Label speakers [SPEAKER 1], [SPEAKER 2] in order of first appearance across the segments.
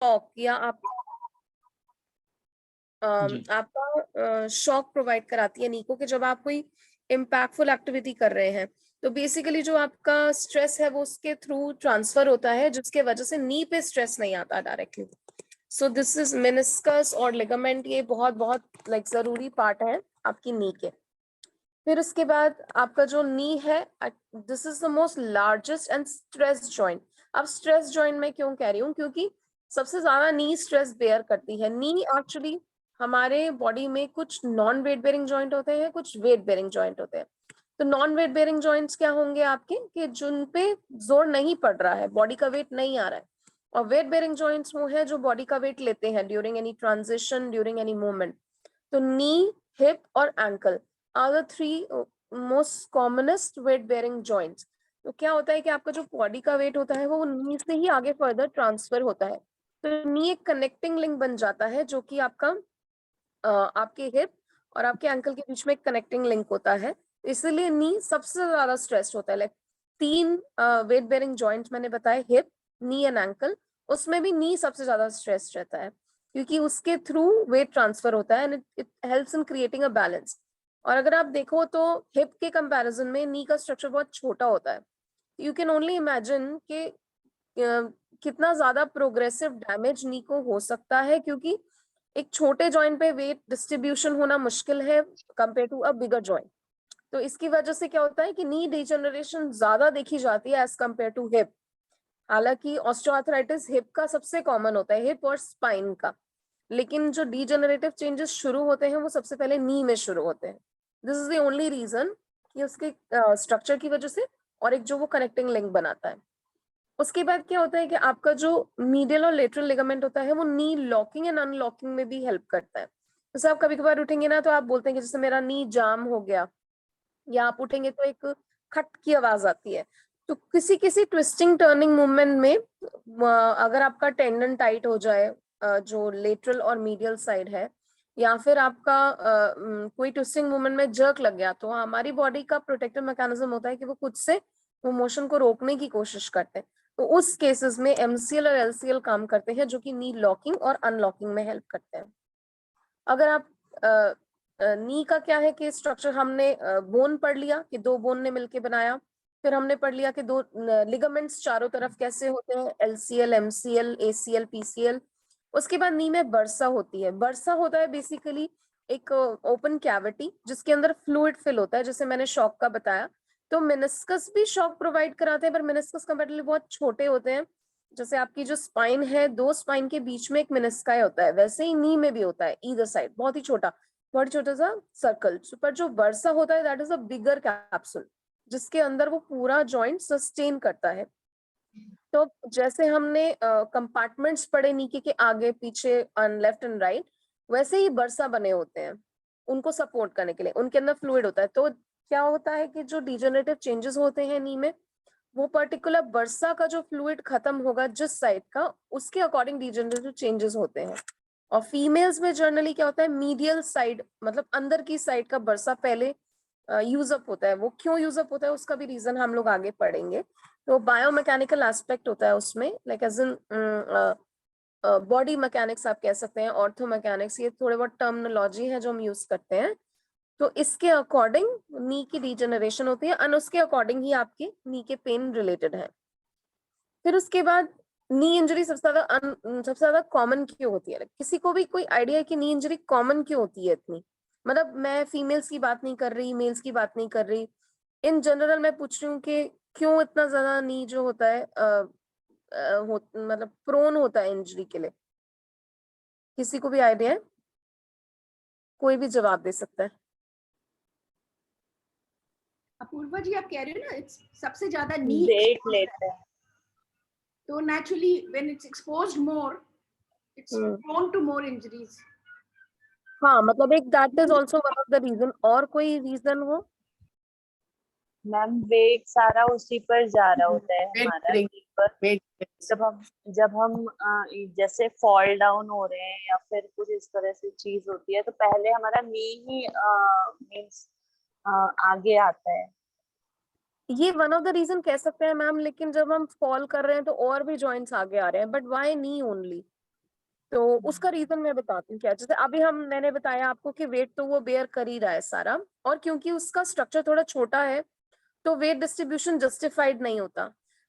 [SPEAKER 1] Shock या
[SPEAKER 2] जी
[SPEAKER 1] आपका shock provide कराती है नी को, कि जब आप कोई इम्पैक्टफुल एक्टिविटी कर रहे हैं तो बेसिकली जो आपका स्ट्रेस है वो उसके थ्रू ट्रांसफर होता है, जिसके वजह से नी पे स्ट्रेस नहीं आता directly. So this is meniscus और लिगामेंट, ये बहुत बहुत लाइक जरूरी पार्ट है आपकी नी के। फिर उसके बाद आपका जो नी है, this is the most largest and stress joint. अब स्ट्रेस जॉइंट में क्यों कह रही हूँ, क्योंकि सबसे ज्यादा नी स्ट्रेस बेयर करती है। नी एक्चुअली हमारे बॉडी में कुछ नॉन वेट बेयरिंग जॉइंट होते हैं, कुछ वेट बेयरिंग जॉइंट होते हैं। तो नॉन वेट बेयरिंग जॉइंट्स क्या होंगे आपके, कि जिन पे जोर नहीं पड़ रहा है, बॉडी का वेट नहीं आ रहा है। और वेट बेयरिंग जॉइंट्स वो है जो बॉडी का वेट लेते हैं during any transition, during any movement. तो नी, हिप और ankle are the three most commonest weight bearing joints. तो क्या होता है कि आपका जो बॉडी का वेट होता है वो नी से ही आगे फर्दर ट्रांसफर होता है। तो नी एक कनेक्टिंग लिंक बन जाता है, जो कि आपका आपके हिप और आपके एंकल के बीच में एक कनेक्टिंग लिंक होता है। इसलिए नी सबसे ज्यादा स्ट्रेस्ड होता है। लाइक 3 वेट बेयरिंग जॉइंट्स मैंने बताए, हिप, नी एंड एंकल। उसमें भी नी सबसे ज्यादा स्ट्रेस्ड रहता है, क्योंकि उसके थ्रू वेट ट्रांसफर होता है and it helps in creating a balance. और अगर आप देखो तो हिप के कंपैरिजन में नी का स्ट्रक्चर बहुत छोटा होता है। यू कैन ओनली इमेजिन कि कितना ज्यादा प्रोग्रेसिव डैमेज नी को हो सकता है, क्योंकि एक छोटे जॉइंट पे वेट डिस्ट्रीब्यूशन होना मुश्किल है compare to a bigger joint. तो इसकी वजह से क्या होता है कि नी डिजनरेशन ज्यादा देखी जाती है एज कंपेयर टू हिप। हालांकि ऑस्टियोआर्थराइटिस हिप का सबसे कॉमन होता है, हिप और स्पाइन का। लेकिन जो डीजेनरेटिव चेंजेस शुरू होते हैं वो सबसे पहले नी में शुरू होते हैं। This is the only reason कि उसके स्ट्रक्चर की वजह से, और एक जो वो कनेक्टिंग लिंक बनाता है। उसके बाद क्या होता है कि आपका जो मीडियल और लेटरल लिगामेंट होता है वो नी लॉकिंग एंड अनलॉकिंग में भी हेल्प करता है। जैसे आप कभी कभार उठेंगे ना तो आप बोलते हैं कि जैसे मेरा नी जाम हो गया, या आप उठेंगे तो एक खट की आवाज आती है। तो किसी किसी ट्विस्टिंग टर्निंग मूवमेंट में अगर आपका टेंडन टाइट हो जाए, जो लेटरल और मीडियल साइड है, या फिर आपका कोई ट्विस्टिंग मूवमेंट में जर्क लग गया, तो हमारी बॉडी का प्रोटेक्टिव मैकेनिज्म होता है कि वो खुद से वो मोशन को रोकने की कोशिश करते हैं। तो उस केसेस में एमसीएल और एलसीएल काम करते हैं, जो कि नी लॉकिंग और अनलॉकिंग में हेल्प करते हैं। अगर आप नी का क्या है कि स्ट्रक्चर हमने बोन पढ़ लिया कि 2 बोन ने मिलके बनाया। फिर हमने पढ़ लिया कि 2 लिगामेंट्स चारों तरफ कैसे होते हैं, एलसीएल, एमसीएल, एसीएल, पीसीएल। उसके बाद नी में बर्सा होती है। बर्सा होता है बेसिकली एक ओपन कैविटी जिसके अंदर फ्लूइड फिल होता है, जैसे मैंने शॉक का बताया। तो मेनिस्कस भी शॉक प्रोवाइड कराते हैं, पर मेनिस्कस कंपैरेटिवली बहुत छोटे होते हैं। जैसे आपकी जो स्पाइन है, 2 स्पाइन के बीच में एक मेनिस्काई होता है, वैसे ही नी में भी होता है, ईदर साइड, बहुत ही छोटा सा सर्कल। पर जो बर्सा होता है that is a bigger capsule, जिसके अंदर वो पूरा जॉइंट सस्टेन करता है। तो जैसे हमने कंपार्टमेंट्स पढ़े नीचे के आगे पीछे लेफ्ट एंड राइट, वैसे ही बर्सा बने होते हैं उनको सपोर्ट करने के लिए। उनके अंदर फ्लूइड होता है। तो क्या होता है कि जो डिजेनरेटिव चेंजेस होते हैं नी में, वो पर्टिकुलर बर्सा का जो फ्लूइड खत्म होगा जिस साइड का, उसके अकॉर्डिंग डिजेनरेटिव चेंजेस होते हैं। और फीमेल्स में जनरली क्या होता है, मीडियल साइड मतलब अंदर की साइड का बर्सा पहले यूज अप होता है। वो क्यों यूज अप होता है उसका भी रीजन हम लोग आगे पढ़ेंगे। तो बायोमैकेनिकल एस्पेक्ट होता है उसमें, like as in body mechanics आप कह सकते हैं, ऑर्थो मैकेनिक्स, ये थोड़े बहुत टर्मिनोलॉजी है जो हम यूज करते हैं। तो इसके अकॉर्डिंग नी की डिजेनरेशन होती है और उसके अकॉर्डिंग ही आपके नी के पेन रिलेटेड है। फिर उसके बाद नी इंजरी सबसे ज्यादा कॉमन क्यों होती है? किसी को भी कोई आइडिया है कि नी इंजरी कॉमन क्यों होती है इतनी? मतलब मैं फीमेल्स की बात नहीं कर रही, मेल्स की बात नहीं कर रही, इन जनरल मैं पूछ रही हूँ कि क्यों इतना ज्यादा नी जो होता है मतलब प्रोन होता है इंजरी के लिए? किसी को भी आइडिया है? कोई भी जवाब दे सकता है।
[SPEAKER 3] अपूर्वा जी आप कह रहे हो ना, सबसे ज्यादा नी
[SPEAKER 4] वेट लेते हैं
[SPEAKER 3] तो naturally when it's exposed more it's prone to more injuries.
[SPEAKER 1] हाँ, मतलब एक that is also one of the reason. और कोई रीजन हो?
[SPEAKER 4] मैम। वेट सारा उसी पर जा रहा होता है हमारा, नी पर। जब हम जैसे फॉल डाउन हो रहे हैं या फिर कुछ इस तरह से चीज होती है, तो पहले हमारा नी ही मीन्स आगे आता है।
[SPEAKER 1] ये वन ऑफ द रीजन कह सकते हैं मैम, लेकिन जब हम फॉल कर रहे हैं तो और भी जॉइंट्स आगे आ रहे हैं, बट व्हाई नी ओनली? तो उसका रीजन मैं बताती हूँ क्या। जैसे अभी मैंने बताया आपको कि वेट तो वो बेयर कर ही रहा है सारा, और क्योंकि उसका स्ट्रक्चर थोड़ा छोटा है तो वेट डिस्ट्रीब्यूशन जस्टिफाइड नहीं होता।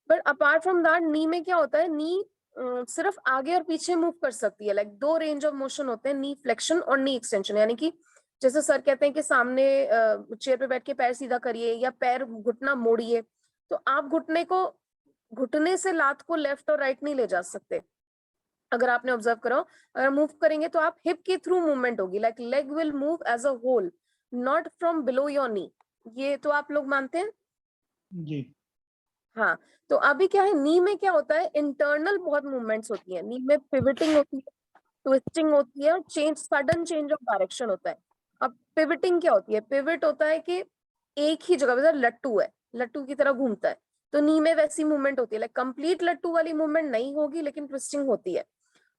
[SPEAKER 1] बट अपार्ट फ्रॉम दैट नी में क्या होता है, नी सिर्फ आगे और पीछे मूव कर सकती है। लाइक दो रेंज ऑफ मोशन होते हैं, नी फ्लेक्शन और नी एक्सटेंशन। यानी कि जैसे सर कहते हैं कि सामने चेयर पे बैठ के पैर सीधा करिए या पैर घुटना मोड़िए, तो आप घुटने से लात को लेफ्ट और राइट नहीं ले जा सकते। अगर आपने ऑब्जर्व करो, अगर मूव करेंगे तो आप हिप के थ्रू मूवमेंट होगी। Like leg will move as a whole, not from below your knee. ये तो आप लोग मानते हैं
[SPEAKER 2] जी।
[SPEAKER 1] हाँ। तो अभी क्या है, नी में क्या होता है, इंटरनल बहुत मूवमेंट्स होती है। नी में पिवटिंग होती है, ट्विस्टिंग होती है और सडन चेंज ऑफ डायरेक्शन होता है। अब पिवटिंग क्या होती है, पिवट होता है कि एक ही जगह, जैसे लट्टू है, लट्टू की तरह घूमता है, तो नी में वैसी मूवमेंट होती है। लाइक कंप्लीट लट्टू वाली मूवमेंट नहीं होगी लेकिन ट्विस्टिंग होती है।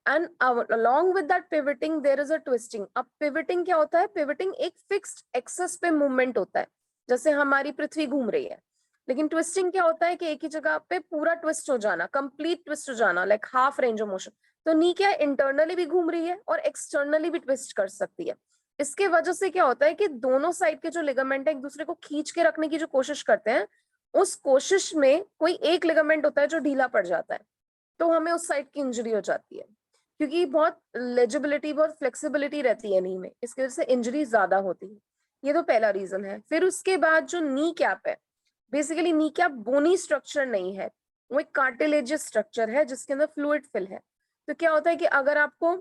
[SPEAKER 1] And along with that pivoting there is a twisting। अब pivoting क्या होता है, pivoting एक फिक्स्ड एक्सेस पे मूवमेंट होता है, जैसे हमारी पृथ्वी घूम रही है। लेकिन ट्विस्टिंग क्या होता है कि एक ही जगह पे पूरा ट्विस्ट हो जाना, कंप्लीट ट्विस्ट हो जाना, like half range of motion. तो नी क्या इंटरनली भी घूम रही है और एक्सटर्नली भी ट्विस्ट कर सकती है। इसके वजह से क्या होता है कि दोनों साइड के जो लिगामेंट है एक दूसरे को खींच के रखने की जो कोशिश करते हैं, उस कोशिश में कोई एक लिगामेंट होता है जो ढीला पड़ जाता है, तो हमें उस साइड की इंजरी हो जाती है। क्योंकि बहुत लेजिबिलिटी, बहुत फ्लेक्सिबिलिटी रहती है नी में, इसकी वजह से इंजरी ज्यादा होती है। ये तो पहला रीजन है। फिर उसके बाद जो नी कैप है, basically knee cap bony structure नहीं है, वो एक कार्टिलेजियस स्ट्रक्चर है जिसके अंदर फ्लूइड फिल है। तो क्या होता है कि अगर आपको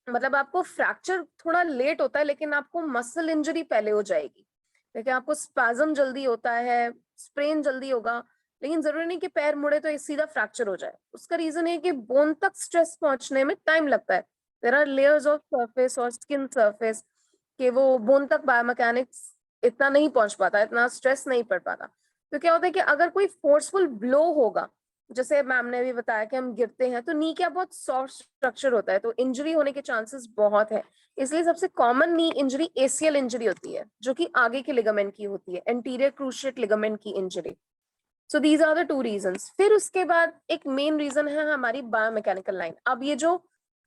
[SPEAKER 1] आपको फ्रैक्चर थोड़ा लेट होता है लेकिन आपको मसल इंजरी पहले हो जाएगी। देखिए आपको स्पैज्म जल्दी होता है, स्प्रेन जल्दी होगा, लेकिन जरूरी नहीं कि पैर मुड़े तो सीधा फ्रैक्चर हो जाए। उसका रीजन है कि बोन तक स्ट्रेस पहुंचने में टाइम लगता है। There are layers of surface और स्किन सरफेस कि वो बोन तक बायोमैकेनिक्स इतना नहीं पहुंच पाता, इतना स्ट्रेस नहीं पड़ पाता। तो क्या होता है कि अगर कोई फोर्सफुल ब्लो होगा, जैसे मैम ने भी बताया कि हम गिरते हैं, तो नी क्या बहुत सॉफ्ट स्ट्रक्चर होता है, तो इंजरी होने के चांसेस बहुत है। इसलिए सबसे common knee injury ACL injury होती है, जो कि आगे के लिगामेंट की होती है, एंटीरियर क्रूशिएट लिगामेंट की injury. So these are the two reasons. फिर उसके बाद एक मेन रीजन है हमारी बायोमैकेनिकल लाइन। अब ये जो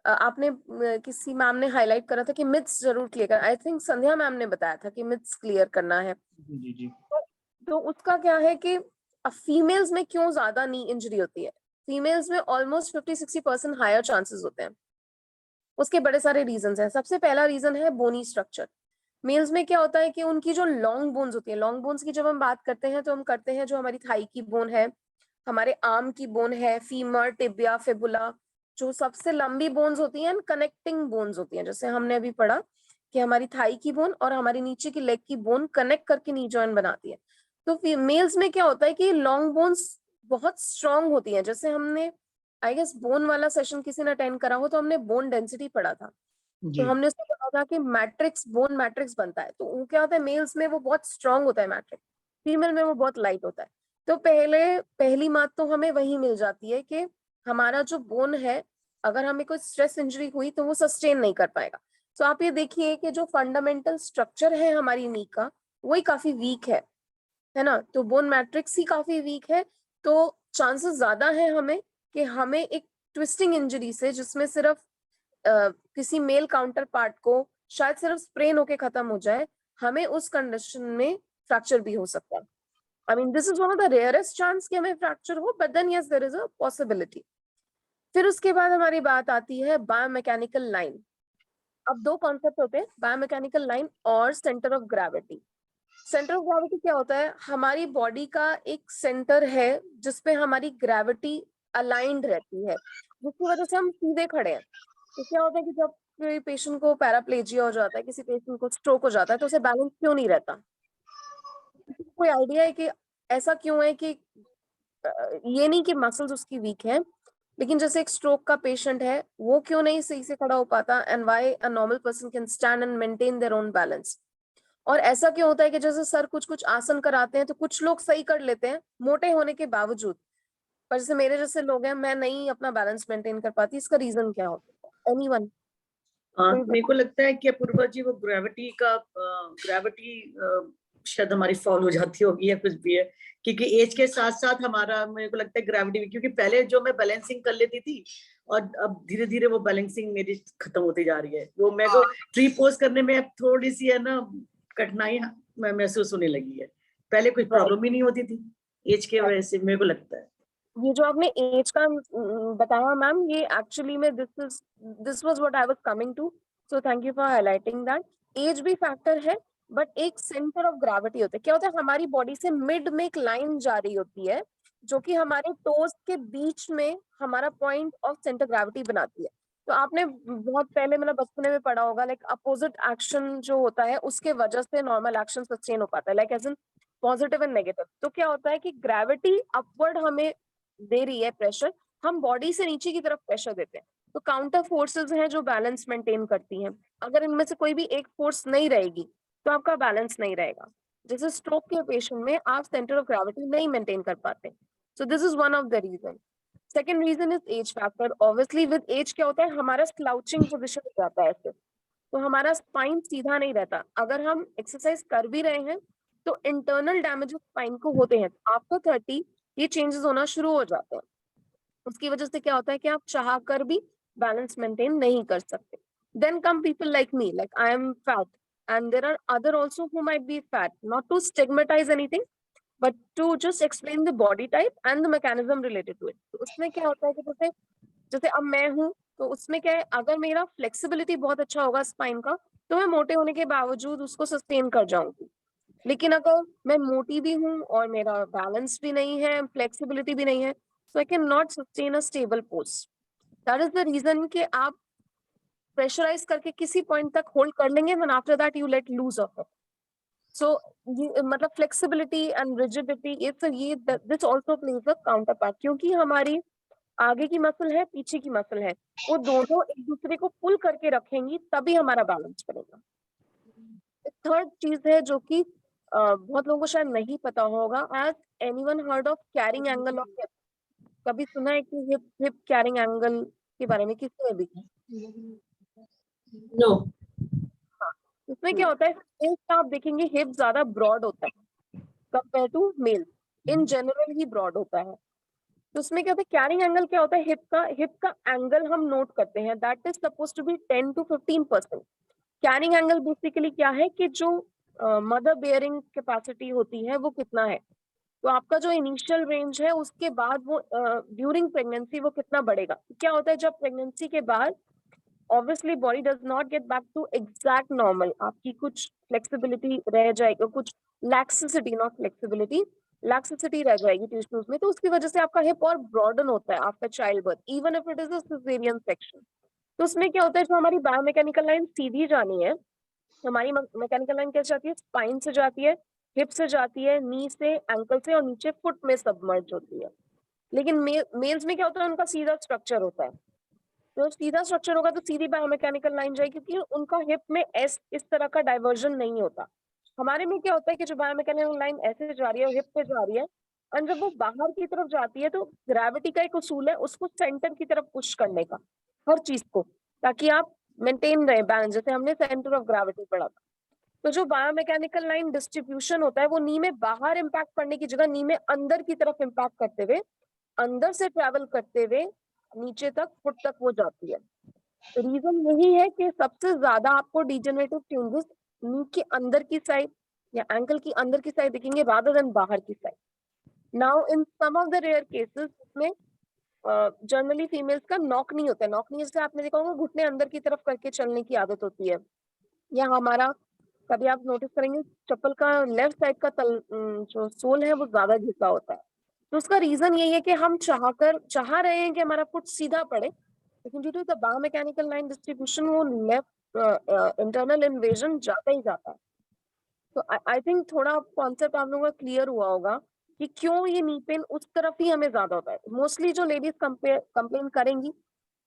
[SPEAKER 1] आपने किसी मैम ने हाईलाइट करा था कि मिथ्स जरूर क्लियर कर, आई थिंक संध्या मैम ने बताया था कि मिथ्स क्लियर करना है।
[SPEAKER 2] जी जी।
[SPEAKER 1] तो उसका क्या है कि फीमेल्स में क्यों ज्यादा नी इंजरी होती है। फीमेल्स में ऑलमोस्ट 50-60% हायर चांसेस होते हैं। उसके बड़े सारे रीजंस हैं। सबसे पहला रीजन है बोनी स्ट्रक्चर। मेल्स में क्या होता है कि उनकी जो लॉन्ग बोन्स होती है, लॉन्ग बोन्स की जब हम बात करते हैं तो हम करते हैं जो हमारी थाई की बोन है, हमारे आर्म की बोन है, फीमर, टिबिया, फिबुला, जो सबसे लंबी बोन्स होती हैं, कनेक्टिंग बोन्स होती हैं। जैसे हमने अभी पढ़ा कि हमारी थाई की बोन और हमारी नीचे की लेग की बोन कनेक्ट करके नी जॉइंट बनाती है। तो फीमेल्स में क्या होता है कि लॉन्ग बोन्स बहुत स्ट्रांग होती हैं। जैसे हमने आई गेस बोन वाला सेशन किसी ने अटेंड करा हो तो हमने बोन डेंसिटी पढ़ा था, तो हमने उसमें पढ़ा था कि मैट्रिक्स, बोन मैट्रिक्स बनता है। तो वो क्या होता है, मेल्स में वो बहुत स्ट्रांग होता है मैट्रिक्स, फीमेल में वो बहुत लाइट होता है। तो पहली बात तो हमें वही मिल जाती है कि हमारा जो बोन है, अगर हमें कोई स्ट्रेस इंजरी हुई तो वो सस्टेन नहीं कर पाएगा। तो आप ये देखिए कि जो फंडामेंटल स्ट्रक्चर है हमारी नी का, वही काफी वीक है ना। तो बोन मैट्रिक्स ही काफी वीक है, तो चांसेस ज्यादा है हमें कि हमें एक ट्विस्टिंग इंजरी से, जिसमें सिर्फ किसी मेल काउंटर पार्ट को शायद सिर्फ स्प्रेन होके खत्म हो जाए, हमें उस कंडीशन में फ्रैक्चर भी हो सकता है। I mean this is one of the rarest chance कि हमें फ्रैक्चर हो, but then yes there is a possibility. फिर उसके बाद हमारी बात आती है बायोमैकेनिकल लाइन। अब दो कॉन्सेप्ट होते हैं, बायोमैकेनिकल लाइन और centre of gravity. Centre of gravity क्या होता है, हमारी बॉडी का एक सेंटर है जिसपे हमारी ग्रेविटी अलाइंड रहती है, जिसकी वजह से हम सीधे खड़े हैं। तो क्या होता है कि जब कोई पेशेंट को पैराप्लेजिया हो जाता है, किसी पेशेंट को स्ट्रोक हो जाता है, तो उसे बैलेंस क्यों नहीं रहता? कोई आइडिया है कि ऐसा क्यों है कि ये नहीं कि मसल्स उसकी वीक हैं, लेकिन जैसे एक स्ट्रोक का पेशेंट है, वो क्यों नहीं सही से खड़ा हो पाता, and why a normal person can stand and maintain their own balance. और ऐसा क्यों होता है कि जैसे सर कुछ कुछ आसन कराते हैं तो कुछ लोग सही कर लेते हैं मोटे होने के बावजूद, पर जैसे मेरे जैसे लोग हैं, मैं नहीं अपना बैलेंस मेंटेन कर पाती। इसका रीजन क्या होता है? एनीवन?
[SPEAKER 5] मेरे को लगता है कि अपूर्वा जी वो ग्रेविटी शायद हमारी फॉल हो जाती होगी या कुछ भी है, क्योंकि एज के साथ साथ हमारा, मेरे को लगता है ग्रेविटी भी, क्योंकि पहले जो मैं बैलेंसिंग कर लेती थी और अब धीरे धीरे वो बैलेंसिंग मेरी खत्म होती जा रही है। वो मेरे को ट्री पोज करने में अब थोड़ी सी है ना कठिनाई महसूस होने लगी है। पहले कोई प्रॉब्लम ही नहीं होती थी एज के वजह से, मेरे को लगता है।
[SPEAKER 1] ये जो आपने एज का बताया मैम, ये एक्चुअली में this was what I was coming to, so thank you for highlighting that. Age भी फैक्टर है, बट एक सेंटर ऑफ ग्रेविटी होता है। क्या होता है, हमारी बॉडी से मिड में एक लाइन जा रही होती है जो कि हमारे टोज के बीच में हमारा पॉइंट ऑफ सेंटर ग्रेविटी बनाती है। तो आपने बहुत पहले मतलब बचपने में पढ़ा होगा, लाइक अपोजिट एक्शन जो होता है उसके वजह से नॉर्मल एक्शन सस्टेन हो पाता है, like as in positive and negative. तो क्या होता है कि ग्रेविटी अपवर्ड हमें दे रही है प्रेशर, हम बॉडी से नीचे की तरफ प्रेशर देते हैं, तो काउंटर फोर्सेस हैं जो बैलेंस मेंटेन करती हैं। अगर इनमें से कोई भी एक फोर्स नहीं रहेगी तो आपका बैलेंस नहीं रहेगा। जैसे स्ट्रोक के पेशेंट में आप सेंटर ऑफ ग्रेविटी नहीं मेंटेन कर पाते, so this is one of the reason. Second reason is age factor. Obviously with age क्या होता है, हमारा स्लाउचिंग पोजिशन हो जाता है ऐसे, तो हमारा स्पाइन सीधा नहीं रहता। अगर हम एक्सरसाइज कर भी रहे हैं तो इंटरनल डैमेजेस स्पाइन को होते हैं। आफ्टर 30 ये चेंजेस होना शुरू हो जाते हैं। उसकी वजह से क्या होता है कि आप चाह कर भी बैलेंस मेंटेन नहीं कर सकते। Then come people like me, like I am fat and there are other also who might be fat, not to stigmatise anything but to just explain the body type and the mechanism related to it. तो उसमें क्या होता है कि जैसे जैसे अब मैं हूँ, तो उसमें क्या है, अगर मेरा फ्लेक्सिबिलिटी बहुत अच्छा होगा स्पाइन का, तो मैं मोटे होने के बावजूद उसको सस्टेन कर जाऊंगी। लेकिन अगर मैं मोटी भी हूँ और मेरा बैलेंस भी नहीं है, फ्लेक्सिबिलिटी भी नहीं है, so I can not sustain a stable pose. That is the reason कि आप प्रेशराइज करके किसी पॉइंट तक होल्ड कर लेंगे, when after that you let loose of it. So मतलब फ्लेक्सिबिलिटी एंड रिजिडिटी, ये this also plays a counter part, क्योंकि हमारी आगे की मसल है, पीछे की मसल है, वो दोनों एक दूसरे को पुल करके रखेंगी, तभी हमारा बैलेंस बनेगा। थर्ड चीज है जो कि बहुत लोगों को शायद नहीं पता होगा, has anyone heard of carrying angle of hip? कभी सुना है कि हिप हिप कैरिंग एंगल के बारे में किसने भी?
[SPEAKER 5] नो।
[SPEAKER 1] हाँ, इसमें क्या होता है, मेल्स का आप देखेंगे हिप ज्यादा ब्रॉड होता है compare to male, in general ही ब्रॉड होता है। तो उसमें क्या होता है, कैरिंग एंगल क्या होता है, हिप का एंगल हम नोट करते हैं, that is suppose to be 10 to 15%। Carrying angle basically क्या है कि जो मदर बेयरिंग कैपेसिटी होती है वो कितना है, तो आपका जो इनिशियल रेंज है उसके बाद वो ड्यूरिंग प्रेगनेंसी वो कितना बढ़ेगा। क्या होता है, जब प्रेगनेंसी के बाद obviously body does not get back to exact normal, आपकी कुछ फ्लेक्सिबिलिटी रह जाएगी, कुछ लैक्सिसिटी, नॉट फ्लेक्सिबिलिटी, लैक्सिसिटी रह जाएगी टिश्यूज में, तो उसकी वजह से आपका हिप और ब्रॉडन होता है after child birth, even if it is a caesarean section. तो उसमें क्या होता है, जो हमारी बायोमैकेनिकल लाइन सीधी जानी है, हमारी मैकेनिकल लाइन कैसे जाती है, स्पाइन से जाती है, हिप से जाती है, नी से, एंकल से, और नीचे फुट में सबमर्ज होती है। लेकिन मेल्स में क्या होता है, उनका सीधा स्ट्रक्चर होता है, तो सीधा स्ट्रक्चर होगा तो सीधी बायोमैकेनिकल लाइन जाएगी, क्योंकि उनका हिप में इस तरह का डाइवर्जन नहीं होता। हमारे में क्या होता है कि जो बायोमैकेनिकल लाइन ऐसे जा रही है, हिप पे जा रही है, और जब वो बाहर की तरफ जाती है तो ग्रेविटी का एक उसूल है उसको सेंटर की तरफ पुश करने का, हर चीज को, ताकि आप मेंटेन रहे बैलेंस। जैसे हमने सेंटर ऑफ ग्रेविटी पढ़ा था, तो जो बायोमैकेनिकल लाइन डिस्ट्रीब्यूशन होता है वो नी में बाहर इम्पैक्ट करने की जगह नी में अंदर की तरफ इम्पैक्ट करते हुए, अंदर से ट्रेवल करते हुए नीचे तक, फुट तक वो जाती है। रीजन यही है कि सबसे ज्यादा आपको डिजेनरेटिव चेंजेस नी के अंदर की साइड या एंकल की अंदर की साइड दिखेंगे रादर देन बाहर की side. Now in some of the rare cases में जनरली फीमेल्स का नॉक नहीं होता है। नॉक नहीं, जैसे आपने देखा होगा घुटने अंदर की तरफ करके चलने की आदत होती है, या हमारा कभी आप नोटिस करेंगे चप्पल का लेफ्ट साइड का जो सोल है वो ज्यादा घिसा होता है। तो उसका रीजन यही है कि हम चाह रहे हैं कि हमारा फुट सीधा पड़े, लेकिन due to the biomechanical line distribution वो लेफ्ट इंटरनल इन्वेजन जाता ही जाता है। तो आई थिंक थोड़ा कॉन्सेप्ट आप लोगों का क्लियर हुआ होगा कि क्यों ये नी पेन उस तरफ ही हमें ज्यादा होता है। मोस्टली जो लेडीज कंप्लेन करेंगी,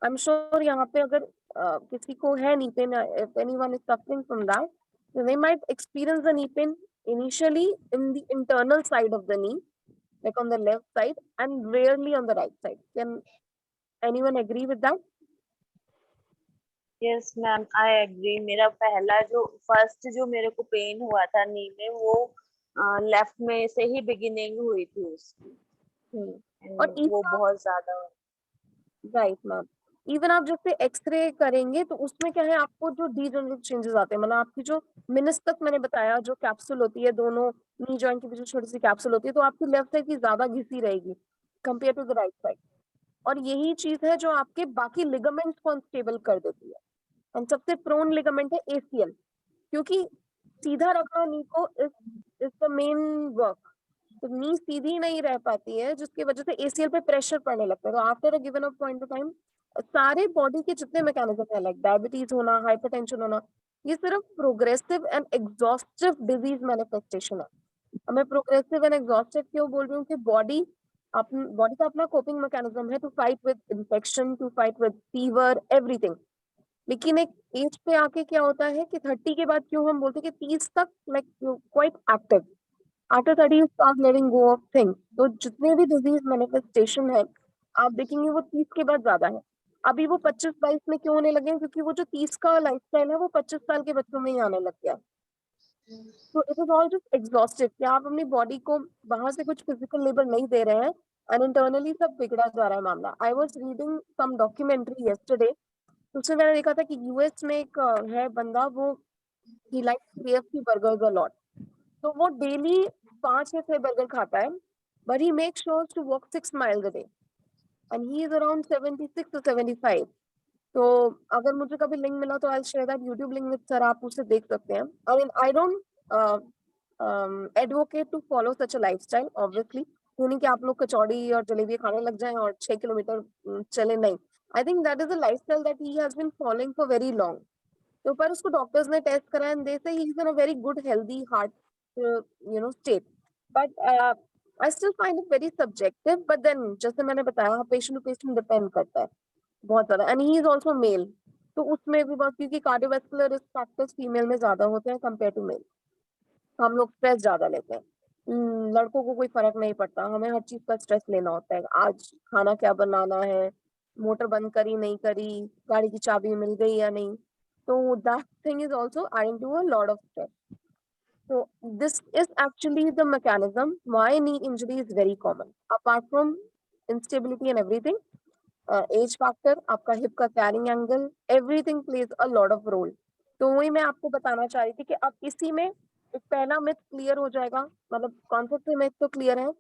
[SPEAKER 1] आई एम श्योर यहाँ पे अगर किसी को है knee pen, if anyone is suffering from that, they might experience the knee pain initially in the internal side of the knee, like on the left side, and rarely on the right side. Can anyone agree with that?
[SPEAKER 4] Yes ma'am, I agree. मेरा पहला जो first जो मेरे को pen हुआ था नी में, वो लेफ्ट में से ही बिगिनिंग हुई थी उसकी।
[SPEAKER 1] और
[SPEAKER 4] वो बहुत ज्यादा।
[SPEAKER 1] राइट मैम, इवन आप जैसे एक्सरे करेंगे तो उसमें क्या है, आपको जो डीजनरेट चेंजेस आते हैं, मतलब आपकी जो मेनिस्कस मैंने बताया, जो कैप्सूल होती है दोनों नी जॉइंट के बीच छोटी सी कैप्सूल होती है, तो आपकी लेफ्ट साइड की ज्यादा घिसी रहेगी compare to the right side, और यही चीज है जो आपके बाकी लिगामेंट्स को अनस्टेबल कर देती है। एंड सबसे प्रोन लिगामेंट है एसीएल, क्योंकि सीधा रखना नी को इज द मेन वर्क, तो नी सीधी नहीं रह पाती है, जिसकी वजह से एसीएल पे प्रेशर पड़ने लगता है। तो after a given a point of time सारे बॉडी के जितने मैकेनिज्म है, लाइक डायबिटीज होना, हाइपरटेंशन होना, ये सिर्फ progressive and exhaustive disease manifestation है। अब मैं प्रोग्रेसिव एंड एग्जॉस्टिव क्यों बोल रही हूँ कि बॉडी का अपना कोपिंग मैकेनिज्म है to fight with infection, to fight with fever, everything. लेकिन एक एज पे आके क्या होता है कि 30 के बाद क्यों हम बोलते हैं कि 30 तक like quite active, after 30 you start letting go of things. तो जितने भी डिजीज मैनिफेस्टेशन है आप देखेंगे वो 30 के बाद ज्यादा है। अभी वो 25-22 में क्यों होने लगे हैं, क्योंकि वो जो 30 का लाइफस्टाइल है वो 25 साल के बच्चों में ही आने लग गया। तो it is all just exhaustive कि आप अपनी बॉडी को बाहर से कुछ फिजिकल लेबर नहीं दे रहे हैं, एंड इंटरनली सब बिगड़ा जा रहा है मामला। I was reading some documentary yesterday, उसमें मैंने देखा था कि यूएस में एक है बंदा, वो he likes KFC burgers a lot, तो वो डेली 5 या 6 बर्गर खाता है, but he makes sure to walk 6 miles a day and he is around 76 to 75। तो अगर मुझे कभी लिंक मिला तो I'll share that YouTube link with sir, आप उसे देख सकते हैं। I mean, I don't advocate to follow such a lifestyle obviously, ये नहीं कि आप लोग कचौड़ी और जलेबी खाने लग जाएं और 6 किलोमीटर चले, नहीं। I think that is a lifestyle that he has been following for very long। तो पर उसको डॉक्टर्स ने टेस्ट करा and they say he is in a very good healthy heart state, but I still find it very subjective. But then जैसे मैंने बताया, patient to patient depend करता है बहुत ज्यादा, and he is also male, तो उसमें भी बहुत, क्योंकि कार्डियोवैस्कुलर रिस्क फैक्टर्स फीमेल में ज्यादा होते हैं कंपेयर टू मेल। हम लोग स्ट्रेस ज्यादा लेते हैं, लड़कों को कोई फर्क नहीं पड़ता, हमें हर चीज का स्ट्रेस लेना होता है, आज खाना क्या बनाना है, मोटर बंद करी नहीं करी, गाड़ी की चाबी मिल गई या नहीं। So that thing is also adding to a lot of stress. So this is actually the mechanism why knee injury is very common. Apart from instability and everything, age factor, आपका hip का carrying angle, everything plays a lot of role. तो वही मैं आपको बताना चाह रही थी कि अब इसी में एक पहला मिथ क्लियर हो जाएगा, मतलब कॉन्सेप्ट मिथ तो क्लियर है।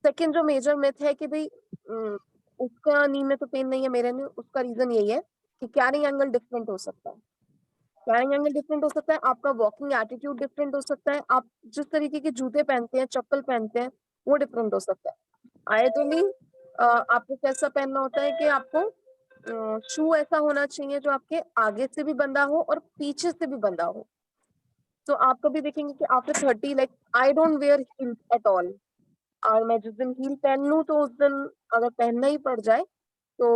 [SPEAKER 1] सेकंड जो मेजर मिथ है कि भाई उसका नी में तो पेन नहीं है, मेरे में, उसका रीजन यही है कि कैरिंग एंगल डिफरेंट हो सकता है। कैरिंग एंगल डिफरेंट हो सकता है, आपका वॉकिंग एटीट्यूड डिफरेंट हो सकता है, आप जिस तरीके के जूते पहनते हैं, चप्पल पहनते हैं, वो डिफरेंट हो सकता है। आइडियली आपको कैसा पहनना होता है कि आपको शू ऐसा होना चाहिए जो आपके आगे से भी बंधा हो और पीछे से भी बंधा हो। तो आप कभी देखेंगे कि after 30 like I don't wear heels at all, और मैं जिस दिन हील पहन लूं तो उस दिन अगर पहनना ही पड़ जाए तो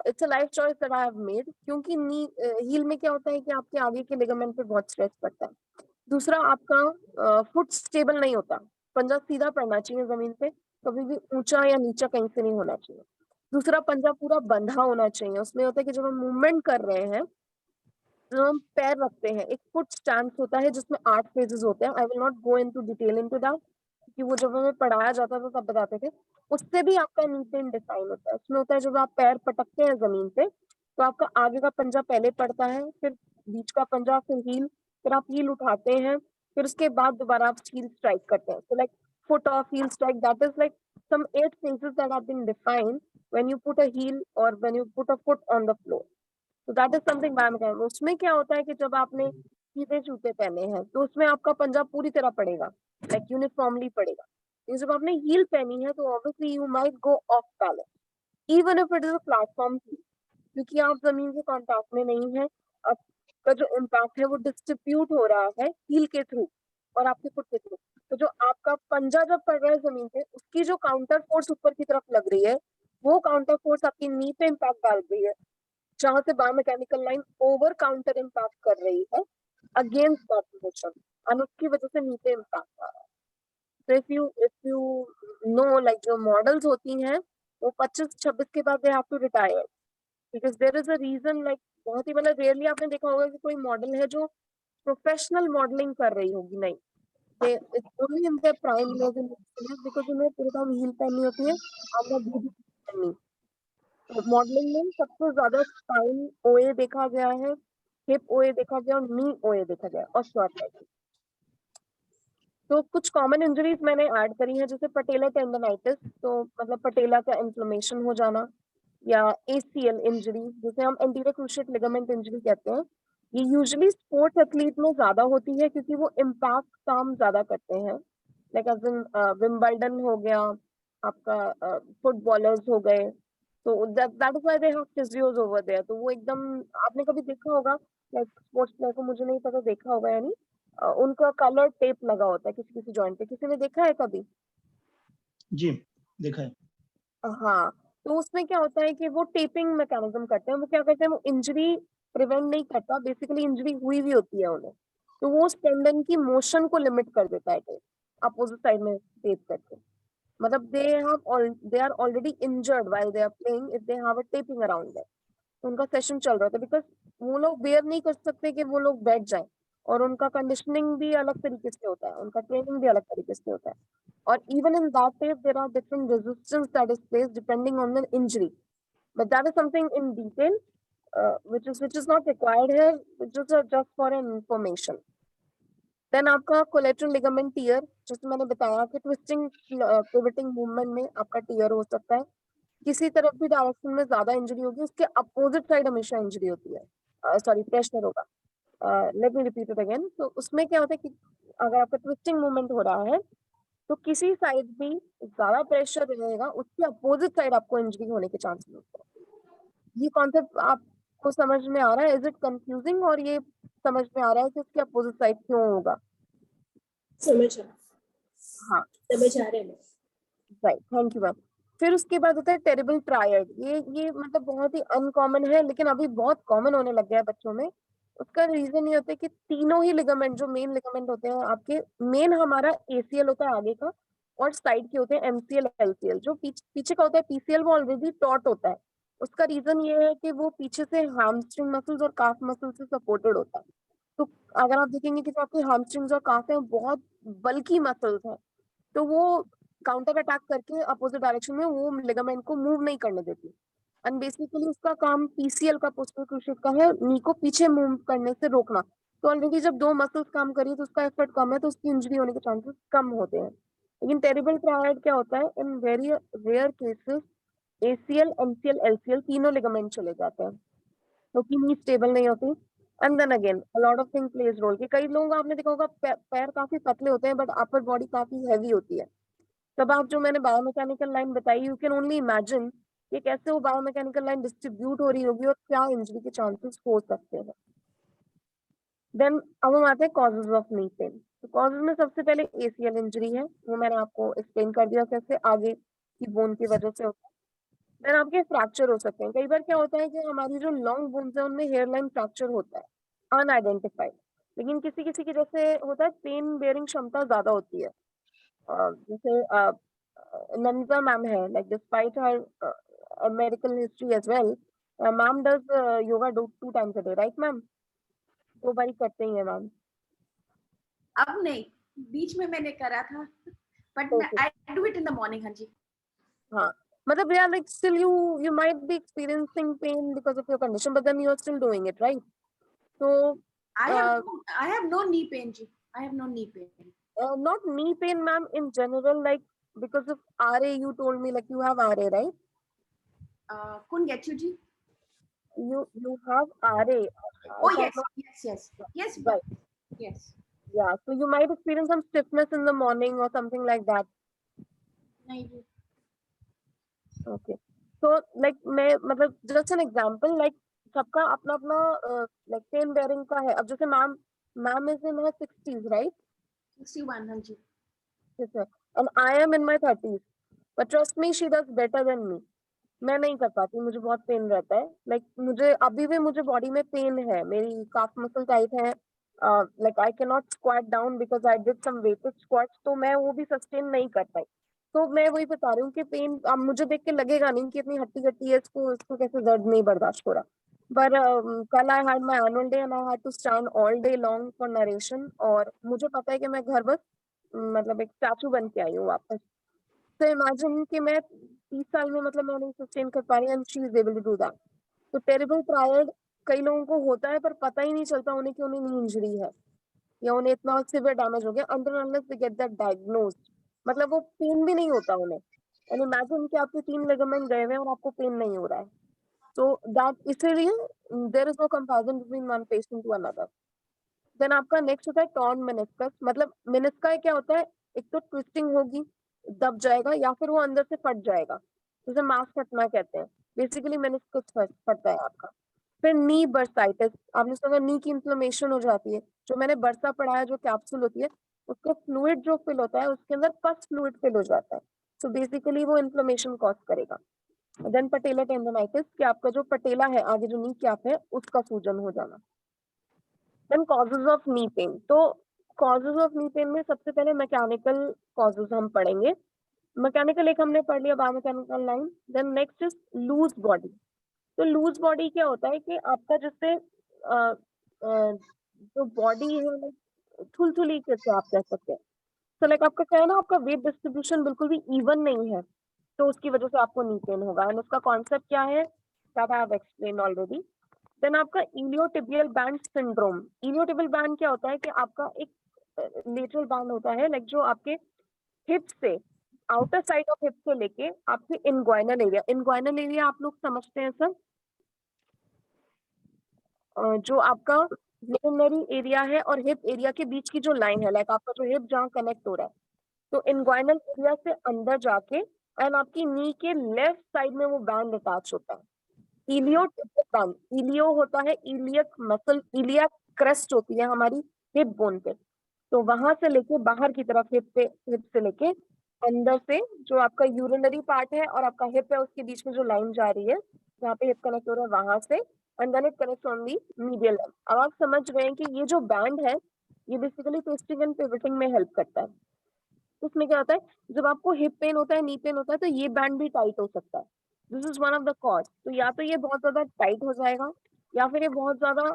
[SPEAKER 1] it's a life choice that I have made, क्योंकि नी हील में क्या होता है कि आपके आगे के लिगामेंट पे बहुत स्ट्रेस पड़ता है। दूसरा, आपका फुट स्टेबल नहीं होता, पंजा सीधा पड़ना चाहिए जमीन पे, कभी भी ऊंचा या नीचा कहीं से नहीं होना चाहिए। दूसरा, पंजा पूरा बंधा होना चाहिए, उसमें होता है कि जब हम मूवमेंट कर रहे हैं तो हम पैर रखते हैं, एक फुट स्टैंड होता है जिसमें 8 फेजेस होते हैं। I will not go into detail into that, क्योंकि वो जब हमें पढ़ाया जाता था तब बताते थे। उससे भी आपका नी पेन डिफाइन होता है। उसमें होता है जब आप पैर पटकते हैं जमीन पे तो आपका आगे का पंजा पहले पड़ता है, फिर बीच का पंजा, फिर हील, फिर आप हील उठाते हैं, फिर उसके बाद दोबारा आप हील स्ट्राइक करते हैं। तो like foot of heal strike, that is like some 8 phases that have been defined when you put a heel or when you put a foot on the floor. तो दैट इज समथिंग बायोमेकेनिकल। उसमें क्या होता है कि जब आपने सीधे जूते पहने हैं तो उसमें आपका पंजा पूरी तरह पड़ेगा, लाइक यूनिफॉर्मली पड़ेगा। जब आपने हील पहनी है तो obviously you might go of balance even if it is a platform heal, क्योंकि आप जमीन के कांटेक्ट में नहीं है, आपका जो इम्पैक्ट है वो डिस्ट्रीब्यूट हो रहा है हील के थ्रू और आपके फुट के थ्रू। तो जो आपका पंजा जब पड़ रहा है जमीन पे, उसकी जो काउंटर फोर्स ऊपर की तरफ लग रही है, वो काउंटर फोर्स आपकी नी पे इम्पैक्ट डाल रही है, जहां से biomechanical line over counter impact कर रही है अगेंस्ट दैट पोजीशन, और उसकी वजह से नीचे इम्पैक्ट आ रहा है। तो इफ यू नो लाइक जो मॉडल्स होती हैं वो 25-26 के बाद they have to retire, because there is a reason, like बहुत ही मतलब रेयरली आपने देखा होगा कि कोई मॉडल है जो प्रोफेशनल मॉडलिंग कर रही होगी, नहीं, they it's only in their prime years in because उन्हें पूरे टाइम हील पहननी होती है, आपका बूटी पहननी। मॉडलिंग में सबसे ज्यादा स्पाइन ओए देखा गया है, हिप ओए देखा गया और नी ओए देखा गया और शॉर्ट लेग। तो कुछ कॉमन इंजरीज मैंने ऐड करी है, जैसे पटेला टेंडनाइटिस, तो मतलब पटेला का इन्फ्लेमेशन हो जाना, या ACL इंजरी जिसे हम एंटीरियर क्रूशिएट लिगामेंट इंजरी कहते हैं। ये यूजुअली स्पोर्ट्स एथलीट में ज्यादा होती है क्योंकि वो इम्पैक्ट काम ज्यादा करते हैं, लाइक एज इन विंबलडन हो गया, आपका फुटबॉलर्स हो गए, तो that is why they have physios over there. तो वो एकदम, आपने कभी देखा होगा, लाइक स्पोर्ट्स प्लेयर को मुझे नहीं पता देखा होगा यानी, उनका कलर टेप लगा होता है किसी किसी जॉइंट पे, किसी ने देखा है कभी?
[SPEAKER 2] जी देखा है।
[SPEAKER 1] हाँ, तो उसमें क्या होता है कि वो टेपिंग मैकेनिज्म करते हैं। वो क्या करते हैं, वो इंजरी प्रिवेंट नहीं करता, बेसिकली इंजरी हुई भी होती है उन्हें, तो वो उस टेंडन की मोशन को लिमिट कर देता है टेप, अपोजिट साइड में टेप करके। मतलब they are already injured while they are playing if they have a taping around them. उनका सेशन चल रहा था, बिकॉज वो लोग बेयर नहीं कर सकते कि वो लोग बैठ जाए, और उनका कंडीशनिंग भी अलग तरीके से होता है, उनका ट्रेनिंग भी अलग तरीके से होता है, और even in that case there are different resistance that is placed depending on the injury, but that is something in detail which is not required here, which is just for an information. Then आपका collateral ligament tear, जैसे मैंने बताया कि twisting pivoting movement में आपका tear हो सकता है, किसी तरफ भी डायरेक्शन में ज्यादा इंजरी होगी उसके अपोजिट साइड हमेशा इंजरी होती है, सॉरी प्रेशर होगा। Let me repeat it again. तो उसमें क्या होता है कि अगर आपका ट्विस्टिंग मूवमेंट हो रहा है तो किसी साइड भी ज्यादा प्रेशर रहेगा, उसके अपोजिट साइड आपको इंजरी होने के चांसेस होते हैं। ये कॉन्सेप्ट आपको समझ में आ रहा है? Is it confusing? और ये समझ में आ रहा है कि उसके अपोजिट साइड क्यों होगा?
[SPEAKER 6] समझ आ
[SPEAKER 1] हाँ,
[SPEAKER 6] समझ आ रहा है।
[SPEAKER 1] Right, thank you ma'am. फिर उसके बाद होता है टेरिबल ट्रायड। ये मतलब बहुत ही अनकॉमन है, लेकिन अभी बहुत कॉमन होने लग गया है बच्चों में। उसका रीजन ये होता है कि तीनों ही लिगामेंट, जो मेन लिगामेंट होते हैं आपके, मेन हमारा ACL होता है आगे का, और साइड के होते हैं MCL LCL। जो पीछे का होता है PCL वो ऑलरेडी टॉट होता है। उसका रीजन ये है कि वो पीछे से हैमस्ट्रिंग मसल्स और काफ मसल्स से सपोर्टेड होता है। तो अगर आप देखेंगे कि जो आपके हैमस्ट्रिंग्स और काफ है बहुत बल्की मसल्स हैं, तो वो काउंटर अटैक करके अपोजिट डायरेक्शन में वो लिगामेंट को मूव नहीं करने देती। एंड बेसिकली उसका काम PCL का, पोस्टीरियर क्रूशिएट का है, नी को पीछे मूव करने से रोकना। तो ऑलरेडी जब दो मसल्स काम करिए तो उसका एफर्ट कम है, तो उसकी इंजरी होने के चांसेस कम होते हैं। लेकिन टेरिबल ट्रायड क्या होता है, in very rare cases ACL MCL LCL तीनों लिगामेंट चले जाते हैं, क्योंकि नी स्टेबल नहीं होती। And then again a lot of thing plays role, कि कई लोगों को आपने देखा होगा पैर काफी पतले होते हैं बट अपर बॉडी काफी हैवी होती है। तब आप जो मैंने बायोमैकेनिकल लाइन बताई, यू कैन ओनली इमेजिन कि कैसे वो बायोमैकेनिकल लाइन डिस्ट्रीब्यूट हो रही होगी और क्या इंजरी के चांसेस हो सकते हैं। देन अब हम आते हैं कॉजेज ऑफ नी पेन। तो कॉजेज में सबसे पहले ACL इंजरी है, वो मैंने आपको एक्सप्लेन कर दिया कैसे आगे की बोन की वजह से होता है। देन आपके फ्रैक्चर हो सकते हैं। कई बार क्या होता है कि हमारी जो लॉन्ग बोन्स है उनमें हेयर लाइन फ्रैक्चर होता है, अनआइडेंटिफाइड, लेकिन किसी किसी की जैसे होता है पेन बेयरिंग क्षमता ज्यादा होती है। जैसे Nandita ma'am है, like despite her medical history as well, ma'am does yoga do 2 times a day, right ma'am? 2 बार करते ही है मैम।
[SPEAKER 3] अब नहीं, बीच में मैंने करा था, but
[SPEAKER 1] Okay.
[SPEAKER 3] I do it in the morning। हाँ जी।
[SPEAKER 1] हाँ, मतलब yeah, like still you might be experiencing pain because of your condition, but then you are still doing it, right? So
[SPEAKER 3] I have no knee pain ji. I have no knee pain।
[SPEAKER 1] not knee pain ma'am, in general, like because of RA, you told me like you have RA, right?
[SPEAKER 3] couldn't get you ji.
[SPEAKER 1] You have RA.
[SPEAKER 3] Oh
[SPEAKER 1] I
[SPEAKER 3] yes,
[SPEAKER 1] thought-
[SPEAKER 3] yes,
[SPEAKER 1] Right.
[SPEAKER 3] yes।
[SPEAKER 1] Yeah, so you might experience some stiffness in the morning or something like that.
[SPEAKER 3] नहीं जी।
[SPEAKER 1] Okay. So like मैं मतलब just an example, like सबका अपना अपना like pain bearing का है। अब जैसे ma'am is in her 60s, right?
[SPEAKER 3] 61। हाँ जी।
[SPEAKER 1] ठीक है। And I am in my 30s. But trust me, she does better than me. मैं नहीं कर पाती, मुझे बहुत पेन रहता है। लाइक मुझे अभी भी मुझे बॉडी में पेन है, मेरी काफ मसल टाइट है। Like I can not squat down because I did some weighted squats, तो मैं वो भी सस्टेन नहीं कर पाई। तो मैं वही बता रही हूँ कि पेन अब मुझे देख के लगेगा नहीं कि इतनी हट्टी कट्टी है, इसको कैसे दर्द नहीं बर्दाश्त हो रहा। पर कल I had my annual day and I had to stand all day long for narration, और मुझे पता है कि मैं घर बस मतलब एक स्टैचू बन के आई हूँ वापस। तो इमेजिन कि मैं 30 साल में मतलब मैं नहीं सस्टेन कर पा रही and she is able to do that. तो टेरिबल टायर्ड कई लोगों को होता है पर पता ही नहीं चलता उन्हें कि उन्हें नी इंजरी है या उन्हें इतना सिवियर डैमेज हो गया until unless they get that diagnosed. मतलब वो पेन भी नहीं होता उन्हें। एंड इमेजिन कि आपके 3 लिगामेंट गए हुए हैं और आपको पेन नहीं हो रहा है। तो दैट इसीलिए there is no comparison between one patient to another. Then आपका नेक्स्ट होता है टॉर्न मेनिस्कस। मतलब मेनिस्का क्या होता है, एक तो ट्विस्टिंग होगी, दब जाएगा या फिर वो अंदर से फट जाएगा, जिसे मांस फटना कहते हैं। बेसिकली मेनिस्कस फटता है आपका। फिर नी बर्साइटिस, आपने सुना नी की इन्फ्लेमेशन हो जाती है। जो मैंने बर्सा पढ़ाया जो कैप्सूल होती है उसका फ्लूइड जो फिल होता है उसके अंदर पस फ्लूइड फिल हो जाता है। तो बेसिकली वो इन्फ्लेमेशन कॉज करेगा। देन पटेला टेंडोनाइटिस कि आपका जो पटेला है आगे जो नी कैप है उसका सूजन हो जाना। Then causes of knee pain. तो कॉजेज ऑफ नी पेन में सबसे पहले मैकेनिकल कॉजेज हम पढ़ेंगे। मैकेनिकल एक हमने पढ़ लिया, biomechanical line. Then next is loose body. तो लूज बॉडी क्या होता है कि आपका जिससे जो बॉडी है थुलथुली कैसे आप कह सकते हैं। तो लाइक आपका क्या है ना, आपका वेट डिस्ट्रीब्यूशन बिल्कुल भी इवन नहीं है, तो उसकी वजह से आपको नी पेन होगा। एंड उसका कॉन्सेप्ट क्या है that I have explained already. Then आपका iliotibial band syndrome. Iliotibial band क्या होता है कि आपका एक लेटरल बैंड होता है लाइक जो आपके हिप से आउटर साइड ऑफ हिप से लेके आपके इनग्वाइनल एरिया, इनग्वाइनल एरिया आप लोग समझते हैं सर, जो आपका यूरिनरी एरिया है और हिप एरिया के बीच की जो लाइन है, लाइक आपका जो हिप जहाँ कनेक्ट हो रहा है, तो इनग्वाइनल एरिया से अंदर जाके एंड आपकी नी के लेफ्ट साइड में वो बैंड अटैच होता है। इलियोटिबियल बैंड, इलियो होता है इलियक मसल, इलियक क्रेस्ट होती है हमारी हिप बोन पे, तो वहां से लेके बाहर की तरफ हिप से लेके अंदर से जो आपका यूरिनरी पार्ट है और आपका हिप है उसके बीच में जो लाइन जा रही है जहाँ पे हिप कनेक्ट हो रहा है वहां से and then it connects on the medial line. अब आप समझ गए हैं कि ये जो बैंड है ये बेसिकली ट्विस्टिंग एंड पिवटिंग में हेल्प करता है। उसमें क्या होता है, जब आपको हिप पेन होता है, नी पेन होता है, तो ये बैंड भी टाइट हो सकता है। This is one of the cause. तो या तो ये बहुत ज्यादा टाइट हो जाएगा या फिर ये बहुत ज्यादा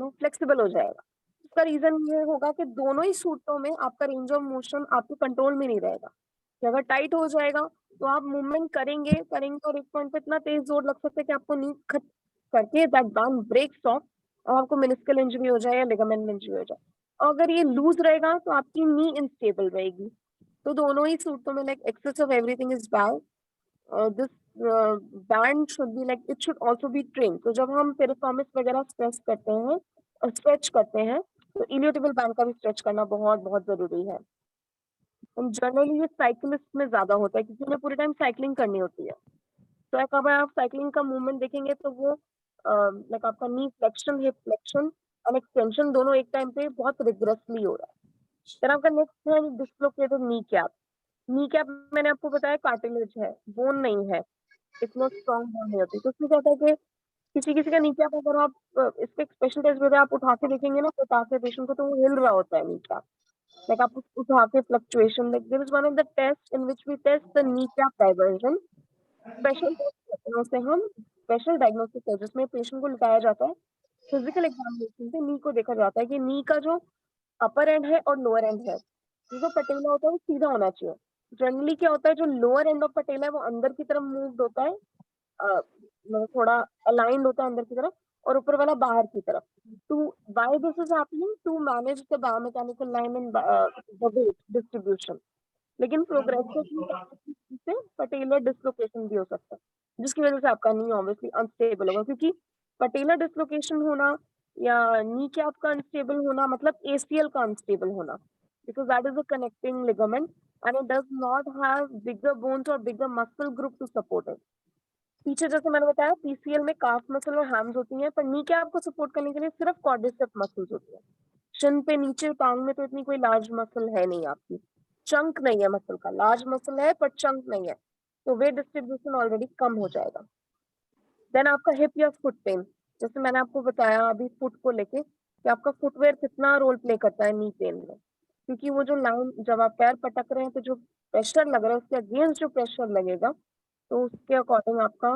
[SPEAKER 1] फ्लेक्सिबल हो जाएगा। इसका रीजन ये होगा कि दोनों ही सूटों में आपका रेंज ऑफ मोशन आपके कंट्रोल में नहीं रहेगा। कि अगर टाइट हो जाएगा तो आप मूवमेंट करेंगे और एक पॉइंट पे इतना तेज जोर लग सकता है कि आपको नी खट करके दैट बैंड ब्रेक्स ऑफ और आपको मेनिस्कल इंजरी हो जाए या लिगामेंट इंजरी हो जाए। और अगर ये लूज रहेगा तो आपकी नी इनस्टेबल रहेगी। तो दोनों ही सूटों में like excess of everything is bad. This band should be like it should also be train. तो जब हम पेरिफॉर्मिस वगैरह स्ट्रेच करते हैं तो इलियोटिबियल बैंड का भी स्ट्रेच करना बहुत बहुत जरूरी है। जनरली ये साइकिलिस्ट में ज्यादा होता है क्योंकि उन्हें पूरे टाइम साइकिलिंग करनी होती है। तो अगर आप साइकिलिंग का मूवमेंट देखेंगे तो वो लाइक आपका नी फ्लेक्शन, हिप फ्लेक्शन और एक्सटेंशन दोनों एक टाइम पे बहुत रिग्रेसली हो रहा है। फिर आपका नेक्स्ट है dislocated knee cap. Knee cap मैंने आपको बताया कार्टिलेज है, बोन नहीं है, इतना स्ट्रॉन्ग बोन नहीं होती। तो उसमें क्या होता है कि किसी किसी का नी कैप अगर आप इस पे स्पेशल टेस्ट वगैरह आप उठा के देखेंगे ना बता के पेशेंट को, तो वो हिल रहा होता है नी कैप। लाइक आप उठा के fluctuation, like there is one of the test in which we test the knee cap diversion. Special से हम स्पेशल डायग्नोस्टिक है जिसमें पेशेंट को लिटाया जाता है, फिजिकल एग्जामिनेशन से नी को देखा जाता है कि नी का जो अपर एंड है और लोअर एंड है, जो पटेला होता है वो सीधा होना चाहिए। जनरली क्या होता है, जो लोअर एंड ऑफ पटेला है वो अंदर की तरफ मूव्ड होता है, मतलब थोड़ा अलाइंड होता है अंदर की तरफ, और ऊपर वाला बाहर की तरफ। To why this is happening, to manage the biomechanical line and the weight distribution. लेकिन प्रोग्रेसिव से पटेलर डिस्लोकेशन भी हो सकता है जिसकी वजह से आपका नी ऑब्वियसली अनस्टेबल होगा, क्योंकि पटेलर डिस्लोकेशन होना या नी कैप का अनस्टेबल होना मतलब एसीएल का अनस्टेबल होना, because that is a connecting ligament and it does not have bigger bones or bigger muscle group to support it. पीछे जैसे मैंने बताया पीसीएल में काफ मसल और हैम्स होती हैं, पर नी कैप को सपोर्ट करने के लिए सिर्फ क्वाड्रिसेप्स मसल्स होती है। शिन पे नीचे टांग में तो इतनी कोई लार्ज मसल है नहीं, आपकी चंक नहीं है मसल का, लार्ज मसल है पर चंक नहीं है, तो वेट डिस्ट्रीब्यूशन ऑलरेडी कम हो जाएगा। देन आपका हिप या फुट पेन, जैसे मैंने आपको बताया अभी फुट को लेके कि आपका फुटवेयर कितना रोल प्ले करता है नी पेन में, क्योंकि वो जो लाइन जब आप पैर पटक रहे हैं तो जो प्रेशर लग रहा है उसके अगेंस्ट जो प्रेशर लगेगा तो उसके अकॉर्डिंग आपका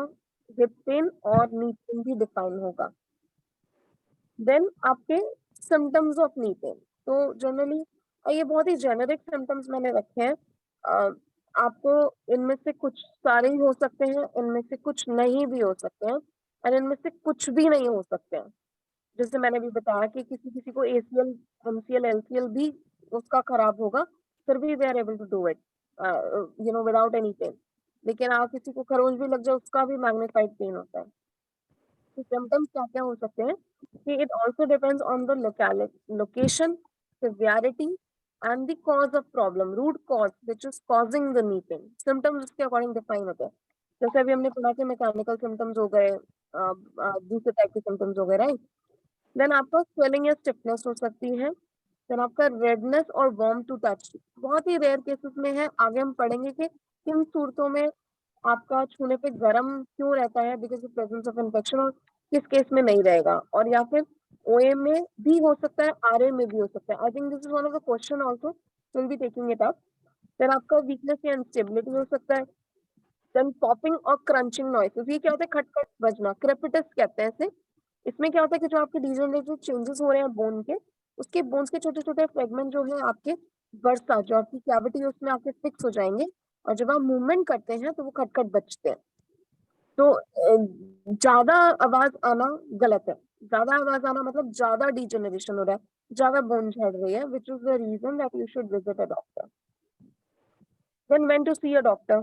[SPEAKER 1] हिप पेन और नी पेन भी डिफाइन होगा। देन आपके सिम्टम्स ऑफ नी पेन, तो जनरली ये बहुत ही जेनेरिक सिम्टम्स मैंने रखे हैं, आपको इनमें से कुछ सारे ही हो सकते हैं, इनमें से कुछ नहीं भी हो सकते हैं, और इनमें से कुछ भी नहीं हो सकते हैं। जैसे मैंने भी बताया कि किसी किसी को ACL, MCL, LCL भी उसका खराब होगा, फिर भी they are able to do it, without any pain। लेकिन आप किसी को खरोंच भी लग जाए, उसका भी मैग्नीफाइड पेन होता है। तो सिम्टम्स क्या क्या हो सकते हैं कि it also depends on the location, severity and the cause of problem, root cause which is causing the knee pain. Symptoms उसके अकॉर्डिंग डिफाइन होते हैं। जैसे अभी हमने पढ़ा कि मैकेनिकल सिम्टम्स हो गए, दूसरे टाइप के सिम्टम्स हो गए, राइट। देन आपका स्वेलिंग या स्टिफनेस हो सकती है। देन आपका रेडनेस और वार्म टू टच, बहुत ही रेयर केसेस में है। आगे हम पढ़ेंगे कि किन सूरतों में आपका छूने पे गर्म क्यों रहता है, because of presence of infection, और किस केस में नहीं रहेगा। और या फिर OA में भी हो सकता है, RA में भी हो सकता है। I think this is one of the question also, will be taking it up. Then आपका वीकनेस या अनस्टेबिलिटी हो सकता है। देन पॉपिंग और क्रंचिंग नॉइसेस, ये क्या होता है, खटखट बजना, क्रेपिटस कहते हैं इसे। इसमें क्या होता है कि जो आपके डीजनरेटिव चेंजेस हो रहे हैं बोन के, उसके बोन्स के छोटे छोटे फ्रेगमेंट जो है आपके वर्सा, जो आपकी कैविटी है उसमें आके फिक्स हो जाएंगे, और जब आप मूवमेंट करते हैं तो वो खटखट बजते हैं। तो ज्यादा आवाज आना गलत है। ज्यादा आवाज आना मतलब ज्यादा डिजेनरेशन हो रहा है, ज्यादा बोन झड़ रही है, which is the reason that you should visit a doctor. Then when to see a doctor,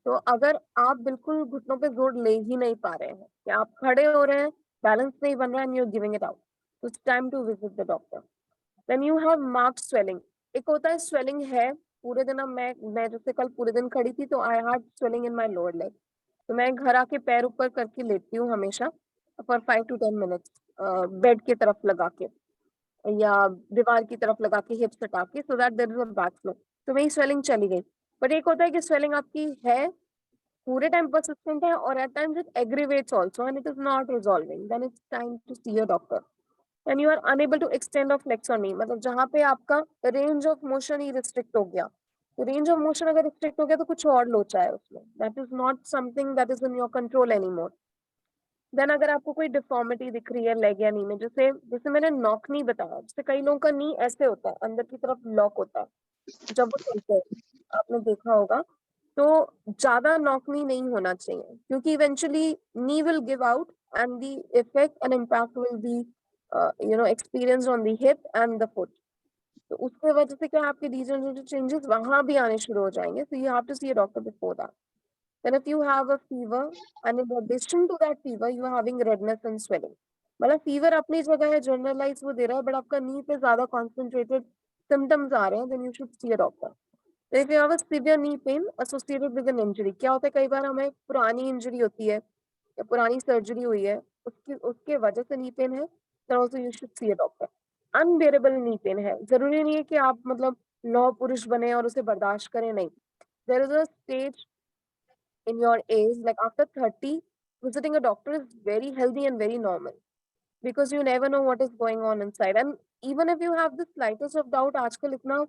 [SPEAKER 1] तो अगर आप बिल्कुल घुटनों पे जोर ले ही नहीं पा रहे हैं, या आप खड़े हो रहे हैं, बैलेंस नहीं बन रहा है, and you are giving it out, तो it's time to visit the doctor. Then you have marked swelling. एक होता है स्वेलिंग है पूरे दिन। अब मैं जैसे कल पूरे दिन खड़ी थी, तो I had swelling in my lower leg. तो मैं घर आके पैर ऊपर करके लेटती हूँ हमेशा फॉर 5 to 10 मिनट्स, बेड की तरफ लगा के या दीवार की तरफ लगा के, हिप्स हटा के, so that there is a back flow. तो मेरी स्वेलिंग चली गई। बट एक होता है कि स्वेलिंग आपकी है, पूरे टाइम परसिस्टेंट है, और at times it aggravates also and it is not resolving, then it's time to see a doctor. And you are unable to extend और फ्लेक्स और नी, मतलब जहाँ पे आपका रेंज ऑफ मोशन ही रिस्ट्रिक्ट हो गया। तो रेंज ऑफ मोशन अगर रिस्ट्रिक्ट हो गया तो कुछ और लोचा है उसमें, that is not something that is in your control any more. Then अगर आपको कोई डिफॉर्मिटी दिख रही है लेग या नी में, जैसे जैसे मैंने नॉक नी बताया, जैसे कई लोगों का नी ऐसे होता है, अंदर की तरफ लॉक होता है जब वो चलते हैं, आपने देखा होगा। तो ज्यादा नॉक नी नहीं होना चाहिए, क्योंकि eventually knee will give out and the effect and impact will be experienced on the hip and the foot. तो उसके वजह से क्या आपके डीजनरेटिव चेंजेस वहां भी आने शुरू हो जाएंगे। So you have to see a doctor before that. Then if you have a fever and in addition to that fever you are having redness and swelling, मतलब फीवर अपनी जगह है, जनरलाइज वो दे रहा है, बट आपका नी पे ज्यादा कॉन्सेंट्रेटेड सिम्टम्स आ रहे हैं, then you should see a doctor. तो if you have a severe knee pain associated with an injury, क्या होता है कई बार हमें पुरानी इंजरी होती है या पुरानी सर्जरी हुई है, उसकी उसके वजह से नी पेन है, then also you should see a doctor. Unbearable knee pain है, जरूरी नहीं है कि आप मतलब लौह पुरुष बने और उसे बर्दाश्त करें, नहीं। There is a stage in your age, like after 30, visiting a doctor is very healthy and very normal, because you never know what is going on inside. And even if you have the slightest of doubt, आजकल इतना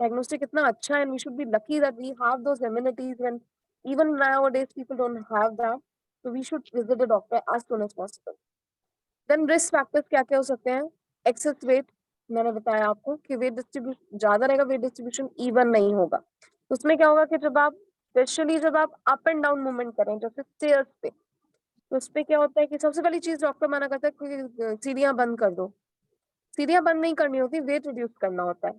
[SPEAKER 1] diagnostic इतना अच्छा है, and we should be lucky that we have those amenities when even nowadays people don't have that. So we should visit a doctor as soon as possible. Then risk factors क्या क्या हो सकते हैं? Excess weight, मैंने बताया आपको कि wait distribution ज्यादा रहेगा, वेट डिस्ट्रीब्यूशन इवन नहीं होगा। उसमें क्या होगा कि जब आप स्पेशली जब आप अप एंड डाउन मूवमेंट करें, जैसे स्टेयर्स पे, तो उस पे क्या होता है कि सबसे पहली चीज डॉक्टर मना करता है कि सीढ़ियां बंद कर दो। सीढ़ियां बंद नहीं करनी होती, वेट रिड्यूस करना होता है।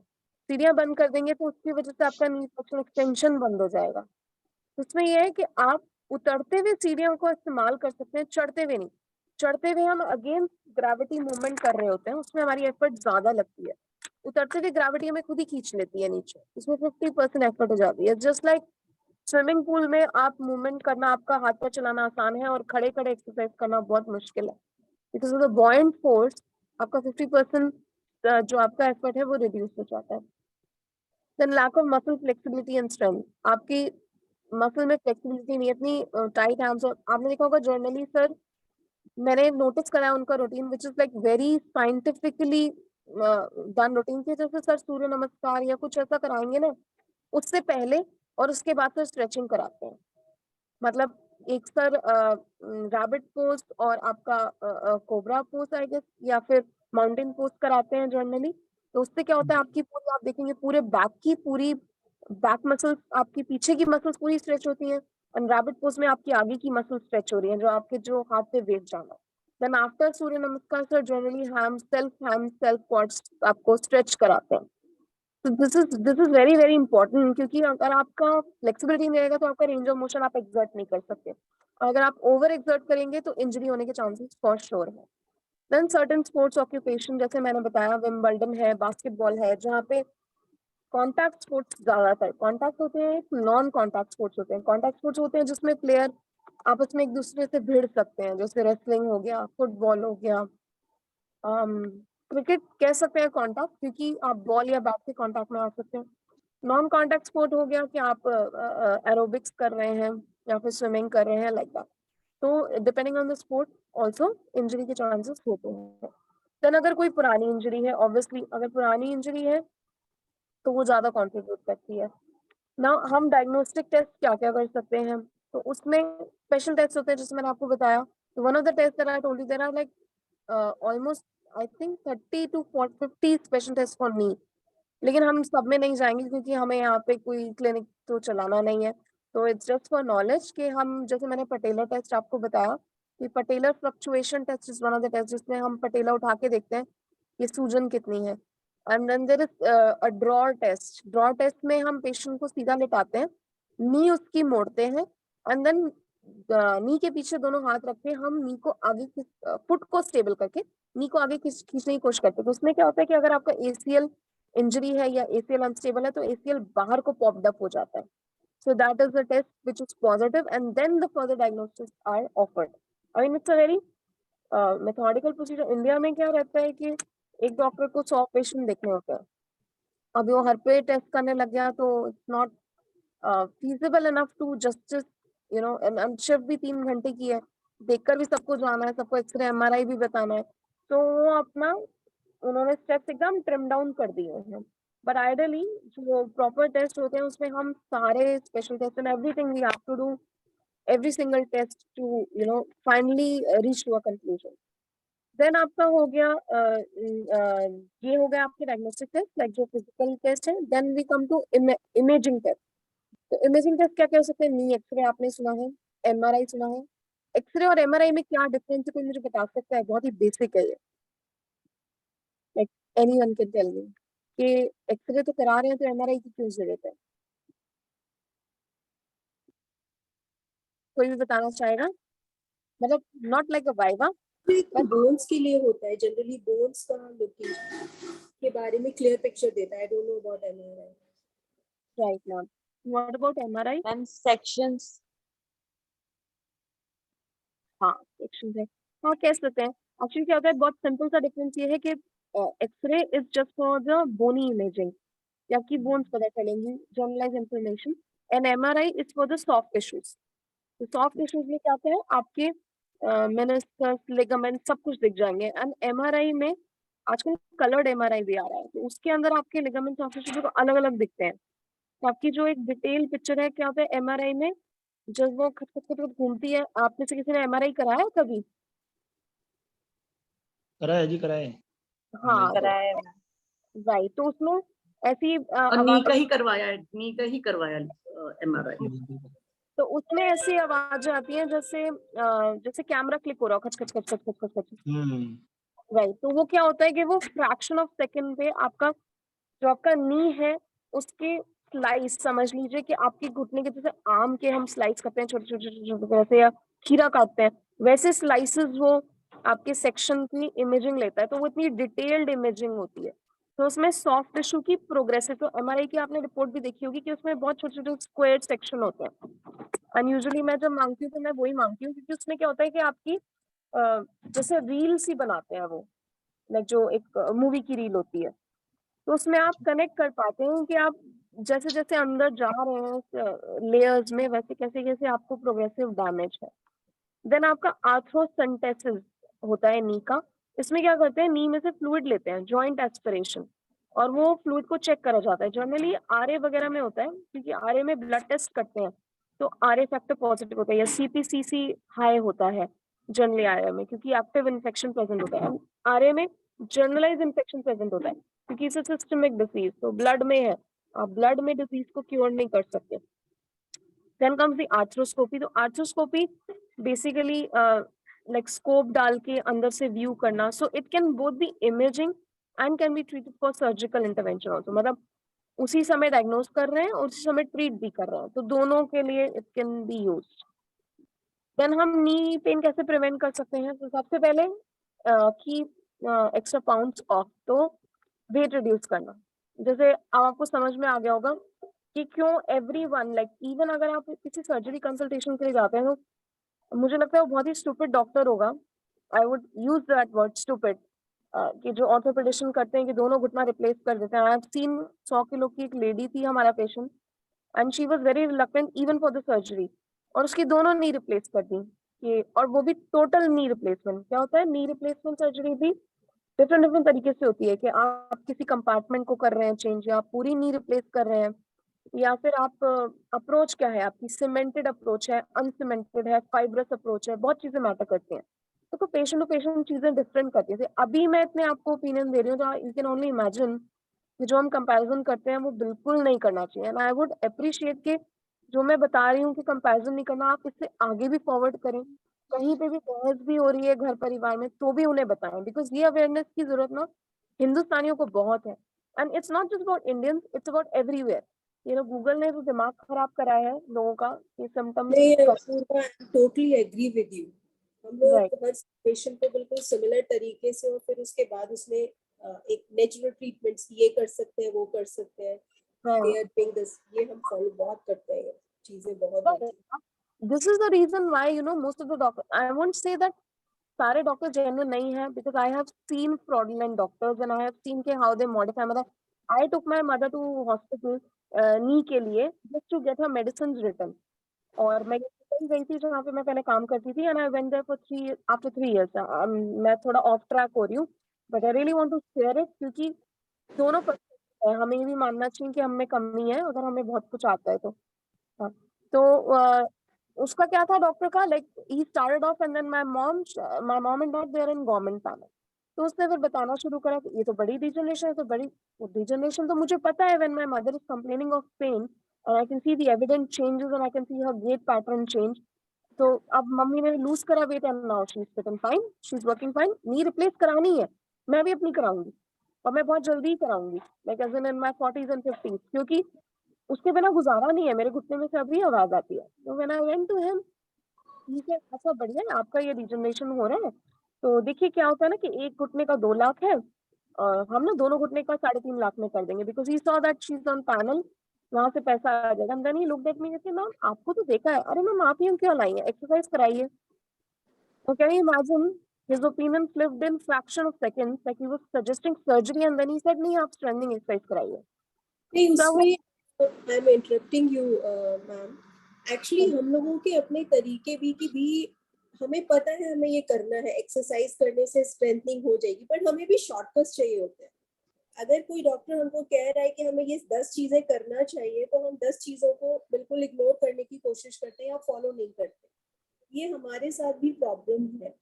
[SPEAKER 1] सीढ़ियां बंद कर देंगे तो उसकी वजह से आपका नी सेक्शन एक्सटेंशन बंद हो जाएगा। उसमें यह है कि आप उतरते हुए सीढ़ियों को इस्तेमाल कर सकते हैं, चढ़ते हुए नहीं। चढ़ते हुए हम अगेंस्ट ग्रेविटी मूवमेंट कर रहे होते हैं, उसमें हमारी एफर्ट ज्यादा लगती है। उतरते हुए ग्रेविटी हमें खुद ही खींच लेती है नीचे, इसमें 50% एफर्ट हो जाती है। जस्ट लाइक स्विमिंग पूल में आप मूवमेंट करना, आपका हाथ पैर चलाना आसान है, और खड़े खड़े एक्सरसाइज करना बहुत मुश्किल है, because of the buoyant force आपका 50% जो आपका एफर्ट है वो रिड्यूस हो जाता है। Then lack of muscle flexibility and strength, आपकी मसल में फ्लेक्सिबिलिटी नहीं, इतनी टाइट हैंड्स। और आपने देखा होगा जर्नली सर, मैंने नोटिस करा उनका routine which is like very scientifically done routine, के जैसे सर सूर्य नमस्कार या कुछ ऐसा कराएंगे ना, उससे पहले और उसके बाद सर स्ट्रेचिंग कराते हैं। मतलब एक सर रैबिट पोज और आपका कोबरा पोज आई गेस, या फिर माउंटेन पोज कराते हैं जनरली। तो उससे क्या होता है, आपकी पूरी, आप देखेंगे पूरे बैक की पूरी बैक मसल्स, आपकी पीछे की मसल्स पूरी स्ट्रेच होती हैं, एंड रैबिट पोज में आपकी आगे की मसल स्ट्रेच हो रही है, जो आपके जो हाथ पे वेट जाना है। देन आफ्टर सूर्य नमस्कार सर जनरली हैम सेल्फ क्वाड्स आपको स्ट्रेच कराते हैं। तो this is very very important, क्योंकि अगर आपका फ्लेक्सिबिलिटी नहीं रहेगा तो आपका रेंज ऑफ मोशन आप एक्सर्ट नहीं कर सकते, और अगर आप ओवर एक्सर्ट करेंगे तो इंजरी होने के चांसेस फॉर श्योर है। देन सर्टेन स्पोर्ट्स ऑक्यूपेशन, जैसे मैंने बताया विंबलडन है, बास्केटबॉल है, जहाँ पे कॉन्टैक्ट स्पोर्ट्स ज्यादातर कॉन्टैक्ट होते हैं, नॉन कॉन्टैक्ट स्पोर्ट्स होते हैं। कॉन्टैक्ट स्पोर्ट्स होते हैं जिसमें प्लेयर आपस में एक दूसरे से भिड़ सकते हैं, जैसे रेसलिंग हो गया, फुटबॉल हो गया, क्रिकेट कह सकते हैं कॉन्टैक्ट, क्योंकि आप बॉल या बैट के कॉन्टैक्ट में आ सकते हैं। नॉन कॉन्टैक्ट स्पोर्ट हो गया कि आप एरोबिक्स कर रहे हैं या फिर स्विमिंग कर रहे हैं, लाइक दैट। तो depending on the sport also injury के चांसेस होते हैं। देन अगर कोई पुरानी इंजरी है, ऑब्वियसली अगर पुरानी इंजरी है तो वो ज्यादा कॉन्ट्रीब्यूट करती है ना। हम डायग्नोस्टिक टेस्ट क्या क्या कर सकते हैं, तो उसमें स्पेशल टेस्ट होते हैं, जिसमें मैंने आपको बताया। One of the test that I told you, there are like almost I think 30 to 50 special test for knee, लेकिन हम सब में नहीं जाएंगे क्योंकि हमें यहाँ पे कोई क्लिनिक तो चलाना नहीं है। तो इट्स जस्ट फॉर नॉलेज कि हम, जैसे मैंने पटेलर टेस्ट आपको बताया कि patellar fluctuation test is one of the test, जिसमें हम पटेला उठा के देखते हैं ये सूजन कितनी है। And then there is a drawer test. Drawer test में हम पेशेंट को सीधा लेटाते हैं, नी उसकी मोड़ते हैं, एंड देन नी के पीछे दोनों हाथ रख के हम नी को आगे फुट को स्टेबल करके नी को आगे खींचने की कोशिश करते हैं। तो उसमें क्या होता है कि अगर आपका एसीएल इंजरी है या एसीएल अनस्टेबल है तो एसीएल बाहर को पॉप्ड अप हो जाता है। So that is the test which is positive, and then the further diagnosis are offered. I mean, it's a very methodical procedure. India में क्या रहता है कि एक डॉक्टर को 100 पेशेंट देखने होते हैं। अभी वो हर पे टेस्ट करने लग गया तो it's not feasible enough to just you know, and shift भी 3 घंटे की है, देखकर भी सबको जाना है, सबको एक्सरे एमआरआई भी बताना है, तो वो अपना उन्होंने स्टेप्स एकदम ट्रिम डाउन कर दिए हैं। बट आइडियली जो प्रॉपर टेस्ट होते हैं उसमें हम सारे special test and everything we have to do every single test to you know finally reach to a conclusion. Then आपका हो गया ये हो गया आपके डायग्नोस्टिक टेस्ट, लाइक जो फिजिकल टेस्ट है। Then we come to imaging test. तो इमेजिंग टेस्ट क्या कह सकते हैं? नी एक्सरे आपने सुना है, एमआरआई सुना है। एक्सरे और एमआरआई में क्या डिफरेंस है, कोई मुझे बता सकता है? बहुत ही बेसिक है ये, like anyone can tell me कि एक्सरे तो करा रहे हैं तो एमआरआई की क्यों जरूरत है? कोई भी बताना चाहेगा? मतलब not like a viva,
[SPEAKER 6] bones के लिए होता है, जनरली बोन्स का लोकेशन के बारे में क्लियर पिक्चर देता है। I don't know about MRI.
[SPEAKER 1] Right ma'am. What about MRI?
[SPEAKER 4] Ma'am sections.
[SPEAKER 1] हाँ सेक्शन है, हाँ कह सकते हैं। एक्चुअली क्या होता है, बहुत सिंपल सा डिफरेंस ये है कि x ray is just for the bony imaging, आपकी बोन्स पता चलेंगी, generalize information, and MRI is for the soft tissues. तो सॉफ्ट टिश्यूज में क्या होता है, आपके मेनिस्कस, लिगामेंट सब कुछ दिख जाएंगे। एंड एमआरआई में आजकल कलर्ड एमआरआई भी आ रहा है, तो उसके अंदर आपके लिगामेंट, सॉफ्ट टिश्यू को अलग अलग दिखते हैं। तो आपकी जो एक डिटेल पिक्चर है, क्या होता है एमआरआई में, जब वो खट खट खट घूमती है। आप में से किसी ने एमआरआई कराया है कभी?
[SPEAKER 2] कराए जी, कराए।
[SPEAKER 1] हाँ
[SPEAKER 4] कराया है।
[SPEAKER 1] राइट, तो उसमें ऐसी
[SPEAKER 5] और नी का ही करवाया है, नी का ही करवाया एमआरआई।
[SPEAKER 1] तो उसमें ऐसी आवाजें आती हैं जैसे जैसे कैमरा क्लिक हो रहा हो, खच खच खच खच खच खच खच। राइट, तो वो क्या होता है कि वो फ्रैक्शन ऑफ सेकंड पे आपका जो आपका नी है उसके स्लाइस, समझ लीजिए कि आपकी घुटने के जैसे आम के हम स्लाइस करते हैं छोटे छोटे छोटे छोटे वैसे, या खीरा काटते हैं वैसे स्लाइसेस वो आपके सेक्शन की इमेजिंग लेता है। तो वो इतनी डिटेल्ड इमेजिंग होती है। तो उसमें सॉफ्ट टिश्यू की प्रोग्रेसिव, तो एमआरआई की आपने रिपोर्ट भी देखी होगी कि उसमें बहुत छोटे छोटे स्क्वायर सेक्शन होते हैं। अनयूजुअली मैं जब मांगती हूँ तो मैं वही मांगती हूँ, क्योंकि उसमें क्या होता है कि आपकी जैसे रील्स ही बनाते हैं वो, लाइक जो एक मूवी की रील होती है, तो उसमें आप कनेक्ट कर पाते हैं कि आप जैसे जैसे अंदर जा रहे हैं लेयर्स में, वैसे कैसे कैसे आपको प्रोग्रेसिव डैमेज है। देन आपका आर्थ्रोसेंटेसिस होता है नी का। इसमें क्या करते हैं, नी में से फ्लूइड लेते हैं, जॉइंट एस्पिरेशन, और वो फ्लूइड को चेक करा जाता है। जनरली आरए वगैरह में होता है, क्योंकि आरए में ब्लड टेस्ट करते हैं तो आरए फैक्टर पॉजिटिव होता है या सीपीसीसी हाई होता है जनरली आरए में, क्योंकि एक्टिव इन्फेक्शन प्रेजेंट होता है। आरए में जनरलाइज इन्फेक्शन प्रेजेंट होता है क्योंकि इसे सिस्टमिक डिसीज, तो ब्लड में है आप ब्लड में डिजीज को क्योर नहीं कर सकते। Then comes the arthroscopy. तो आर्थ्रोस्कोपी बेसिकली लाइक स्कोप डाल के अंदर से व्यू करना, so it can both be imaging and can be treated for surgical intervention also, मतलब उसी समय डायग्नोज कर रहे हैं और उसी समय ट्रीट भी कर रहे हैं, तो दोनों के लिए it can be used. Then हम नी पेन कैसे प्रिवेंट कर सकते हैं? तो सबसे पहले की एक्स्ट्रा पाउंड्स ऑफ, तो वेट रिड्यूस करना। जैसे आपको समझ में आ गया होगा कि क्यों एवरीवन लाइक इवन अगर आप किसी सर्जरी कंसल्टेशन के लिए जाते हैं तो मुझे लगता है वो बहुत ही स्टूपिड डॉक्टर होगा, I would use that word stupid, कि जो ऑर्थोपेडिशन करते हैं कि दोनों घुटना रिप्लेस कर देते हैं। आई हैव सीन 100 किलो की एक लेडी थी हमारा patient and she was very reluctant even for the surgery, और उसकी दोनों नी रिप्लेस कर दी कि, और वो भी टोटल नी रिप्लेसमेंट। क्या होता है नी रिप्लेसमेंट सर्जरी भी डिफरेंट डिफरेंट तरीके से होती है कि आप किसी कंपार्टमेंट को कर रहे हैं चेंज, या आप पूरी नी रिप्लेस कर रहे हैं, या फिर आप अप्रोच क्या है आपकी, सीमेंटेड अप्रोच है, अनसीमेंटेड है, फाइब्रस अप्रोच है, बहुत चीजें मैटर करती हैं। तो पेशेंट टू पेशेंट चीजें डिफरेंट करती है। अभी मैं इतने आपको ओपिनियन दे रही हूँ तो यू कैन ओनली इमेजिन कि जो हम कंपैरिजन करते हैं वो बिल्कुल नहीं करना चाहिए। एंड आई वुड अप्रिशिएट कि जो मैं बता रही हूँ कि कंपैरिजन नहीं करना, आप इससे आगे भी फॉरवर्ड करें, कहीं पे भी बहस भी हो रही है घर परिवार में तो भी उन्हें बताएं, बिकॉज ये अवेयरनेस की जरूरत ना हिंदुस्तानियों को बहुत है। And it's not just about Indians, it's about everywhere. Google ने तो दिमाग खराब कराया है लोगों का, ये symptoms
[SPEAKER 6] Purva totally agree with you. हम
[SPEAKER 1] राइट
[SPEAKER 6] लोग हर पेशेंट को बिल्कुल सिमिलर तरीके से, और फिर उसके बाद उसमें एक नेचुरल ट्रीटमेंट्स ये कर सकते हैं, वो कर सकते हैं, they are doing this, ये हम फॉलो बहुत करते हैं, चीजें बहुत होती हैं।
[SPEAKER 1] This is the reason why most of the doctor, I won't say that सारे डॉक्टर जेन्युइन नहीं है, because I have seen fraudulent doctors and I have seen के हाउ दे मॉडिफाई। मतलब I took my mother to hospital knee के लिए just to get her medicine written, और मैं गई थी जहाँ पे मैं पहले काम करती थी, and I went there for 3 years। मैं थोड़ा ऑफ ट्रैक हो रही हूँ, but I really want to share it, क्योंकि दोनों है, हमें ये भी मानना चाहिए कि हमें कमी है अगर हमें बहुत कुछ आता है तो। हाँ, तो उसका क्या था डॉक्टर का, like he started off and then my mom and dad they are in government panel. तो उसने फिर बताना शुरू करा कि ये तो बड़ी डिजनरेशन है, तो बड़ी डिजनरेशन तो मुझे पता है, when my mother is complaining of pain and I can see the evident changes and I can see her gait pattern change. तो अब मम्मी ने लूज करा weight and now she is fit and fine, she is working fine. Knee replace करानी है, मैं भी अपनी कराऊंगी, और मैं बहुत जल्दी कराऊंगी, like as in my 40s and 50s, क्योंकि उसके बिना गुजारा नहीं है, मेरे घुटने में से अभी आवाज आती है। तो when I went to him, he said अच्छा बढ़िया है आपका ये डिजनरेशन हो रहा है, तो देखिए क्या होता है ना कि एक घुटने का 2 लाख है, और हम ना दोनों घुटने का 3.5 लाख में कर देंगे, because he saw that she is on panel, वहां से पैसा आ जाएगा। And then he looked at me कहते मैम आपको तो देखा है, अरे मैम आप ही क्यों लाई है, एक्सरसाइज कराइए। तो can you imagine his opinion flipped in fraction of seconds, like he was suggesting surgery and then he said नहीं आप strengthening exercise कराइए।
[SPEAKER 6] नहीं
[SPEAKER 1] So
[SPEAKER 6] उसमें I am interrupting you ma'am, actually हम लोगों के अपने तरीके भी हमें पता है हमें ये करना है, एक्सरसाइज करने से स्ट्रेंथनिंग हो जाएगी, बट हमें भी शॉर्टकट्स चाहिए होते हैं। अगर कोई डॉक्टर हमको कह रहा है कि हमें ये 10 चीजें करना चाहिए, तो हम 10 चीजों को बिल्कुल इग्नोर करने की कोशिश करते हैं या फॉलो नहीं करते। ये हमारे साथ भी प्रॉब्लम है।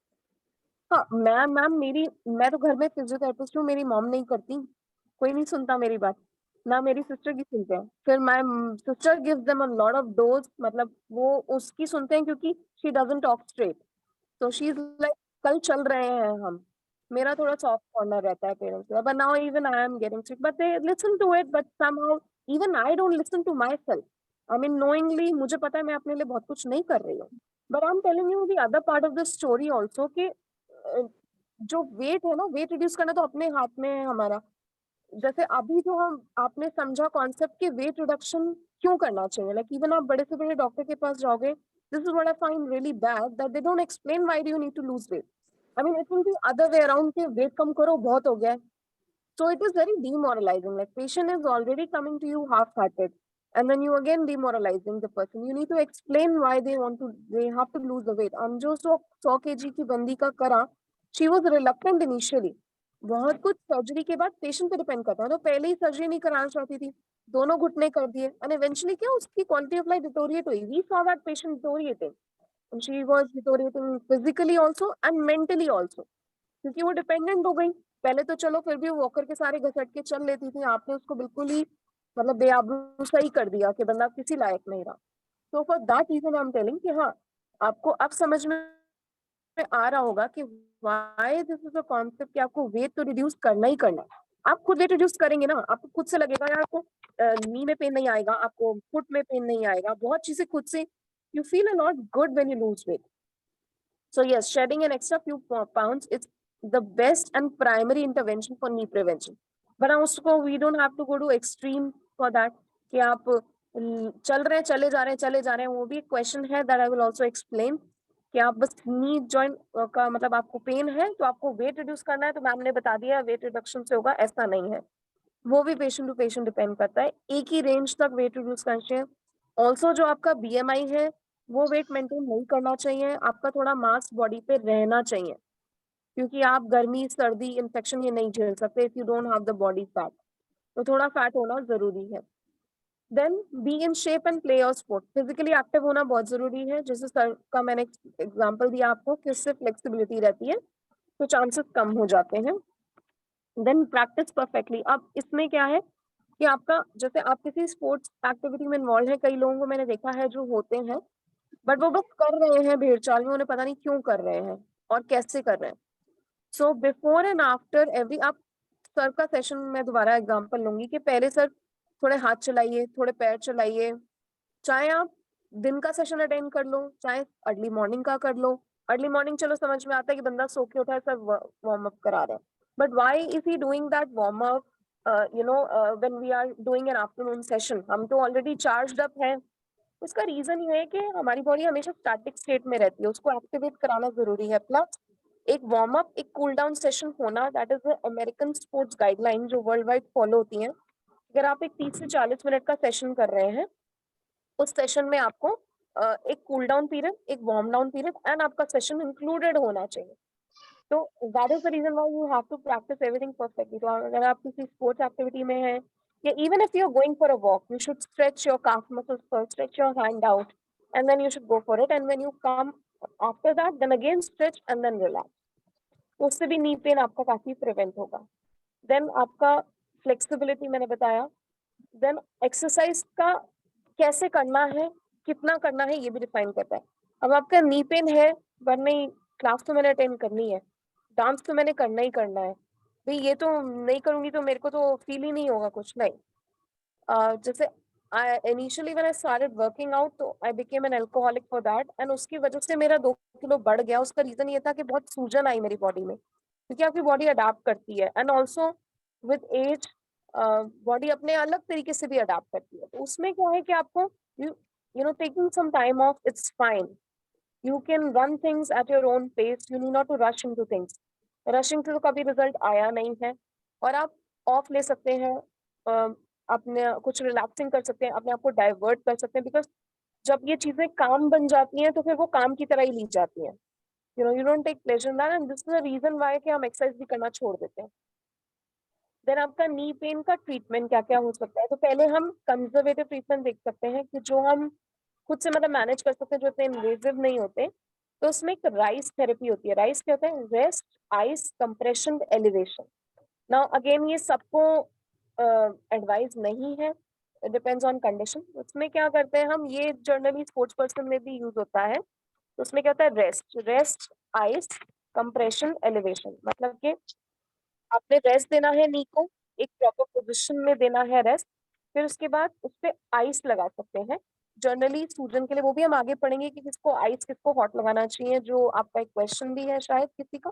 [SPEAKER 1] हाँ मैम मैं तो घर में फिजियोथेरेपिस्ट हूँ, मेरी मॉम नहीं करती, कोई नहीं सुनता मेरी बात, ना मेरी सिस्टर की सुनते हैं। फिर my sister gives them a lot of dose, मतलब वो उसकी सुनते हैं क्योंकि शी डजंट टॉक स्ट्रेट, तो शी इज लाइक कल चल रहे हैं हम। मेरा थोड़ा सॉफ्ट कॉर्नर रहता है पेरेंट्स का, but now even I am getting sick, but they listen to it, but somehow even I don't listen to myself. I mean knowingly मुझे पता है मैं अपने लिए बहुत कुछ नहीं कर रही हूँ, but I am telling you the other part of the story also कि जो वेट है ना, वेट रिड्यूस करना तो अपने हाथ में है हमारा। जैसे अभी जो हम आपने समझा कॉन्सेप्ट के वेट रिडक्शन क्यों करना चाहिए, लाइक इवन आप बड़े से बड़े डॉक्टर के पास जाओगे, this is what I find really bad that they don't explain why do you need to lose weight. I mean it will be other way around के वेट कम करो बहुत हो गया है, so it is very demoralizing, like patient is already coming to you half hearted and then you again demoralizing the person, you need to explain why they have to lose the weight। हम जो 100 kg की बंदी का करा, she was reluctant initially, बहुत कुछ surgery के बाद पेशेंट पे डिपेंड करता है, तो पहले ही सर्जरी नहीं कराना चाहती थी, दोनों घुटने कर दिए, एंड इवेंचुअली क्या उसकी क्वालिटी ऑफ लाइफ डिटोरिएट हुई, we saw that patient deteriorating and she was deteriorating physically also and mentally also, क्योंकि वो डिपेंडेंट हो गई। पहले तो चलो फिर भी वॉकर के सारे घसट के चल लेती थी, आपने उसको बिल्कुल ही मतलब बेआबरू सही कर दिया कि बंदा किसी लायक नहीं रहा। तो for that reason I am telling कि हाँ, आपको अब समझ में आ रहा होगा कि why this is a concept कि आपको वेट तो रिड्यूस करना ही करना है। आप खुद वेट रिड्यूस करेंगे ना, आपको खुद से लगेगा यार, आपको नी में पेन नहीं आएगा, आपको फुट में पेन नहीं आएगा, बहुत चीजें खुद से, you feel a lot good when you lose weight. So yes, shedding an extra few pounds is the best and primary intervention for knee prevention. But also we don't have to go to extreme for that. कि आप चल रहे हैं, चले जा रहे हैं, वो भी एक क्वेश्चन है that I will also explain. कि आप बस नी जॉइंट का मतलब आपको पेन है तो आपको वेट रिड्यूस करना है, तो मैम ने बता दिया वेट रिडक्शन से होगा, ऐसा नहीं है। वो भी पेशेंट टू पेशेंट डिपेंड करता है, एक ही रेंज तक वेट रिड्यूस करना चाहिए। ऑल्सो जो आपका BMI है वो वेट मेंटेन नहीं करना चाहिए, आपका थोड़ा मास बॉडी पे रहना चाहिए, क्योंकि आप गर्मी सर्दी इन्फेक्शन ये नहीं झेल सकते if you don't have the body fat, तो थोड़ा फैट होना जरूरी है। Then be in shape and play और स्पोर्ट, फिजिकली एक्टिव होना बहुत जरूरी है, जैसे सर का मैंने एग्जांपल दिया आपको कि उससे फ्लेक्सिबिलिटी रहती है तो चांसेस कम हो जाते हैं। देन प्रैक्टिस परफेक्टली, अब इसमें क्या है कि आपका जैसे आप किसी स्पोर्ट्स एक्टिविटी में इन्वॉल्व है, कई लोगों को मैंने देखा है जो होते हैं बट वो बस कर रहे हैं भेड़ चाल में, उन्हें पता नहीं क्यों कर रहे हैं और कैसे कर रहे हैं। So before and after every, आप सर का सेशन मैं दोबारा एग्जांपल लूंगी कि पहले सर थोड़े हाथ चलाइए, थोड़े पैर चलाइए, चाहे आप दिन का सेशन अटेंड कर लो, चाहे अर्ली मॉर्निंग का कर लो। अर्ली मॉर्निंग चलो समझ में आता है कि बंदा सो के उठा है, सर वार्म अप करा रहे हैं, but why is he doing that warm up when we are doing an afternoon session, हम तो ऑलरेडी चार्ज्ड अप हैं। उसका रीजन ये है कि हमारी बॉडी हमेशा स्टैटिक स्टेट में रहती है, उसको एक्टिवेट कराना जरूरी है। प्लस एक वार्म अप, एक कूल डाउन सेशन होना, that is American sports guideline जो वर्ल्ड वाइड फॉलो होती है। अगर आप एक 30 से 40 मिनट का सेशन कर रहे हैं, उस सेशन में आपको एक कूल डाउन पीरियड, एक वार्म डाउन पीरियड एंड आपका सेशन इंक्लूडेड होना चाहिए। तो that is the reason why you have to practice everything perfectly. तो अगर आप किसी स्पोर्ट्स एक्टिविटी में हैं, या even if you're going for a walk, you should stretch your calf muscles first, stretch your hand out, and then you should go for it. And when you come after that, then again stretch and then relax. तो उससे भी knee pain आपका काफी prevent होगा। Then आपका flexibility मैंने बताया। Then exercise का कैसे करना है, कितना करना है, ये भी डिफाइन करता है। अब आपका नी पेन है पर नहीं, क्लास तो मैंने अटेंड करनी है, डांस तो मैंने करना ही करना है, भाई ये तो नहीं करूंगी तो मेरे को तो फील ही नहीं होगा कुछ, नहीं। जैसे initially when I started working out, तो I became an alcoholic for that, and उसकी वजह से मेरा 2 किलो बढ़ गया। उसका रीजन ये था कि बहुत सूजन आई मेरी बॉडी में, क्योंकि आपकी बॉडी अडाप्ट करती है, and also with age body अपने अलग तरीके से भी अडाप्ट करती है। तो उसमें क्या है कि आपको you know taking some time off, it's fine. You can run things at your own pace, you need not to rush into things. Rushing से तो कभी रिजल्ट आया नहीं है, और आप ऑफ ले सकते हैं, अपने कुछ रिलैक्सिंग कर सकते हैं, अपने आप को डाइवर्ट कर सकते हैं, बिकॉज जब ये चीजें काम बन जाती हैं तो फिर वो काम की तरह ही ली जाती हैं। You don't take pleasure in that, and this is the reason why कि हम एक्सरसाइज भी करना छोड़ देते हैं। देन आपका नी पेन का ट्रीटमेंट क्या क्या हो सकता है। तो पहले हम कंजर्वेटिव ट्रीटमेंट देख सकते हैं कि जो हम खुद से मतलब मैनेज कर सकते हैं, जो इतने इन्वेजिव नहीं होते। तो उसमें एक राइस थेरेपी होती है। राइस क्या होता है? Rest, ice, compression, elevation. Now again ये सबको एडवाइस नहीं है, डिपेंड्स ऑन कंडीशन। उसमें क्या करते हैं हम, ये जनरली स्पोर्ट्स पर्सन में भी यूज होता है। तो उसमें क्या होता है? Rest, ice, compression, elevation. मतलब कि आपने रेस्ट देना है नी को, एक प्रॉपर पोजिशन में देना है रेस्ट, फिर उसके बाद उस पर आइस लगा सकते हैं। जनरली सूजन के लिए, वो भी हम आगे पढ़ेंगे कि किसको आइस किसको हॉट लगाना चाहिए, जो आपका एक क्वेश्चन भी है शायद किसी का।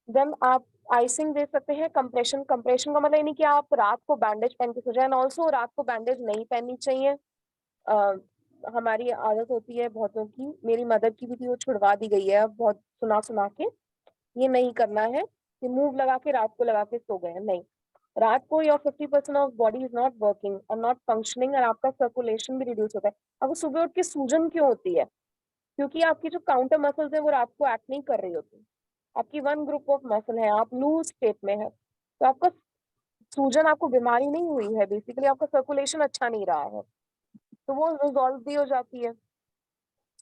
[SPEAKER 1] देन आप आइसिंग दे सकते हैं। कंप्रेशन का मतलब ये नहीं कि आप रात को बैंडेज पहन के सो जाए, ऑल्सो रात को बैंडेज नहीं पहननी चाहिए। हमारी आदत होती है बहुतों की, मेरी मदर की भी थी, वो छुड़वा दी गई है अब बहुत सुना के। ये नहीं करना है कि मूव लगा के रात को लगा के सो गए, नहीं। रात को your 50% of body is not working और नॉट फंक्शनिंग, और आपका सर्कुलेशन भी रिड्यूस होता है। अब सुबह उठ के सूजन क्यों होती है? क्योंकि आपकी जो काउंटर मसल्स है वो रात को एक्ट नहीं कर रही होती। आपकी वन ग्रुप ऑफ मसल है, आप लूज स्टेट में है, तो आपका सूजन, आपको बीमारी नहीं हुई है, बेसिकली आपका सर्कुलेशन अच्छा नहीं रहा है, तो वो रिजॉल्व भी हो जाती है।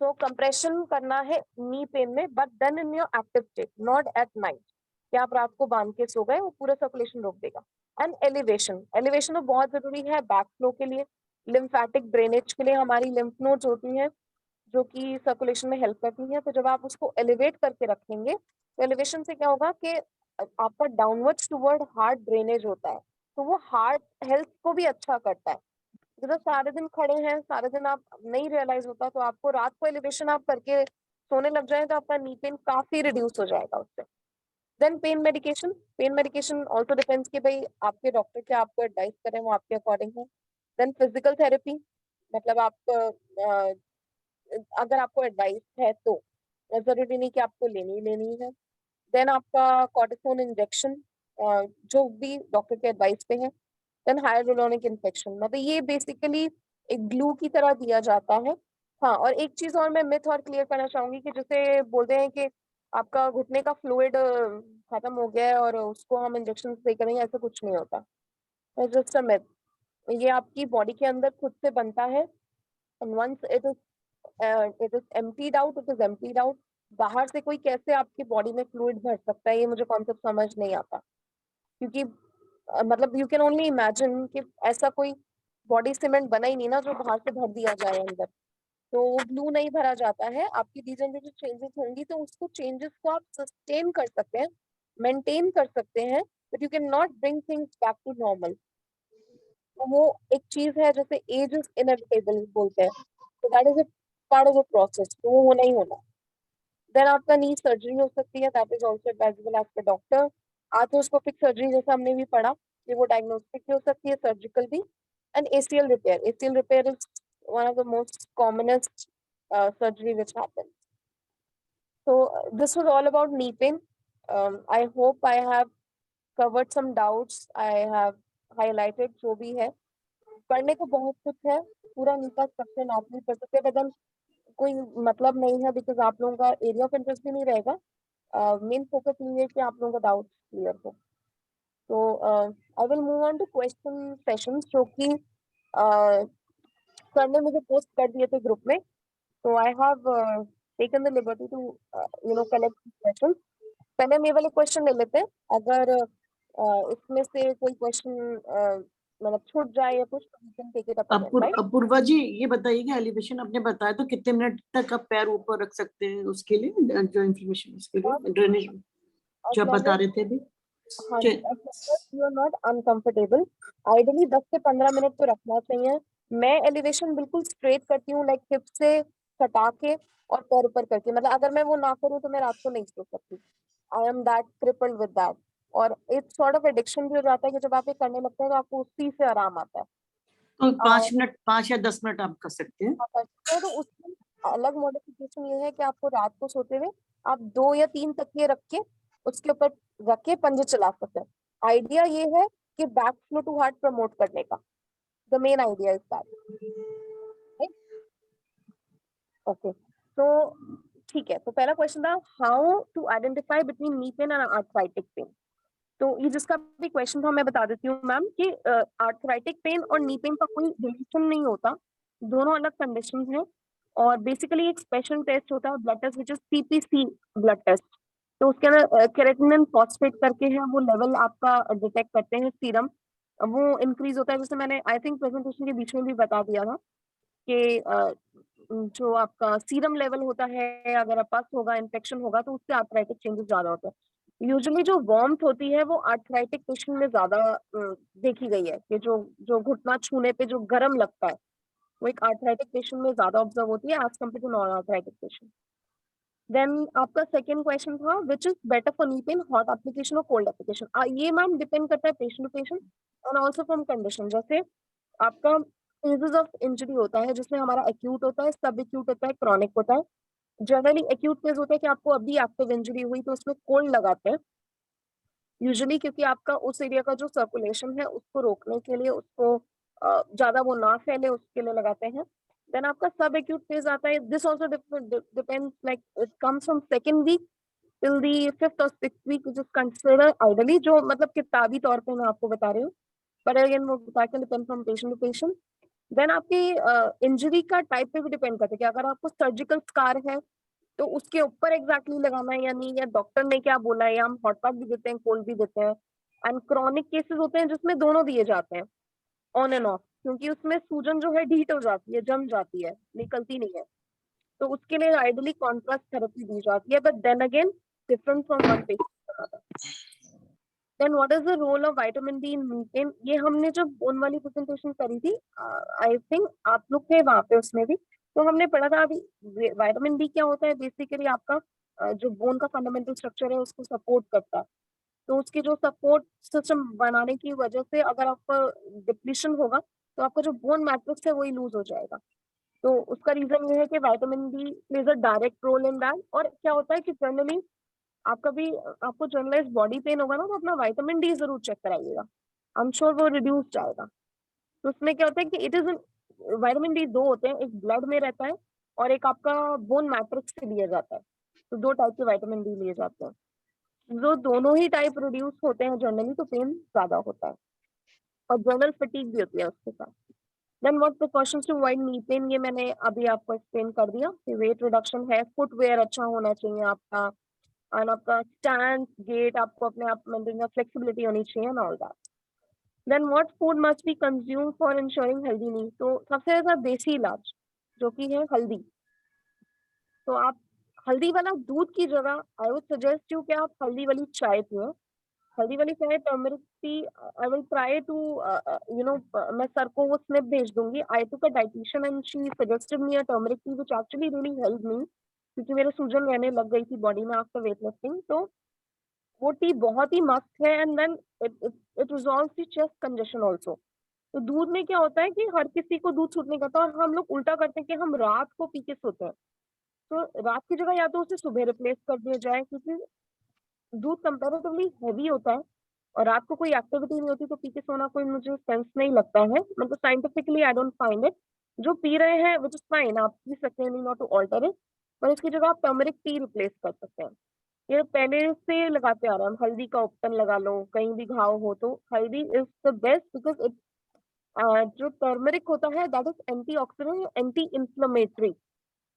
[SPEAKER 1] सो कंप्रेशन करना है नी पेन में, but then in your active state, not at night. कि आप रात को बांध के सो गए, वो पूरा सर्कुलेशन रोक देगा। एंड एलिवेशन, एलिवेशन तो बहुत जरूरी है बैक फ्लो के लिए, लिम्फेटिक ड्रेनेज के लिए। हमारी लिम्फ नोड्स होती हैं जो कि सर्कुलेशन में हेल्प करती हैं, तो जब आप उसको एलिवेट करके रखेंगे तो एलिवेशन से क्या होगा कि आपका डाउनवर्ड्स टुवर्ड हार्ट ड्रेनेज होता है, तो वो हार्ट हेल्थ को भी अच्छा करता है। जब सारे दिन खड़े हैं, सारे दिन आप नहीं रियलाइज होता, तो आपको रात को एलिवेशन आप करके सोने लग जाए तो आपका नी पेन काफी रिड्यूस हो जाएगा उससे। Then pain medication, pain medication also depends कि भाई आपके डॉक्टर क्या आपको एडवाइस करें, वो आपके अकॉर्डिंग है। देन फिजिकल थेरेपी, मतलब आप अगर आपको एडवाइस है तो जरूरी नहीं कि आपको लेनी है। देन आपका कॉर्टिसोन इंजेक्शन, जो भी डॉक्टर के एडवाइस पे है। देन हाइड्रोलोनिक इन्फेक्शन, मतलब ये बेसिकली एक ग्लू की तरह दिया जाता है। हाँ, और एक चीज और मैं मिथ और क्लियर करना चाहूंगी कि जैसे बोलते हैं कि आपका घुटने का फ्लूइड खत्म हो गया है और उसको हम इंजेक्शन दे करेंगे, ऐसा कुछ नहीं होता, जस्ट अ मिथ। ये आपकी बॉडी के अंदर खुद से बनता है, and once it is emptied out, it is emptied out. बाहर से कोई कैसे आपकी बॉडी में फ्लूइड भर सकता है, ये मुझे कॉन्सेप्ट समझ नहीं आता, क्योंकि मतलब यू कैन ओनली इमेजिन कि ऐसा कोई बॉडी सीमेंट बना ही नहीं ना जो बाहर से भर दिया जाए अंदर, तो ग्लू नहीं भरा जाता है। आपकी डिजनरेटिव चेंजेस होंगी तो उसको चेंजेस को आप सस्टेन कर सकते हैं, मेंटेन कर सकते हैं, but you can not bring things back to normal. तो वो एक चीज है, जैसे एज इज इनएविटेबल बोलते हैं, तो that is a part of the process, तो वो होना ही होना। देन आपका नी सर्जरी हो सकती है, that is also advisable as per doctor. Arthroscopic surgery जैसा हमने भी पढ़ा कि वो डायग्नोस्टिक भी हो सकती है, सर्जिकल भी। And ACL repair, ACL repair is one of the most commonest surgery which happens. So this was all about knee pain. I hope I have covered some doubts. I have highlighted जो भी है। पढ़ने को बहुत कुछ है, पूरा नी का स्ट्रक्चर आप नहीं पढ़ सकते, बदल कोई मतलब नहीं है, बिकॉज आप लोगों का एरिया ऑफ इंटरेस्ट भी नहीं रहेगा। मेन फोकस ये है कि आप लोगों का डाउट क्लियर हो। तो I will move on to question sessions, जो कि सर ने मुझे पोस्ट कर दिए थे ग्रुप में, तो I have taken the liberty to collect question. पहले हम ये वाले क्वेश्चन ले लेते हैं, अगर इसमें से कोई क्वेश्चन मतलब छूट जाए या कुछ, तो we can take it up again, right?
[SPEAKER 5] Apurva ji ये बताइए कि एलिवेशन आपने बताया तो कितने मिनट तक आप पैर ऊपर रख सकते हैं, उसके लिए जो इन्फॉर्मेशन उसके लिए ड्रेनेज जो आप बता रहे थे अभी?
[SPEAKER 1] हाँ, you are not uncomfortable, ideally 10 से 15 मिनट तो रखना चाहिए। मैं एलिवेशन बिल्कुल स्ट्रेट करती हूँ, लाइक हिप से सटा के और पैर ऊपर करके, मतलब अगर मैं वो ना करूँ तो मैं रात को नहीं सो सकती। आई am that crippled with that. और एक सॉर्ट ऑफ एडिक्शन भी हो जाता है कि जब आप ये करने लगते हैं तो आपको उसी से आराम आता है।
[SPEAKER 5] तो 5 या 10 मिनट आप कर सकते हैं।
[SPEAKER 1] तो उसमें अलग मॉडिफिकेशन ये है कि आपको रात को सोते हुए आप 2 या 3 तकिए रख के उसके ऊपर रख के पंजे चला सकते हैं। आइडिया ये है कि back flow to heart promote करने का, the main idea is that. Okay, तो ठीक है, तो पहला क्वेश्चन था how to identify between knee pain and arthritic pain. तो ये जिसका भी क्वेश्चन था मैं बता देती हूँ मैम कि आर्थराइटिक पेन और नी पेन का कोई रिलेशन नहीं होता, दोनों अलग कंडीशंस हैं। और बेसिकली एक स्पेशल टेस्ट होता है blood test which is CPC blood test. तो उसके अंदर केराटिनिन फॉस्फेट करके है, वो लेवल आपका डिटेक्ट करते हैं सीरम, वो इंक्रीज होता है। जैसे मैंने आई थिंक प्रेजेंटेशन के बीच में भी बता दिया था कि जो आपका सीरम लेवल होता है, अगर पस होगा, इन्फेक्शन होगा, तो उससे आर्थराइटिक चेंजेस ज्यादा होते हैं। यूजुअली जो वार्मथ होती है वो आर्थराइटिक पेशेंट में ज्यादा देखी गई है, कि जो जो घुटना छूने पे जो गर्म लगता है वो एक आर्थराइटिक पेशेंट में ज्यादा ऑब्जर्व होती है as compare to non arthritic patient. Then आपका सेकंड क्वेश्चन था which is better for knee pain, hot application और कोल्ड एप्लीकेशन। ये मैम डिपेंड करता है patient to patient and also from condition. जैसे आपका फेजेस ऑफ इंजरी होता है, जिसमें हमारा एक्यूट होता है, सब एक्यूट होता है, क्रॉनिक होता है। जनरली एक्यूट फेज होता है कि आपको अभी एक्टिव इंजरी हुई तो उसमें कोल्ड लगाते हैं यूजुअली, क्योंकि आपका उस एरिया का जो सर्कुलेशन है उसको रोकने के लिए, उसको ज्यादा वो ना फैले उसके लिए लगाते हैं। देन आपका सब एक्यूट फेज आता है, this also depends, like it comes from second week till the 5th और 6th week, which is consider ideally, जो मतलब किताबी तौर पे मैं आपको बता रही हूँ, बट अगेन वो depend from patient to patient. Then आपकी इंजरी का टाइप पे भी डिपेंड करता है कि अगर आपको सर्जिकल स्कार है
[SPEAKER 7] तो उसके ऊपर एग्जैक्टली लगाना है या नहीं, या डॉक्टर ने क्या बोला है, या हम हॉट पैक भी देते हैं, कोल्ड भी देते हैं। एंड क्रॉनिक केसेस होते हैं जिसमें दोनों दिए जाते हैं, ऑन एंड ऑफ, क्योंकि उसमें सूजन जो है ढीठ हो जाती है, जम जाती है, निकलती नहीं है। तो उसके लिए आइडियली कॉन्ट्रास्ट थेरेपी दी जाती है, but then again different from one patient. Then what is the role of vitamin D in knee pain? ये हमने जब बोन वाली प्रेजेंटेशन करी थी, आई थिंक आप लोग थे वहां पे, उसमें भी तो हमने पढ़ा था। अभी विटामिन डी क्या होता है, बेसिकली आपका जो बोन का फंडामेंटल स्ट्रक्चर है उसको सपोर्ट करता है। तो उसकी जो सपोर्ट सिस्टम बनाने की वजह से अगर आपका डिप्लीशन होगा तो आपका जो बोन मैट्रिक्स है वही लूज हो जाएगा। तो उसका रीजन ये है कि vitamin D plays a direct role in that. और क्या होता है कि जनरली आपको जनरलाइज बॉडी पेन होगा ना, तो अपना विटामिन डी जरूर चेक कराइएगा, आई एम श्योर वो रिड्यूस जाएगा। तो उसमें क्या होता है कि इट इज विटामिन डी दो होते हैं, एक ब्लड में रहता है और एक आपका बोन मैट्रिक्स से लिया जाता है। तो दो टाइप के विटामिन डी लिए जाते हैं, जो दोनों ही टाइप रिड्यूस होते हैं जनरली तो पेन ज्यादा होता है, और जनरल फटीग भी होती है उसके साथ। Then what precautions to avoid knee pain, ये मैंने अभी आपको एक्सप्लेन कर दिया कि वेट रिडक्शन है, फुटवेयर अच्छा होना चाहिए आपका, और आपका स्टैंड गेट आपको अपने आप मेंटेन, फ्लेक्सिबिलिटी होनी चाहिए and all that. Then what food must be consume for ensuring healthy knee? तो सबसे ज्यादा देसी इलाज जो कि है हल्दी। तो आप हल्दी वाला दूध की जगह आई वुड सजेस्ट यू कि आप हल्दी वाली चाय पिए। हल्दी वाली चाय turmeric tea, I will try to मैं सर को वो स्निप भेज दूंगी। I took a dietitian and she suggested me a turmeric tea which actually really help me, क्योंकि मेरे सूजन रहने लग गई थी बॉडी में आफ्टर वेट लिफ्टिंग। तो वो टी बहुत ही मस्त है, and then it resolves the chest congestion also. तो दूध में क्या होता है कि हर किसी को दूध सूट नहीं करता, और हम लोग उल्टा करते हैं कि हम रात को पी के सोते हैं। तो रात की जगह या तो उसे सुबह रिप्लेस कर दिया जाए, क्योंकि दूध कंपैरेटिवली हैवी होता है और रात को कोई एक्टिविटी नहीं होती, तो पी के सोना कोई मुझे सेंस नहीं लगता है, मतलब scientifically I don't find it. जो पी रहे हैं विच इज फाइन, आप पी सकते हैं, नॉट टू ऑल्टर इट, पर इसकी जगह आप टर्मरिक टी रिप्लेस कर सकते हैं। ये पहले से लगाते आ रहे हैं हम, हल्दी का उपटन लगा लो, कहीं भी घाव हो तो हल्दी is the best, because it जो टर्मरिक होता है that is antioxidant, anti inflammatory.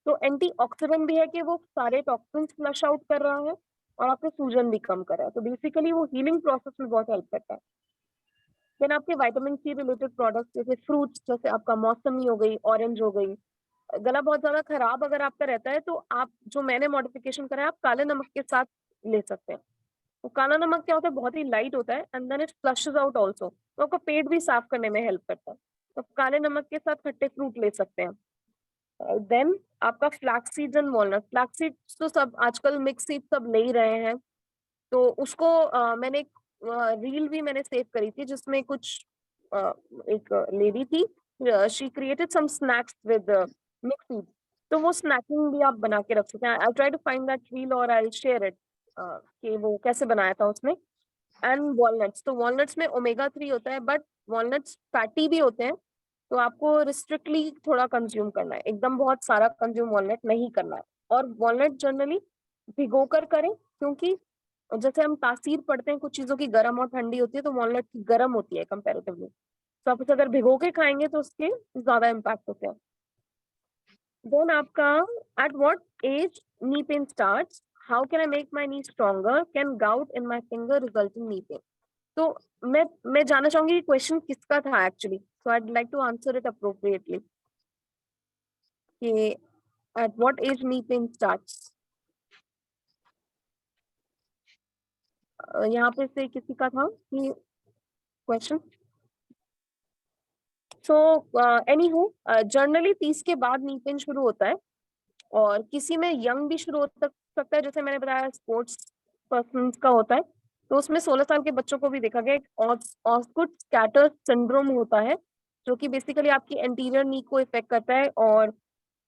[SPEAKER 7] तो एंटीऑक्सीडेंट भी है कि वो सारे टॉक्सिन्स फ्लश आउट कर रहा है और आपके सूजन भी कम कर रहा है। तो बेसिकली वो हीलिंग प्रोसेस में बहुत हेल्प करता है। देन आपके विटामिन सी रिलेटेड प्रोडक्ट्स जैसे फ्रूट्स, जैसे आपका मौसमी हो गई, ऑरेंज हो गई। गला बहुत ज्यादा खराब अगर आपका रहता है तो आप जो मैंने मॉडिफिकेशन करा है, आप काले नमक के साथ ले सकते हैं। तो काला नमक क्या होता है, बहुत ही लाइट होता है and then it flushes out also, तो आपका पेट भी साफ करने में हेल्प करता है। तो काले नमक के साथ खट्टे फ्रूट ले सकते हैं। देन आपका flax seeds and walnut, flax seeds तो सब आजकल मिक्स सीड सब ले ही रहे हैं। तो उसको मैंने एक रील भी मैंने सेव करी थी जिसमें कुछ एक लेडी थी, she created some snacks with mix seed. तो वो स्नैकिंग भी आप बना के रख सकते हैं। I try to find that reel और आई शेयर इट कि वो कैसे बनाया था उसने। एंड वॉलनट्स, तो वॉलनट्स में ओमेगा 3 होता है, बट वॉलनट्स फैटी भी होते हैं, तो आपको रिस्ट्रिक्टली थोड़ा कंज्यूम करना है, एकदम बहुत सारा कंज्यूम वॉलनट नहीं करना है। और वॉलनट जनरली भिगो कर करें, क्योंकि जैसे हम तासीर पढ़ते हैं कुछ चीजों की गर्म और ठंडी होती है, तो वॉलनट की गर्म होती है कंपैरेटिवली, तो आप उसे अगर भिगो के खाएंगे तो उसके ज्यादा इम्पैक्ट होते हैं। देन आपका at what age knee pain starts, how can I make my knee stronger, can gout in my finger result in knee pain? तो मैं जानना चाहूंगी क्वेश्चन किसका था actually, so I like to answer it appropriately कि at what age knee pain starts. यहाँ पे से किसी का था कि क्वेश्चन। सो एनीहू जनरली 30 के बाद नी पेन शुरू होता है, और किसी में यंग भी शुरू हो सकता है, जैसे मैंने बताया स्पोर्ट्स पर्सन का होता है, तो उसमें 16 साल के बच्चों को भी देखा गया। एक ऑस्गुड स्कैटर सिंड्रोम होता है जो कि बेसिकली आपकी एंटीरियर नी को इफेक्ट करता है, और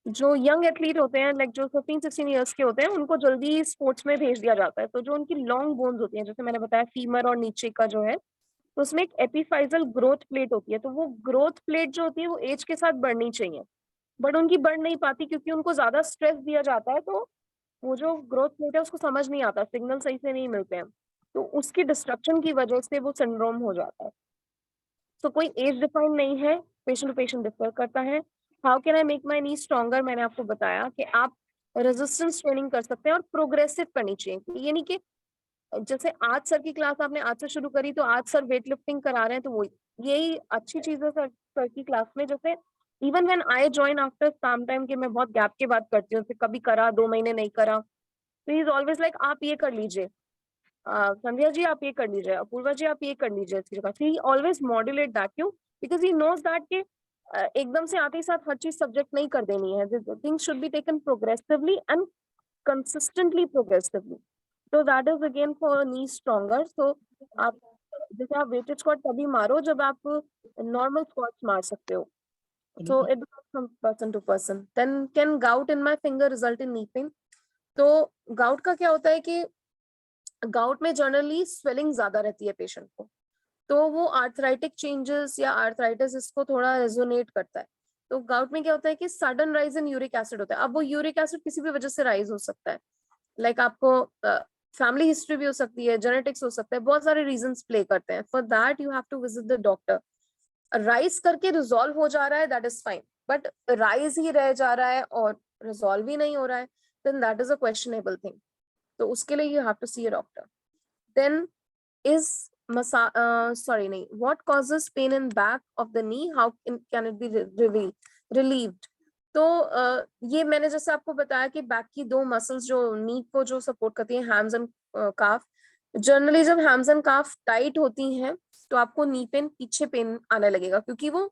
[SPEAKER 7] जो यंग एथलीट होते हैं, लाइक जो 15-16 ईयर्स के होते हैं, उनको जल्दी स्पोर्ट्स में भेज दिया जाता है। तो जो उनकी लॉन्ग बोन्स होती हैं, जैसे मैंने बताया फीमर और नीचे का जो है, तो उसमें एक एपिफाइजल ग्रोथ प्लेट होती है। तो वो ग्रोथ प्लेट जो होती है वो एज के साथ बढ़नी चाहिए, बट उनकी बढ़ नहीं पाती क्योंकि उनको ज्यादा स्ट्रेस दिया जाता है। तो वो जो ग्रोथ प्लेट है उसको समझ नहीं आता, सिग्नल सही से नहीं मिलते हैं, तो उसकी डिस्ट्रक्शन की वजह से वो सिंड्रोम हो जाता है। तो कोई एज डिफाइन नहीं है, पेशेंट टू पेशेंट डिफर करता है। How can I make my knee stronger, मैंने आपको बताया कि आप रेजिस्टेंस ट्रेनिंग कर सकते हैं और प्रोग्रेसिव करनी चाहिए। ये नहीं कि जैसे आज सर की क्लास आपने आज से शुरू करी तो आज सर वेट लिफ्टिंग करा रहे हैं तो वो यही अच्छी चीज है सर की क्लास में। जैसे even when I join after some time, कि मैं बहुत गैप के बाद करती हूँ, कभी करा 2 महीने नहीं करा, तो ही इज ऑलवेज लाइक आप ये कर लीजिए, संध्या जी आप ये कर लीजिए, अपूर्वा जी आप ये कर लीजिए इसकी जगह। ही ऑलवेज मॉड्यूलेट दैट क्यों, बिकॉज ही नोज दैट के एकदम से आते ही साथ हर चीज सब्जेक्ट नहीं कर देनी है। Things should be taken progressively and consistently progressively. तो that is again for knee stronger. So आप जैसे आप वेटेड स्क्वाट तभी मारो जब आप नॉर्मल स्क्वाट्स मार सकते हो। So it depends from person to person. Then can gout in my finger result in knee pain? तो gout का क्या होता है कि gout में जनरली स्वेलिंग ज्यादा रहती है पेशेंट को, तो वो आर्थराइटिक चेंजेस या आर्थराइटिस इसको थोड़ा रेजोनेट करता है। तो गाउट में क्या होता है कि sudden rise in uric acid होता है। अब वो यूरिक एसिड किसी भी वजह से राइज हो सकता है, लाइक आपको फैमिली हिस्ट्री भी हो सकती है, जेनेटिक्स हो सकता है, बहुत सारे रीजंस प्ले करते हैं। For that you have to visit the doctor. Rise करके रिजॉल्व हो जा रहा है that is fine, but rise ही रह जा रहा है और रिजॉल्व ही नहीं हो रहा है, then that is a questionable thing. तो उसके लिए you have to see a doctor. Then is sorry nahi, what causes pain in back of the knee, how can it be relieved? तो ये मैंने जैसे आपको बताया कि बैक की 2 मसल्स जो नी को जो सपोर्ट करती हैं, हैम्स एंड काफ, जनरली जब हैम्स एंड काफ टाइट होती हैं तो आपको नी पेन पीछे पेन आने लगेगा, क्योंकि वो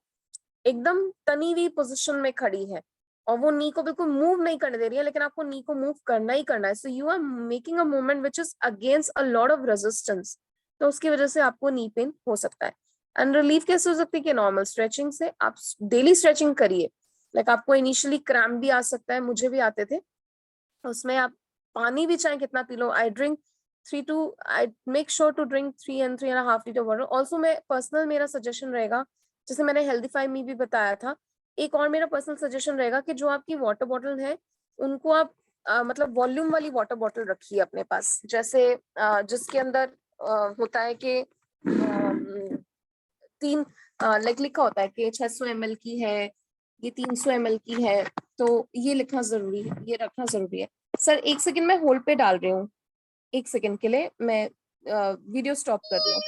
[SPEAKER 7] एकदम तनी हुई पोजिशन में खड़ी है और वो नी को बिल्कुल मूव नहीं करने दे रही है, लेकिन आपको नी को मूव करना ही करना है। So you are making a movement which is against a lot of resistance, तो उसकी वजह से आपको नी पेन हो सकता है। एंड रिलीफ कैसे हो सकती है कि नॉर्मल स्ट्रेचिंग से, आप डेली स्ट्रेचिंग करिए। लाइक आपको इनिशियली क्रैम्प भी आ सकता है, मुझे भी आते थे, उसमें आप पानी भी चाहे कितना पी लो। I make sure to drink 3 and 3.5 litre water. Also मैं पर्सनल मेरा सजेशन रहेगा, जैसे मैंने हेल्दीफाई में भी बताया था, एक और मेरा पर्सनल सजेशन रहेगा कि जो आपकी वाटर बॉटल है उनको आप मतलब वॉल्यूम वाली वाटर बॉटल रखिए अपने पास, जैसे जिसके अंदर होता है कि 3 लाइक लिखा होता है कि 600 ml की है, ये 300 ml की है, तो ये लिखना जरूरी है, ये रखना जरूरी है। सर 1 सेकंड मैं होल्ड पे डाल रही हूँ, 1 सेकंड के लिए मैं वीडियो स्टॉप कर रही हूँ।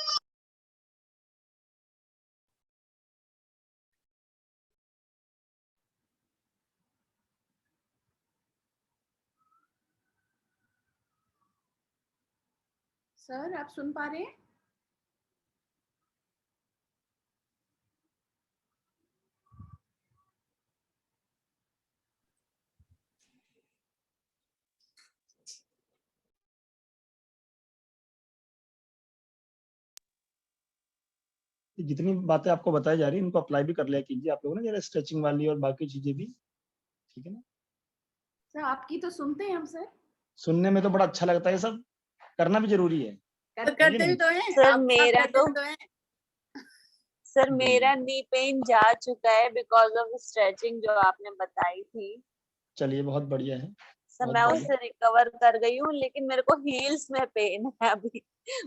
[SPEAKER 3] सर आप सुन पा रहे हैं?
[SPEAKER 2] जितनी बातें आपको बताई जा रही है इनको अप्लाई भी कर लिया कीजिए आप लोग ना, जरा स्ट्रेचिंग वाली और बाकी चीजें भी, ठीक है ना?
[SPEAKER 3] सर आपकी तो सुनते हैं हम सर।
[SPEAKER 2] सुनने में तो बड़ा अच्छा लगता है, सब करना भी जरूरी है।
[SPEAKER 3] करते भी तो हैं
[SPEAKER 4] सर
[SPEAKER 3] आप
[SPEAKER 4] मेरा
[SPEAKER 3] करते
[SPEAKER 4] तो
[SPEAKER 3] भी तो हैं।
[SPEAKER 4] सर मेरा नी पेन जा चुका है बिकॉज ऑफ स्ट्रेचिंग जो आपने बताई थी।
[SPEAKER 2] चलिए बहुत बढ़िया है।
[SPEAKER 4] सर
[SPEAKER 2] बहुत
[SPEAKER 4] मैं
[SPEAKER 2] बढ़िया।
[SPEAKER 4] उससे रिकवर कर गई हूँ, लेकिन मेरे को हील्स में पेन है अभी,
[SPEAKER 2] हील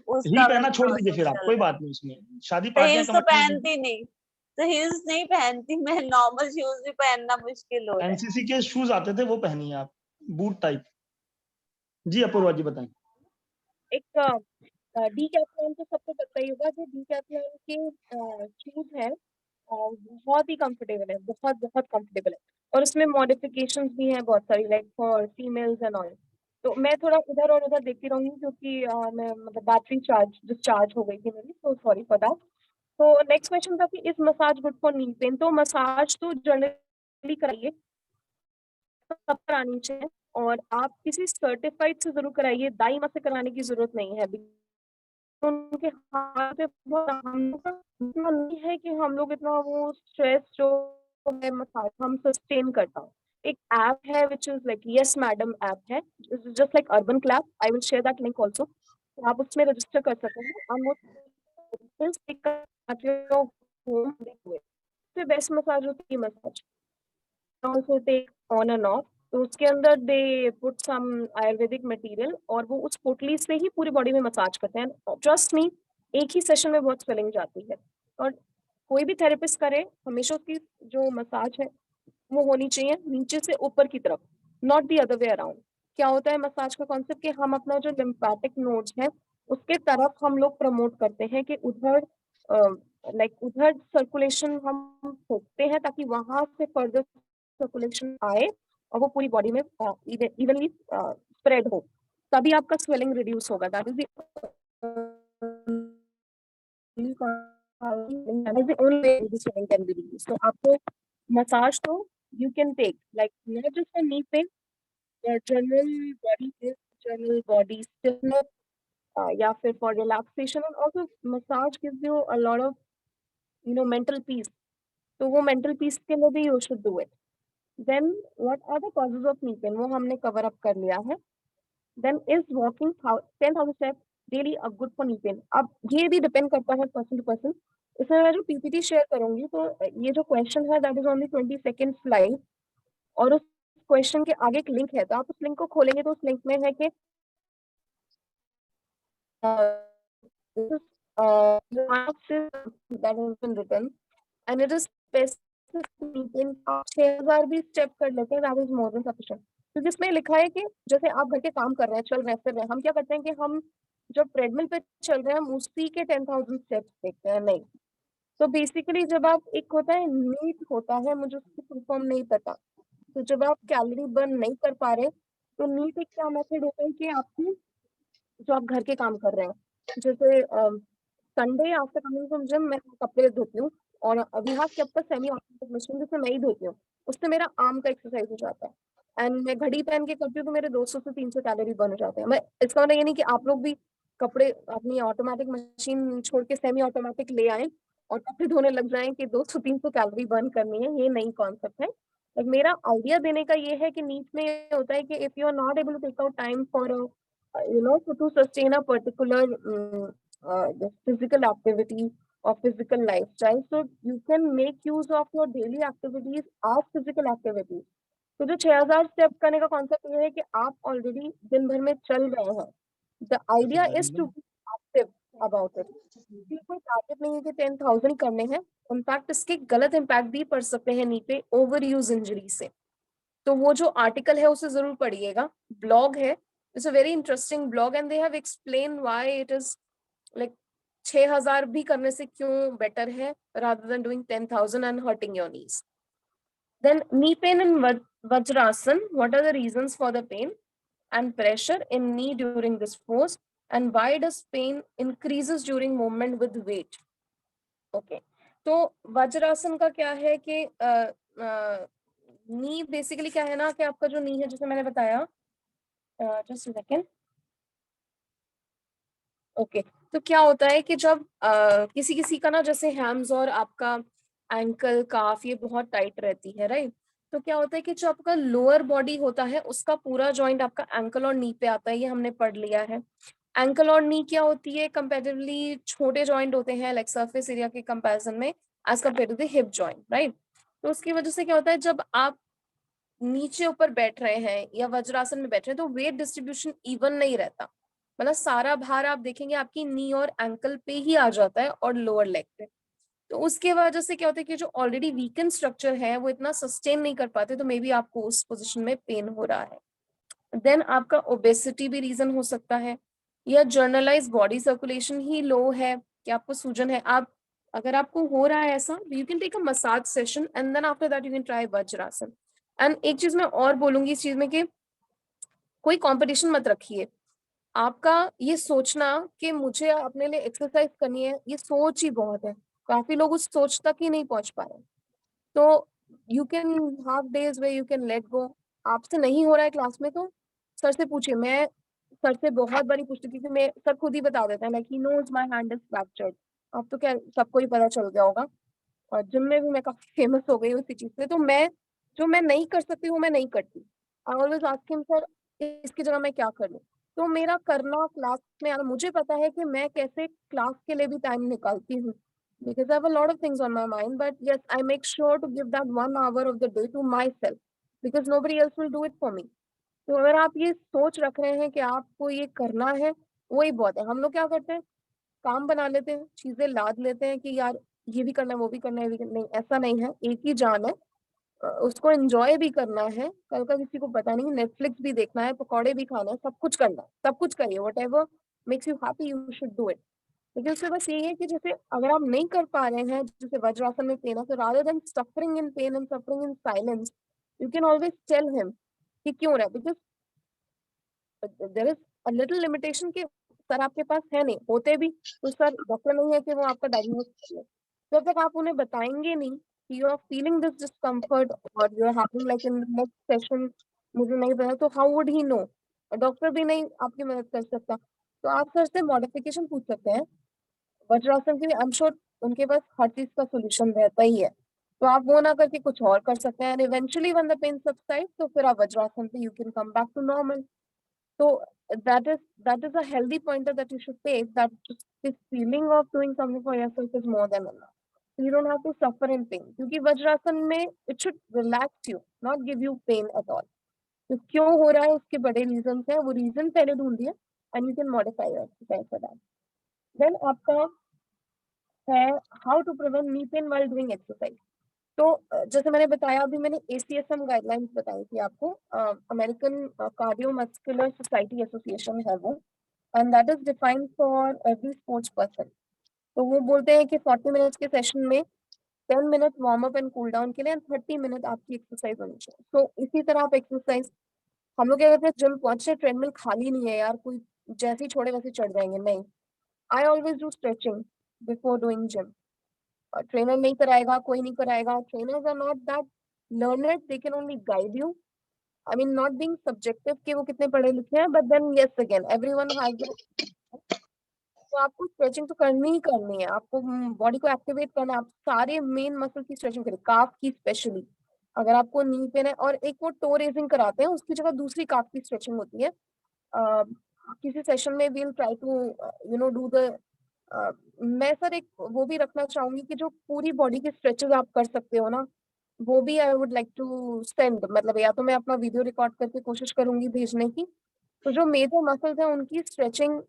[SPEAKER 4] उसका
[SPEAKER 2] पहनना
[SPEAKER 4] मेरे
[SPEAKER 2] छोड़
[SPEAKER 4] को
[SPEAKER 2] दीजिए फिर आप,
[SPEAKER 4] चल
[SPEAKER 2] कोई
[SPEAKER 4] रहा है।
[SPEAKER 2] बात नहीं, उसमें शादी
[SPEAKER 4] तो
[SPEAKER 2] पार्टियां
[SPEAKER 4] हील्स तो
[SPEAKER 2] कमिटमेंट
[SPEAKER 4] पहनती नहीं, तो हील्स नहीं पहनती मैं, नॉर्मल शूज भी पहनना मुश्किल हो रहा है।
[SPEAKER 2] एनसीसी के शूज आते थे वो पहनिए आप, बूट टाइप। जी अपूर्वा जी बताएं।
[SPEAKER 7] एक डीकैथलॉन तो सबको पता ही होगा, जो डीकैथलॉन के शूज हैं बहुत ही कंफर्टेबल है, बहुत बहुत कंफर्टेबल है, और उसमें मॉडिफिकेशंस भी हैं बहुत सारी, like for females and all. तो मैं थोड़ा इधर और उधर देखती रहूंगी क्योंकि मैं मतलब बैटरी डिस्चार्ज हो गई थी मेरी, तो सॉरी फॉर दैट। तो नेक्स्ट क्वेश्चन था कि इस massage good for knee pain. तो मसाज तो जनरली कराइए, सब करानी चाहिए, और आप किसी सर्टिफाइड से जरूर कराइए, दाई माँ से कराने की जरूरत नहीं है। उनके हाथ पे बहुत, हम लोग का इतना नहीं है कि हम लोग इतना वो स्ट्रेस जो है मसाज हम सस्टेन करता हूँ। एक ऐप है which is like Yes Madam app है, just like Urban Clap, I will share that link also. तो आप उसमें रजिस्टर कर सकते हैं, बेस्ट मसाज होती है massage also take on and off। तो उसके अंदर they put some Ayurvedic material और वो उस पोटली से ही पूरी बॉडी में मसाज करते हैं। ट्रस्ट मी, एक ही सेशन में बहुत स्वेलिंग जाती है, और कोई भी थेरेपिस्ट करे हमेशा उसकी जो मसाज है वो होनी चाहिए नीचे से ऊपर की तरफ, not the other way around. क्या होता है मसाज का कॉन्सेप्ट कि हम अपना जो लिम्फेटिक नोड्स है उसके तरफ हम लोग प्रमोट करते हैं कि उधर उधर सर्कुलेशन हम सोचते हैं ताकि वहां से फर्दर सर्कुलेशन आए और वो पूरी बॉडी में इवनली स्प्रेड हो, तभी आपका स्वेलिंग रिड्यूस होगा। That is the only way the swelling can be reduced. तो आपको मसाज तो you can take like not just for knee pain, your general body stiffness, या फिर for relaxation, and also massage gives you a lot of mental peace. तो वो mental peace के लिए भी you should do it. Then what are the causes of knee pain? वो हमने cover up कर लिया है. Then is walking 10,000 steps daily a good for knee pain? अब ये भी depend करता है person to person. इसमें मैं जो PPT शेयर करूंगी तो ये जो क्वेश्चन है that is only 22nd slide, और उस क्वेश्चन के आगे एक लिंक है, तो आप उस लिंक को खोलेंगे तो उस लिंक में है कि that has been written and it is specific in 6000 भी स्टेप कर लेते हैं, that is more than sufficient। तो जिसमें लिखा है कि जैसे आप घर के काम कर रहे हैं, चल रहे हैं, फिर रहे हैं, हम क्या करते हैं कि हम जब ट्रेडमिल पे चल रहे हैं हम उसी के 10,000 स्टेप्स देखते हैं, नहीं। तो बेसिकली जब आप, एक होता है नीट होता है, मुझे उसकी फुल फॉर्म नहीं पता, तो जब आप कैलोरी बर्न नहीं कर पा रहे तो नीट एक क्या मेथड होता है कि आपकी जो आप घर के काम कर रहे हैं, जैसे Sunday after coming from gym मैं कपड़े धोती हूँ और अभी हाथ के आपका सेमी ऑटोमेटिक मशीन जिससे मैं ही धोती हूँ, उससे मेरा आर्म का एक्सरसाइज हो जाता है एंड मैं घड़ी पहन के करती हूँ तो मेरे 200 से 300 कैलोरी बर्न हो जाते हैं। मैं इसका मतलब ये नहीं कि आप लोग भी कपड़े अपनी ऑटोमेटिक मशीन छोड़ के सेमी ऑटोमेटिक ले आए और कपड़े धोने लग जाएं कि 200-300 कैलोरी बर्न करनी है, ये नई कॉन्सेप्ट है। तो मेरा आइडिया देने का ये है कि नीट में ये होता है कि if you are not able to take out time for to sustain a particular the physical activity or physical lifestyle, so you can make use of your daily activities as physical activities। तो जो 6000 step करने का concept ये है कि आप already दिन भर में चल रहे हैं, the idea is to be active about it. कोई टारगेट नहीं है कि 10,000 करने हैं, इनफैक्ट इसके गलत इम्पैक्ट भी पड़ सकते हैं नी पे ओवर यूज इंजरी से। तो वो जो आर्टिकल है उसे जरूर पढ़िएगा, ब्लॉग है, it's a very interesting blog and they have explain why it is like 6000 भी करने से क्यों बेटर है rather than doing 10,000 and hurting your knees। Then knee pain in Vajrasan, what are the reasons for the pain and pressure in knee during this pose and why does pain increases during movement with weight? Okay, तो वज्रासन का क्या है कि नी basically क्या है ना कि आपका जो नी है जैसे मैंने बताया, जस्ट सेकंड, ओके, तो क्या होता है कि जब किसी किसी का ना जैसे हैम्स और आपका एंकल काफ ये बहुत टाइट रहती है, राइट। तो क्या होता है कि जो आपका लोअर बॉडी होता है उसका पूरा जॉइंट आपका एंकल और नी पे आता है, ये हमने पढ़ लिया है। एंकल और नी क्या होती है, कंपैरेटिवली छोटे जॉइंट होते हैं लाइक सरफेस एरिया के कंपैरिजन में as compare to the hip joint, right. तो उसकी वजह से क्या होता है जब आप नीचे ऊपर बैठ रहे हैं या वज्रासन में बैठ रहे हैं तो वेट डिस्ट्रीब्यूशन इवन नहीं रहता, मतलब सारा भार आप देखेंगे आपकी नी और एंकल पे ही आ जाता है और लोअर लेग पे। तो उसके वजह से क्या होता है कि जो ऑलरेडी वीकन स्ट्रक्चर है वो इतना सस्टेन नहीं कर पाते, तो मे बी आपको उस पोजीशन में पेन हो रहा है। देन आपका ओबेसिटी भी रीजन हो सकता है, या जर्नलाइज बॉडी सर्कुलेशन ही लो है कि आपको सूजन है। आप अगर आपको हो रहा है ऐसा, you can take a massage session and then after that you can try vajrasana. एंड एक चीज मैं और बोलूंगी इस चीज में कि कोई कंपटीशन मत रखिए। आपका ये सोचना कि मुझे अपने लिए एक्सरसाइज करनी है, ये सोच ही बहुत है, काफी लोग उस सोच तक ही नहीं पहुंच पा रहे। तो you can have days way you can let go. आपसे नहीं हो रहा है क्लास में तो सर से पूछिए। मैं सर से बहुत बारी पूछती थी कि मैं, सर खुद ही बता देते हैं like he knows my hand is fractured. अब तो क्या सबको ही पता चल गया होगा, और जिम में भी मैं काफी फेमस हो गई उसी चीज से। तो मैं जो मैं नहीं कर सकती हूँ मैं नहीं करती। I always ask him sir इसकी जगह मैं क्या कर लूं। तो मेरा करना क्लास में आना, मुझे पता है कि मैं कैसे क्लास के लिए भी टाइम निकालती हूँ because I have a lot of things on my mind, but yes, I make sure to give that 1 hour of the day to myself because nobody else will do it for me। तो अगर आप ये सोच रख रहे हैं कि आपको ये करना है, वही बहुत है। हम लोग क्या करते हैं, काम बना लेते हैं, चीजें लाद लेते हैं कि यार ये भी करना है वो भी करना है, नहीं, ऐसा नहीं है, एक ही जान है। उसको एंजॉय भी करना है, कल का किसी को पता नहीं, नेटफ्लिक्स भी देखना है, पकौड़े भी खाना है, सब कुछ करना है, सब कुछ करिए, what ever makes you happy you should do it. लेकिन उससे बस यही है कि जैसे अगर आप नहीं कर पा रहे हैं, जैसे वज्रासन में पेन है, तो rather than suffering in pain and suffering in silence, you can always tell him कि क्यों रहा है, because there is a little limitation कि सर आपके पास है नहीं, होते भी तो सर डॉक्टर नहीं है कि वो आपका डायग्नोज कर ले। तो जब तक आप उन्हें बताएंगे नहीं कि you are feeling this discomfort और you are having like in next session मुझे नहीं पता, तो how would he know, doctor भी नहीं आपकी मदद कर सकता। तो आप सर से मॉडिफिकेशन पूछ सकते हैं वज्रासन के लिए, आई एम श्योर उनके पास हर चीज का सोल्यूशन रहता ही है। तो आप वो ना करके कुछ और कर सकते हैं, and eventually when the pain subside तो फिर आप वज्रासन पे you can come back to normal. So that is a healthy pointer that you should take, that just this feeling of doing something for yourself is more than enough. So you don't have to suffer in pain. क्योंकि वज्रासन में it should relax you, not give you pain at all. तो क्यों हो रहा है उसके बड़े reasons हैं, वो reason पहले ढूंढिए and you can modify your exercise for that. Then आपका है how to prevent knee pain while doing exercise. तो जैसे मैंने बताया, अभी मैंने ACSM गाइडलाइंस बताई थी आपको, अमेरिकन कार्डियोमस्कुलर सोसाइटी एसोसिएशन है वो, and that is defined for every sports person. तो वो बोलते हैं कि 40 मिनट्स के सेशन में 10 minute warm up and cool down के लिए एंड 30 मिनट आपकी एक्सरसाइज होनी चाहिए। तो इसी तरह आप एक्सरसाइज, हम लोग क्या करते हैं, जिम पहुंचे ट्रेडमिल खाली नहीं है यार, कोई जैसे ही छोड़े वैसे चढ़ जाएंगे, नहीं, I always do stretching before doing gym. Trainer नहीं कराएगा, कोई नहीं कराएगा, trainers are not that learned, they can only guide you, I mean not being subjective कि वो कितने पढ़े लिखे हैं, but then yes again everyone has, तो आपको स्ट्रेचिंग तो करनी ही करनी है, आपको बॉडी को एक्टिवेट करना है, आप सारे मेन मसल की स्ट्रेचिंग करें, काफ की स्पेशली, अगर आपको नी पेन है, और एक वो टो रेजिंग कराते हैं, उसकी जगह दूसरी काफ की स्ट्रेचिंग होती है। किसी सेशन में we'll try to do the, मैं सर एक वो भी रखना चाहूंगी कि जो पूरी बॉडी की स्ट्रेचेस आप कर सकते हो ना, वो भी I would like to send, मतलब या तो मैं अपना वीडियो रिकॉर्ड करके कोशिश करूंगी भेजने की। तो जो मेजर मसल्स हैं उनकी स्ट्रेचिंग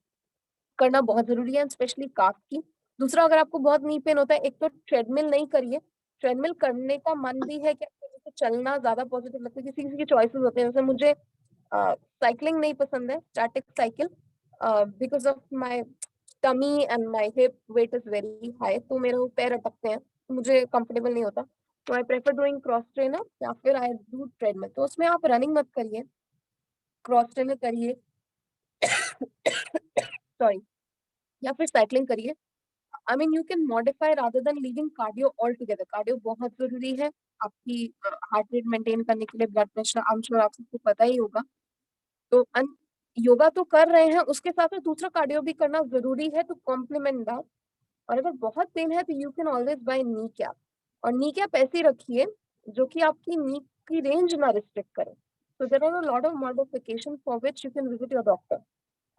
[SPEAKER 7] करना बहुत जरूरी है, स्पेशली काफ की। दूसरा, अगर आपको बहुत नी पेन होता है, एक तो ट्रेडमिल नहीं करिए, ट्रेडमिल करने का मन भी है कि आपको चलना ज्यादा पॉजिटिव लगता है, किसी किसी की चॉइसेस होते हैं, जैसे मुझे साइकिलिंग नहीं पसंद है, static cycle, because of my tummy and my hip weight is very high, तो मेरे पैर अटकते हैं, मुझे कंफर्टेबल नहीं होता, तो I prefer doing cross trainer या फिर आई डू ट्रेडमिल। तो उसमें आप रनिंग मत करिए, क्रॉस ट्रेनर करिए सॉरी, या फिर साइकिलिंग करिए। I mean you can modify rather than leaving cardio all together. Cardio बहुत जरूरी है आपकी हार्ट रेट मेंटेन करने के लिए, blood pressure, I am sure आप सबको पता ही होगा। तो योगा तो कर रहे हैं, उसके साथ में दूसरा कार्डियो भी करना जरूरी है टू कॉम्प्लीमेंट दैट। और अगर बहुत पेन है तो you can always buy knee cap, और नी कैप ऐसी रखिए जो कि आपकी नी की रेंज ना रिस्ट्रिक्ट करे। So there are a lot of modifications for which you can visit your doctor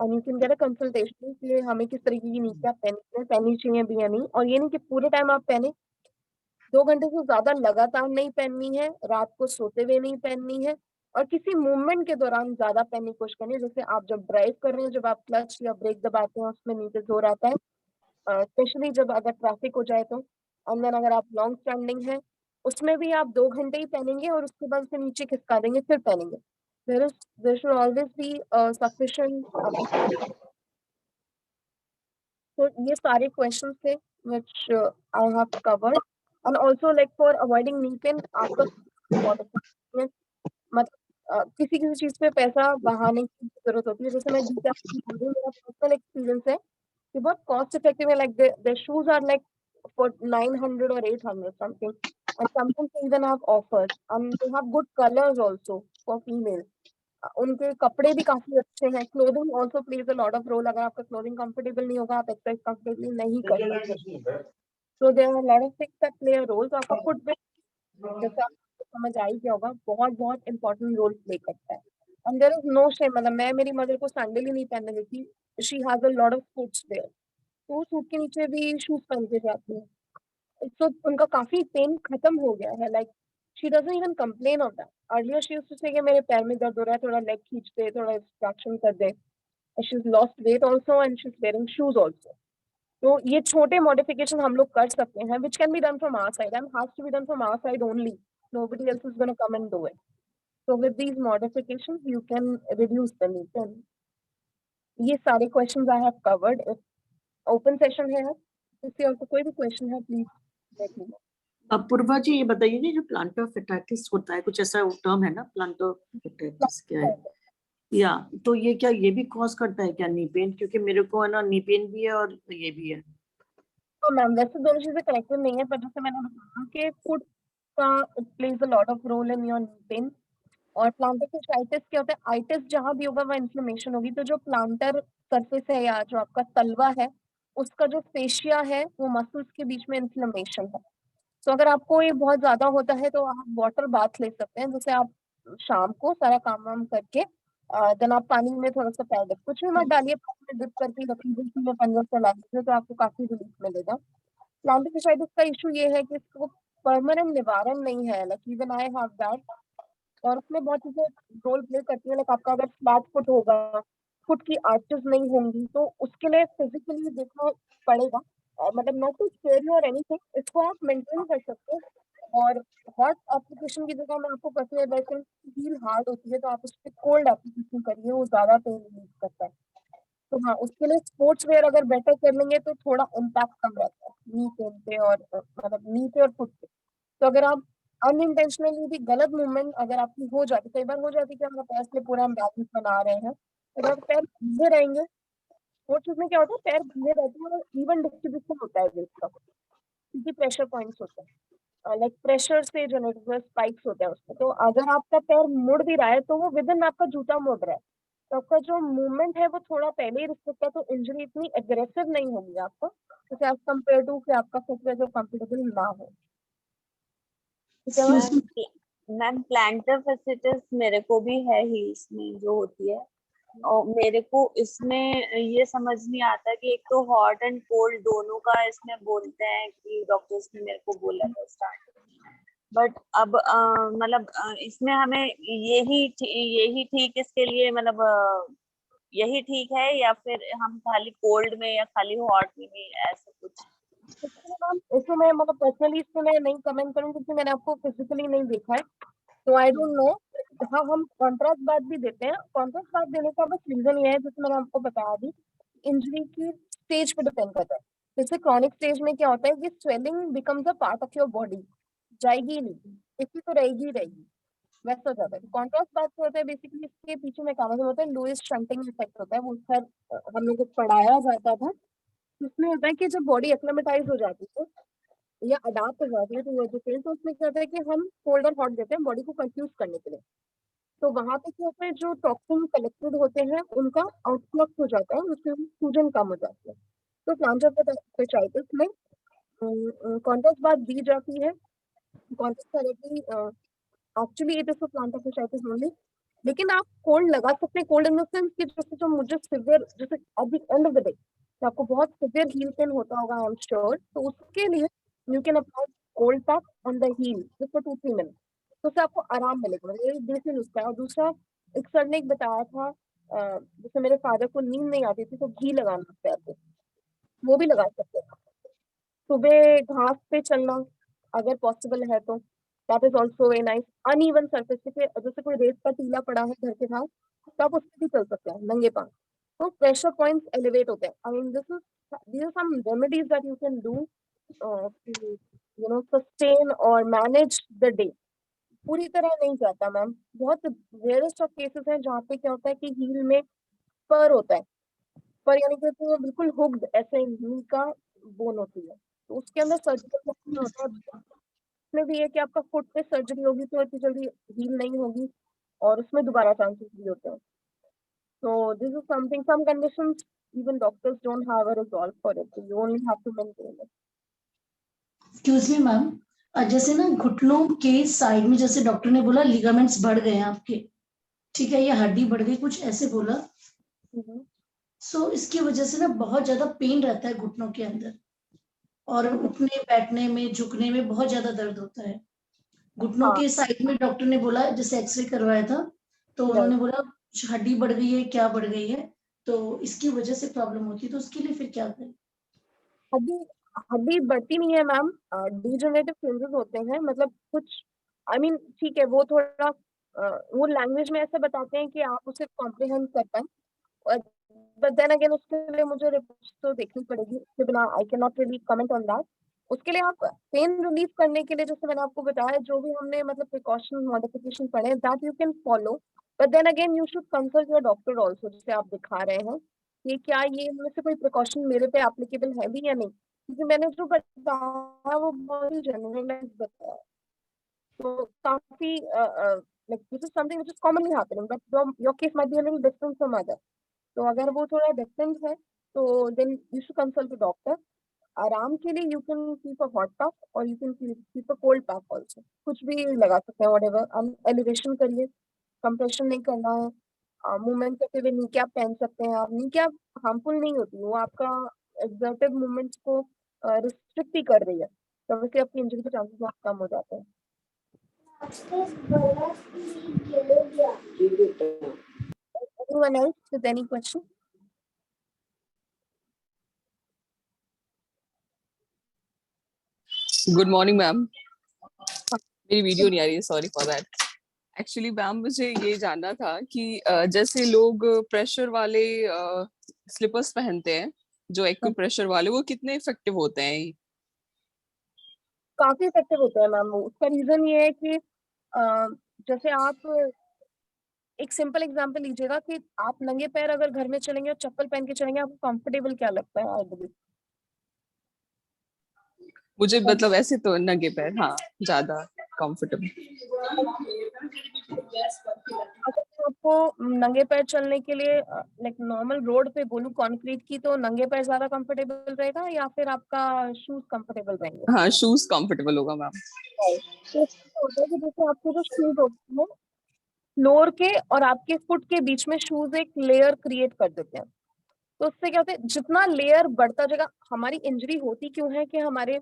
[SPEAKER 7] and you can get a consultation कि हमें किस तरीके की नी कैप पहननी चाहिए भी या नहीं। और ये नहीं कि पूरे टाइम आप पहने, 2 घंटे से ज्यादा लगातार नहीं पहननी है, रात को सोते हुए नहीं पहननी है, और किसी मूवमेंट के दौरान ज्यादा पहनने की कोशिश करनी है। जैसे आप जब ड्राइव कर रहे हैं, जब आप क्लच या ब्रेक दबाते हैं, उसमें नीचे जोर आता है, स्पेशली जब अगर ट्रैफिक हो जाए तो। एंड देन अगर आप लॉन्ग स्टैंडिंग है, उसमें भी आप 2 घंटे ही पहनेंगे और उसके बाद उसे नीचे खिसका देंगे, फिर पहनेंगे। there should always be sufficient so ये सारे questions थे which I have covered, and also like for avoiding knee pain आपका मतलब किसी किसी चीज पे पैसा बहाने की जरूरत होती है। जैसे मैं मेरा पर्सनल एक्सपीरियंस है कि बहुत कॉस्ट इफेक्टिव है, like the shoes are like for 900 or 800 something, and sometimes they even have offers and they have good colors also for female. उनके कपड़े भी काफी अच्छे हैं, clothing also plays a lot of role. अगर आपका clothing comfortable नहीं होगा, आप एक्सरसाइज कंफर्टेबली नहीं कर सकते। So there are lot of things that play a role. तो आपका फुटवेयर, जैसे आपको समझ आ ही गया होगा, बहुत बहुत इंपॉर्टेंट रोल प्ले करता है। And there is no shame, मतलब मैं मेरी मदर को सैंडल ही नहीं पहनने देती, she has a lot of foots wear, तो सूट के नीचे भी शूज पहन के जाती है, तो उनका काफी पेन खत्म हो गया है। Like she doesn't even complain of that. Earlier she used to say कि मेरे पैर में दर्द हो रहा है, थोड़ा लेग खींच दे, थोड़ा एक्सट्रैक्शन कर दे। She is lost weight also and she is wearing shoes also. तो ये छोटे मॉडिफिकेशन हम लोग कर सकते हैं, which can be done from our side and has to be done from our side only. Nobody else is going to come and do it. So with these modifications, you can reduce the knee pain. ये सारे questions I have covered. If open session है, किसी और को कोई भी question है, please let me know.
[SPEAKER 5] अब पूर्वा जी ये बताइए कि जो प्लांटर फेटाइटिस होता है, कुछ ऐसा टर्म है ना, प्लांटर फेटाइटिस क्या है? या तो ये क्या ये भी कॉज करता है क्या नी पेन? क्योंकि मेरे को है ना नी पेन भी है और ये भी है।
[SPEAKER 7] तो मैम वैसे दोनों चीजें कनेक्टेड नहीं है, पर जैसे मैंने बताया कि फूड का plays a lot of role in your knee pain. और प्लांटर फेसाइटिस क्या होता है, आइटिस जहां भी होगा वह इन्फ्लेमेशन होगी। तो जो प्लांटर सरफेस है या जो आपका तलवा है, उसका जो फेशिया है वो मसल्स के बीच में इन्फ्लेमेशन है। तो अगर आपको ये बहुत ज्यादा होता है तो आप वाटर बाथ ले सकते हैं, जैसे आप शाम को सारा काम वाम करके देन आप पानी में थोड़ा सा पैर डिप, कुछ भी मत डालिए, पानी में डिप करके रखिए, में 15 से लगा दीजिए तो आपको काफी रिलीफ मिलेगा। प्लांटर फेसाइटिस का इशू ये है कि इसको परमानेंट निवारण नहीं है, like even I have that. और उसमें बहुत चीजें रोल प्ले करती है, लाइक आपका अगर फ्लैट फुट होगा, फुट की आर्चेस नहीं होंगी, तो उसके लिए फिजिकली देखना पड़ेगा। मतलब नॉट टू स्केयर यू और एनीथिंग, इसको आप मेंटेन कर सकते हैं। और हॉट एप्लीकेशन की जगह मैं आपको पता है वैसे हील हार्ड होती है, तो आप उस पर कोल्ड एप्लीकेशन करिए, वो ज्यादा पेन रिलीज करता है। तो हाँ, उसके लिए स्पोर्ट्स वेयर अगर बेटर कर लेंगे तो थोड़ा इम्पैक्ट कम रहता है नी पेन पे और मतलब नी पे और फुट पे। तो अगर आप अनइंटेंशनली भी गलत मूवमेंट अगर आपकी हो जाती, कई बार हो जाती है कि हम पैर से पूरा हम बैलेंस बना रहे हैं, अगर पैर सीधे रहेंगे, वो चीज में क्या होता है, पैर सीधे रहते हैं और इवन डिस्ट्रीब्यूशन होता है वेट का, क्योंकि प्रेशर पॉइंट्स होते हैं, लाइक प्रेशर से जनरेटेड स्पाइक्स होते हैं उसमें। तो अगर आपका पैर मुड़ भी रहा है तो वो विद इन आपका जूता मुड़ रहा है, तो आपका जो मूवमेंट है वो थोड़ा पहले ही रिस्ट्रिक्ट है, तो इंजरी इतनी एग्रेसिव नहीं होगी आपको, जैसे एज कम्पेयर टू कि आपका फुटवेयर जो कंफर्टेबल ना हो।
[SPEAKER 4] मैम प्लांटर फेसाइटिस मेरे को भी है हील्स में जो होती है, और मेरे को इसमें ये समझ नहीं आता कि एक तो हॉट एंड कोल्ड दोनों का इसमें बोलते हैं कि डॉक्टर्स ने मेरे को बोला था स्टार्ट, बट अब मतलब इसमें हमें यही ठीक इसके लिए, मतलब यही ठीक है या फिर हम खाली कोल्ड में या खाली हॉट में भी ऐसा कुछ?
[SPEAKER 7] इसमें मैं मतलब पर्सनली इसमें मैं नहीं कमेंट करूँ क्योंकि मैंने आपको फिजिकली नहीं देखा है, तो आई डोंट नो। हाँ, हम कॉन्ट्रास्ट बात भी देते हैं, कॉन्ट्रास्ट बात देने का बस रीजन ये है जैसे मैंने आपको बताया अभी, इंजरी की स्टेज पे डिपेंड करता है। जैसे क्रॉनिक स्टेज में क्या होता है कि swelling becomes a part of your body, जाएगी ही नहीं, इसकी तो रहेगी, वैसा हो जाता है। कॉन्ट्रास्ट बात होता है बेसिकली, इसके पीछे में काम होता है लुईस शंटिंग इफेक्ट होता है, वो सर हम लोग को पढ़ाया जाता था। उसमें होता है कि जब बॉडी एक्लेमेटाइज हो जाती है या अडाप्ट हो जाती है तो तो उसमें क्या होता है कि हम कोल्ड और हॉट देते हैं बॉडी को कंफ्यूज करने के लिए। तो वहां पे क्या होता है, जो टॉक्सिन कलेक्टेड होते हैं उनका आउटफ्लक्स हो जाता है, उससे सूजन कम हो जाती है। तो प्लांटर फेसाइटिस में कॉन्ट्रास्ट बात दी जाती है, contrast therapy actually it is for planter fasciitis only. लेकिन आप कोल्ड लगा सकते हैं, कोल्ड इन द सेंस कि जैसे जो मुझे सिवियर, जैसे at the end of the day तो आपको बहुत सिवियर हील पेन होता होगा आई एम श्योर, तो उसके लिए you can apply cold pack on the heel just for 2-3 minute, तो उससे आपको आराम मिलेगा। मतलब ये देसी नुस्खा है। और दूसरा, एक सर ने एक बताया था जैसे मेरे फादर को नींद नहीं आती थी तो घी लगाना पैर पे, वो भी लगा सकते हैं। सुबह घास पे चलना अगर पॉसिबल है तो that is also a nice. Uneven surface पे जैसे कोई रेत का टीला पड़ा है घर के पास तो आप उस पर भी चल सकते हैं नंगे पांव, तो प्रेशर पॉइंट्स एलिवेट होते हैं। I mean these are some remedies that you can do to sustain और manage the day। पूरी तरह नहीं जाता मैम, बहुत रेयरेस्ट ऑफ केसेस हैं जहाँ पे क्या होता है कि हील में पर होता है, पर यानी कि वो बिल्कुल हुक्ड ऐसे नी का बोन होती है, तो उसके अंदर सर्जिकल होता है। उसमें भी है कि आपका फुट पे सर्जरी होगी तो इतनी जल्दी हील नहीं होगी और उसमें दोबारा चांसेस भी होते हैं। So this is something, some conditions even doctors don't have a resolve for it, so you only have to maintain it.
[SPEAKER 8] Excuse me ma'am, जैसे ना घुटनों के साइड में जैसे डॉक्टर ने बोला लिगामेंट्स बढ़ गए हैं आपके, ठीक है, ये हड्डी बढ़ गई कुछ ऐसे बोला, सो इसकी वजह से ना बहुत ज्यादा पेन रहता है घुटनों के अंदर और उठने बैठने में झुकने में बहुत ज्यादा दर्द होता है घुटनों के साइड में। डॉक्टर ने बोला, जैसे एक्सरे करवाया था तो उन्होंने बोला हड्डी बढ़ गई है, क्या बढ़ गई है, तो इसकी वजह से प्रॉब्लम होती है, तो उसके लिए फिर क्या करें?
[SPEAKER 7] हड्डी बढ़ती नहीं है मैम, डिजनरेटिव चेंजेस होते हैं, मतलब कुछ आई मीन ठीक है, वो थोड़ा वो लैंग्वेज में ऐसे बताते हैं कि आप उसे कॉम्प्रिहेंड कर पाए, बट देन अगेन उसके लिए मुझे रिपोर्ट्स तो देखनी पड़ेगी, उसके बिना आई can not really comment on that. उसके लिए आप पेन रिलीफ करने के लिए जैसे मैंने आपको बताया, जो भी हमने मतलब प्रिकॉशन मॉडिफिकेशन पढ़े that you can follow, but then again you should consult your doctor also, जिसे आप दिखा रहे हैं, कि क्या ये इनमें से कोई प्रिकॉशन मेरे पे एप्लीकेबल है भी या नहीं, क्योंकि मैंने जो बताया वो बहुत ही जनरलाइज बताया। तो काफी like this is something which is commonly happening, but your case might be a little different from others. तो अगर वो थोड़ा डिफरेंट है तो then you should consult doctor. आराम के लिए you can keep a hot pack और you can keep a cold pack also, कुछ भी लगा सकते हैं, व्हाटएवर। एलिवेशन करिए, कंप्रेशन नहीं करना है, मूवमेंट करते हुए नी कैप पहन सकते हैं आप। नी कैप हार्मफुल नहीं होती, वो आपका एक्सर्टिव मूवमेंट्स को रिस्ट्रिक्ट ही कर रही है, तो वैसे आपकी इंजरी के चांसेस बहुत कम हो जाते हैं। Anyone else with any question?
[SPEAKER 9] Good morning ma'am, मेरी वीडियो नहीं आ रही है, sorry for that. Actually ma'am मुझे ये जानना था कि जैसे लोग प्रेशर वाले स्लीपर्स पहनते हैं, जो एक्यूप्रेशर वाले, वो कितने इफेक्टिव होते हैं?
[SPEAKER 7] काफी इफेक्टिव होते हैं मैम। उसका रीजन ये है कि जैसे आप एक सिंपल एग्जांपल लीजिएगा कि आप नंगे पैर अगर घर में चलेंगे और चप्पल पहन के चलेंगे, आपको कंफर्टेबल क्या लगता है?
[SPEAKER 9] मुझे मतलब ऐसे तो नंगे पैर, हाँ, ज्यादा कंफर्टेबल।
[SPEAKER 7] अगर आपको नंगे पैर चलने के लिए लाइक नॉर्मल रोड पे बोलूं कंक्रीट की, तो नंगे पैर ज्यादा कंफर्टेबल रहेगा या फिर आपका शूज कंफर्टेबल रहेंगे?
[SPEAKER 9] हाँ, शूज कंफर्टेबल होगा मैम।
[SPEAKER 7] तो होता है कि जैसे आपके जो शूज होते हैं, फ्लोर के और आपके फुट के बीच में शूज एक लेयर क्रिएट कर देते हैं। तो उससे क्या होता है, जितना लेयर बढ़ता जाएगा, हमारी इंजरी होती क्यों है कि हमारे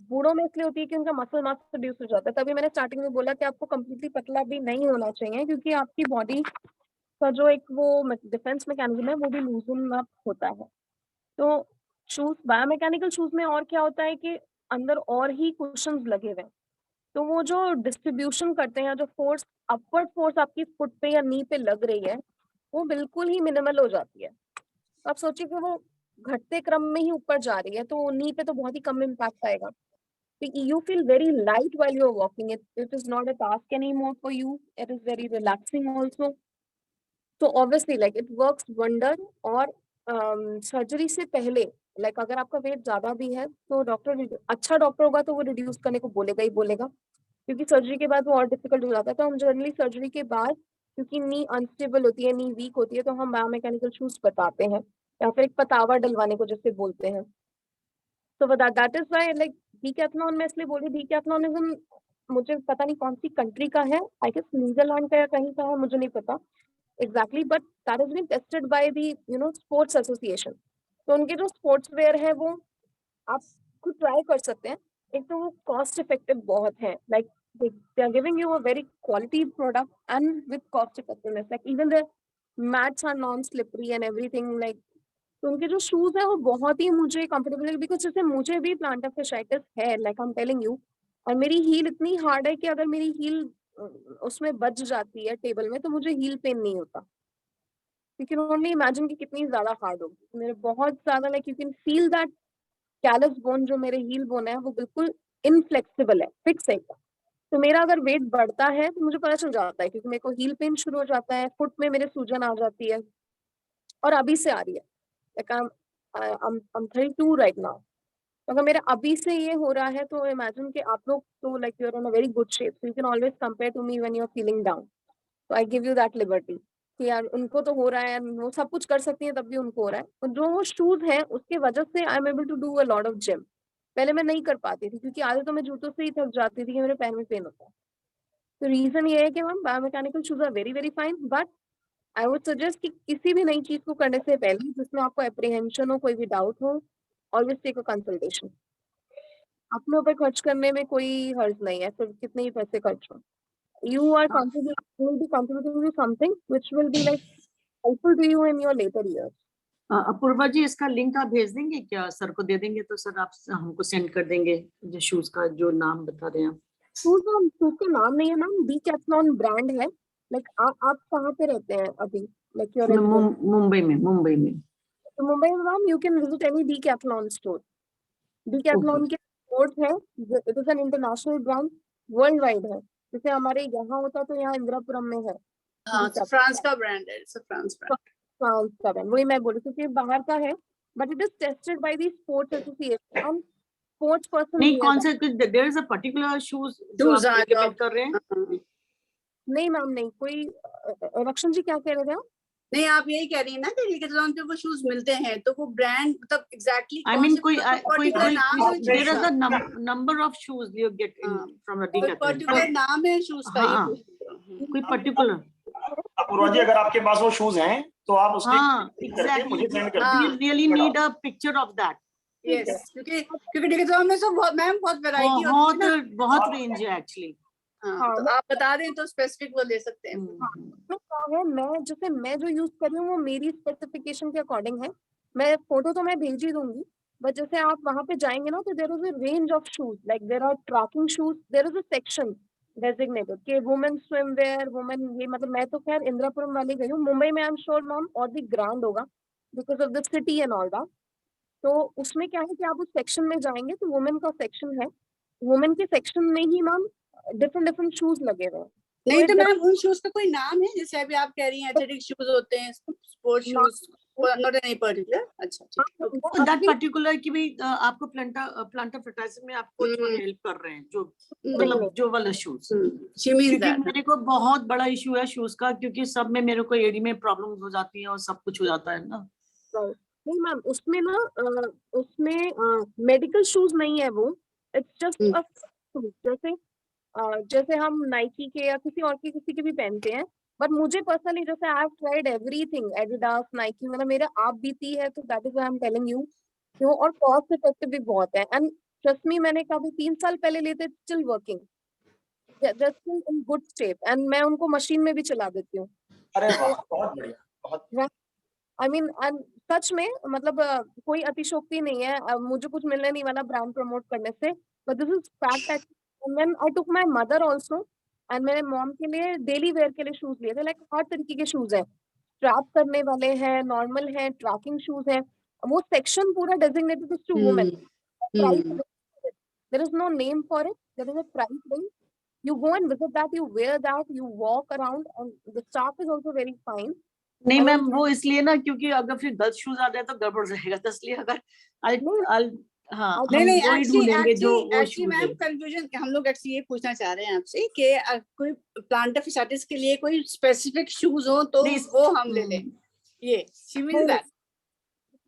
[SPEAKER 7] बूढ़ों में इसलिए होती है कि उनका मसल मास रिड्यूस हो जाता है। तभी मैंने स्टार्टिंग में बोला कि आपको कंप्लीटली पतला भी नहीं होना चाहिए, क्योंकि आपकी बॉडी का जो एक वो डिफेंस मैकेनिज्म है वो भी लूजन अप होता है। तो शूज, बायोमैकेनिकल शूज में और क्या होता है कि अंदर और ही कुशन्स लगे हुए हैं, तो वो जो डिस्ट्रीब्यूशन करते हैं, जो फोर्स, अपवर्ड फोर्स आपकी फुट पे या नी पे लग रही है, वो बिल्कुल ही मिनिमल हो जाती है। तो आप सोचिए कि वो घटते क्रम में ही ऊपर जा रही है, तो नी पे तो बहुत ही कम इम्पैक्ट आएगा। You feel very light while you're walking. It is not a task anymore for you. It is very relaxing also. So obviously like it works wonder। और सर्जरी से पहले like अगर आपका वेट ज्यादा भी है तो डॉक्टर, अच्छा डॉक्टर होगा तो वो रिड्यूस करने को बोलेगा ही बोलेगा, क्योंकि सर्जरी के बाद वो और डिफिकल्ट हो जाता है। तो हम जनरली सर्जरी के बाद, क्योंकि नी अनस्टेबल होती है, नी वीक होती है, तो हम बायोमैकेनिकल शूज बताते हैं या फिर एक पतावा डलवाने को जिसे बोलते हैं। तो that is why like Decathlon में इसलिए बोली डीकैथलॉनिज्म, मुझे पता नहीं कौन सी कंट्री का है, आई गेस नीदरलैंड का या कहीं का है, मुझे नहीं पता exactly, but that is been tested by the sports association. तो उनके जो स्पोर्ट्स वेयर है वो आप खुद ट्राई कर सकते हैं। एक तो वो कॉस्ट इफेक्टिव बहुत है, like they are giving you a very quality product and with cost effectiveness, like even the mats are non slippery and everything, like तो उनके जो शूज है वो बहुत ही मुझे कंफर्टेबल है, बिकॉज जैसे मुझे भी प्लांटर fasciitis है, like I am telling you, और मेरी हील इतनी हार्ड है कि अगर मेरी हील उसमें बच जाती है टेबल में तो मुझे हील पेन नहीं होता। यू कैन ओनली इमेजिन कि कितनी ज्यादा हार्ड होगी मेरे, बहुत ज्यादा, like you can feel that callus bone जो मेरे हील बोन है वो बिल्कुल इनफ्लेक्सिबल है, फिक्स है। तो मेरा अगर वेट बढ़ता है तो मुझे पता चल जाता है, क्योंकि मेरे को हील पेन शुरू हो जाता है, फुट में मेरे सूजन आ जाती है, और अभी से आ रही है। Like I'm 32 right now. अगर मेरा अभी से ये हो रहा है तो इमेजिन कि आप लोग तो like you're in a very good shape, so you can always compare to me when you're feeling down. So I give you that liberty कि यार उनको तो हो रहा है, वो सब कुछ कर सकती है तब भी उनको हो रहा है। और जो वो शूज है उसके वजह से I am able to do a lot of gym. पहले मैं नहीं कर पाती थी क्योंकि आधे तो मैं जूतों से ही थक जाती थी कि मेरे पैर में पेन होता है। तो रीजन ये है कि ma'am biomechanical shoes are very very fine, but I would suggest कि किसी भी नई चीज को करने से पहले जिसमें आपको एप्रीहेंशन हो, कोई भी डाउट हो, ऑलवेज टेक अ कंसल्टेशन। अपने ऊपर खर्च करने में कोई हर्ज नहीं है, फिर कितने ही पैसे खर्च हो, you are contributing to something which will be like helpful to you in your later years.
[SPEAKER 5] Apurva ji, इसका लिंक आप भेज देंगे क्या? सर को दे देंगे तो सर आप हमको सेंड कर देंगे जो शूज का जो नाम बता रहे हैं।
[SPEAKER 7] शूज का नाम नहीं है मैम, डीकैथलॉन ब्रांड है। लाइक आप कहाँ पे रहते हैं अभी? लाइक यूर इन
[SPEAKER 5] मुंबई में।
[SPEAKER 7] तो मुंबई में ma'am you can visit any Decathlon store. Decathlon के स्टोर्स है, it is an international brand, world wide है। जैसे हमारे यहाँ होता तो यहाँ इंदिरापुरम में है।
[SPEAKER 3] हाँ, फ्रांस का ब्रांड है, it's a France brand.
[SPEAKER 7] France का ब्रांड, वही मैं बोल रही थी कि बाहर का है, but it is tested by the sports association and sports person.
[SPEAKER 5] नहीं, कौन से there is a particular shoes जो आप रिकमेंड कर रहे हैं?
[SPEAKER 7] नहीं मैम नहीं, कोई रक्षण जी क्या कह रहे थे आप?
[SPEAKER 3] नहीं, आप यही कह रही हैं ना कि डिकैथलॉन पे वो शूज मिलते हैं, तो वो ब्रांड मतलब एग्जैक्टली
[SPEAKER 5] आई मीन कोई there is a number of shoes you get from the Decathlon,
[SPEAKER 3] particular नाम है शूज का, ये
[SPEAKER 5] कोई पर्टिकुलर।
[SPEAKER 2] अपूर्वा जी, अगर आपके पास वो शूज हैं तो आप उसके
[SPEAKER 5] एग्जैक्टली
[SPEAKER 2] मुझे सेंड कर
[SPEAKER 5] we really need a picture of that.
[SPEAKER 3] Yes, क्योंकि डिकैथलॉन में तो बहुत वैरायटी होती है ना,
[SPEAKER 5] बहुत रेंज है एक्चुअली।
[SPEAKER 3] हाँ, तो आप बता दें तो स्पेसिफिक वो ले सकते हैं।
[SPEAKER 7] मैं जो यूज कर रही हूँ वो मेरी स्पेसिफिकेशन के अकॉर्डिंग है। मैं फोटो तो मैं भेज ही दूंगी, बट जैसे आप वहां पे जाएंगे ना तो there is a range of shoes, like there are trekking shoes, there is a section designated कि वुमेन स्विमवेयर, वुमेन ये, मतलब मैं तो खैर इंदिरापुरम वाली गई हूँ। मुंबई में आई एम श्योर मैम और भी ग्रैंड होगा because of the city and all that. तो उसमें क्या है कि आप उस सेक्शन में जाएंगे तो वुमेन का सेक्शन है, वुमेन के सेक्शन में ही मैम डिफरेंट शूज लगे हुए हैं।
[SPEAKER 3] नहीं तो मैम उन शूज का कोई नाम है, जैसे अभी आप कह रही हैं एथलेटिक शूज होते हैं, sports shoes, not any particular? अच्छा, ठीक है।
[SPEAKER 5] दैट पर्टिकुलर की भी आपको प्लांटर फर्टिलाइजर में आपको हेल्प कर रहे हैं, जो मतलब जो वाला शूज।
[SPEAKER 3] शी मींस दैट
[SPEAKER 5] मेरे को बहुत बड़ा इशू है शूज का, क्योंकि सब में मेरे को एडी में प्रॉब्लम हो जाती है और सब कुछ हो जाता है ना।
[SPEAKER 7] नहीं मैम, उसमें ना उसमें मेडिकल शूज नहीं है वो, इट्स जस्ट अ जैसे जैसे हम नाइकी के या किसी के भी पहनते हैं। बट मुझे पर्सनली जैसे I have tried everything, Adidas, Nike, मतलब मेरा आप बीती है तो that is why I am telling you. और कॉस्ट इफेक्टिव भी बहुत है। एंड ट्रस्ट मी, मैंने कभी 3 साल पहले लिए थे, still working, just in good state, and मैं उनको मशीन में भी चला देती हूँ।
[SPEAKER 2] अरे वाह, बहुत बढ़िया, बहुत
[SPEAKER 7] आई मीन सच में, मतलब कोई अतिशोक्ति नहीं है, मुझे कुछ मिलने नहीं वाला ब्रांड प्रमोट करने से, but this is fact. And I took my mother also, and मेरे मॉम के लिए डेली वेयर के लिए शूज लिए थे। लाइक हर तरीके के शूज हैं, स्ट्रैप करने वाले हैं, नॉर्मल हैं, ट्रैकिंग शूज हैं। वो सेक्शन पूरा designated is to women. There is no name for it, there is a price range. You go and visit that, you wear that, you walk around, and the staff is also very fine.
[SPEAKER 5] नहीं ma'am, वो इसलिए ना क्योंकि अगर फिर गलत shoes आ जाए तो गड़बड़ जाएगा, तो इसलिए अगर
[SPEAKER 3] एक्चुअली मैम कंफ्यूजन, हम लोग एक्चुअली ये पूछना चाह रहे हैं आपसे कि कोई प्लांटर फिशाइटिस के लिए कोई स्पेसिफिक शूज हो तो वो हम ले लें, ये शी मींस दैट।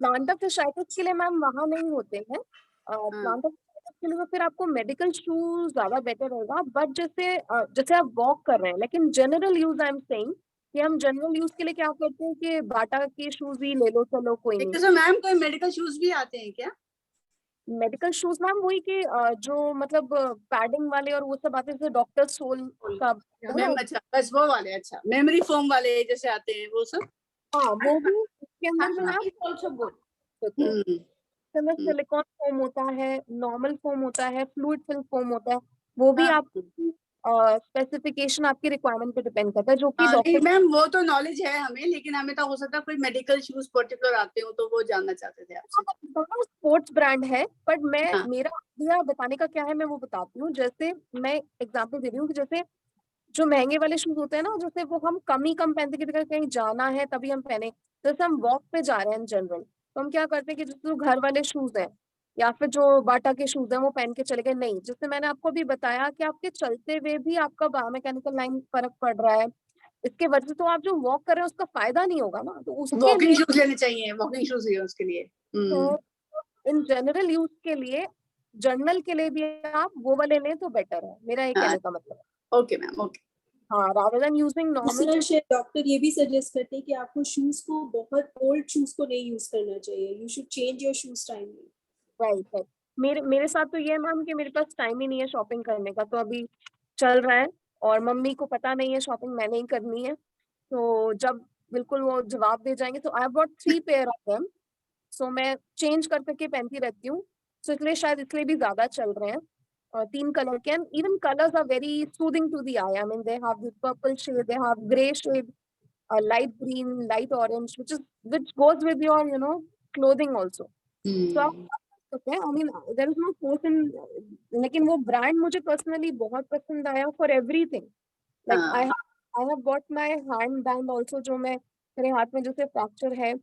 [SPEAKER 7] प्लांटर फिशाइटिस के लिए मैम वहां नहीं होते हैं, प्लांटर के लिए फिर आपको मेडिकल शूज ज्यादा बेटर रहेगा। बट जैसे आप वॉक कर रहे हैं, लेकिन general use I am saying कि हम जनरल यूज के लिए क्या करते हैं कि बाटा के शूज ही ले लो, चलो कोई नहीं।
[SPEAKER 3] तो मैम कोई मेडिकल शूज भी आते हैं क्या?
[SPEAKER 7] मेडिकल शूज मैम वही कि जो मतलब पैडिंग वाले और वो सब आते हैं, डॉक्टर सोल का।
[SPEAKER 3] अच्छा, बस वो वाले, अच्छा मेमोरी फोम वाले जैसे आते हैं वो सब।
[SPEAKER 7] हाँ, वो भी उसके अंदर में आप ऑल्सो गुड सिलिकॉन फोम होता है, नॉर्मल फोम होता है, फ्लूइड फिल फोम होता है। वो भी आपकी स्पेसिफिकेशन आपकी रिक्वायरमेंट पे डिपेंड करता है, जो कि डॉक्टर।
[SPEAKER 3] मैम वो तो नॉलेज है हमें, लेकिन हमें तो हो सकता है कोई मेडिकल शूज पर्टिकुलर आते हो, तो वो जानना चाहते थे आपसे।
[SPEAKER 7] स्पोर्ट्स ब्रांड है, बट मेरा आइडिया बताने का क्या है मैं वो बताती हूँ। जैसे मैं एग्जांपल दे रही हूँ कि जैसे जो महंगे वाले शूज होते हैं ना, जैसे वो हम कम पहनते कि कहीं जाना है तभी हम पहने। जैसे हम वॉक पे जा रहे हैं जनरल, तो हम क्या करते हैं कि जैसे घर वाले शूज हैं या फिर जो बाटा के शूज हैं वो पहन के चले गए, नहीं। जैसे मैंने आपको भी बताया कि आपके चलते हुए भी आपका बायोमैकेनिकल लाइन फर्क पड़ रहा है, इसके वजह से तो आप जो वॉक कर रहे हैं उसका फायदा नहीं होगा ना, तो उसके
[SPEAKER 3] वॉकिंग शूज लेने चाहिए, वॉकिंग शूज ही उसके लिए।
[SPEAKER 7] इन जनरल यूज के लिए, जर्नल के लिए भी आप वो वाले लें तो बेटर है, मेरा ये कहने का मतलब।
[SPEAKER 3] Okay ma'am, okay.
[SPEAKER 7] हाँ, rather than using normal।
[SPEAKER 6] Doctor ये भी सजेस्ट करते हैं कि आपको शूज को, बहुत ओल्ड शूज को नहीं यूज करना चाहिए, you should change your shoes timely.
[SPEAKER 7] Right. मेरे साथ तो ये है मैम कि मेरे पास टाइम ही नहीं है शॉपिंग करने का, तो अभी चल रहा है, और मम्मी को पता नहीं है शॉपिंग मैंने ही करनी है। तो जब बिल्कुल वो जवाब दे जाएंगे तो I have got 3 pair of them, so मैं चेंज कर करके पहनती रहती हूँ, सो इसलिए शायद इसलिए भी ज्यादा चल रहे हैं। तीन कलर के, and even colors are very soothing to the eye. I mean, they have the purple shade, they have gray shade, light green, light orange, which goes with your clothing also. So okay, I mean, there is no force in, लेकिन वो brand मुझे personally बहुत पसंद आया for everything. Like I have bought my hand band also, जो मैं मेरे हाथ में जैसे फ्रैक्चर है,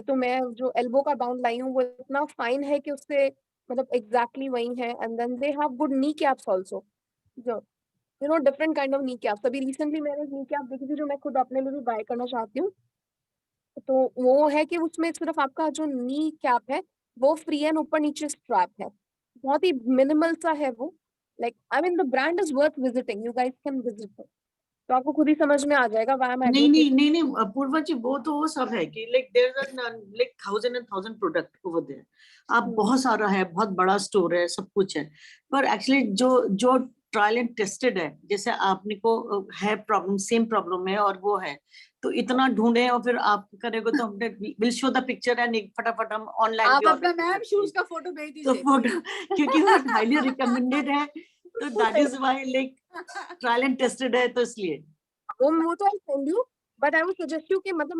[SPEAKER 7] तो मैं जो एल्बो का बैंड लाई हूँ वो इतना फाइन है कि उससे मतलब एग्जैक्टली वही है. And then they have good knee caps also, जो different kind of knee caps. अभी रिसेंटली मैंने नी कैप देखी थी जो मैं खुद अपने लिए भी बाय करना चाहती हूँ. तो वो है कि उसमें सिर्फ आपका जो नी कैप है वो फ्री एंड ऊपर नीचे स्ट्रैप है, बहुत ही मिनिमल सा है वो. Like I mean the brand is worth visiting, you guys can visit. तो आपको खुद ही समझ में आ जाएगा व्हाई मैं
[SPEAKER 5] नहीं पूर्वा जी, वो तो वो सब है कि like there are like 1000 and 1000 product over there. आप बहुत सारा है, बहुत बड़ा स्टोर है, सब कुछ है, पर एक्चुअली जो ट्रायल एंड टेस्टेड है, जैसे आपने को है प्रॉब्लम, सेम प्रॉब्लम है और वो है, तो इतना ढूंढे और फिर आप करेंगे तो हमने will show the picture and फटाफट हम ऑनलाइन
[SPEAKER 3] आप अपना मैम शूज का फोटो भेज दीजिए.
[SPEAKER 5] तो फोटो क्योंकि वो हाईली रिकमेंडेड है, तो that is why like trial and tested है, तो इसलिए
[SPEAKER 7] वो तो I send you. But I would suggest you कि मतलब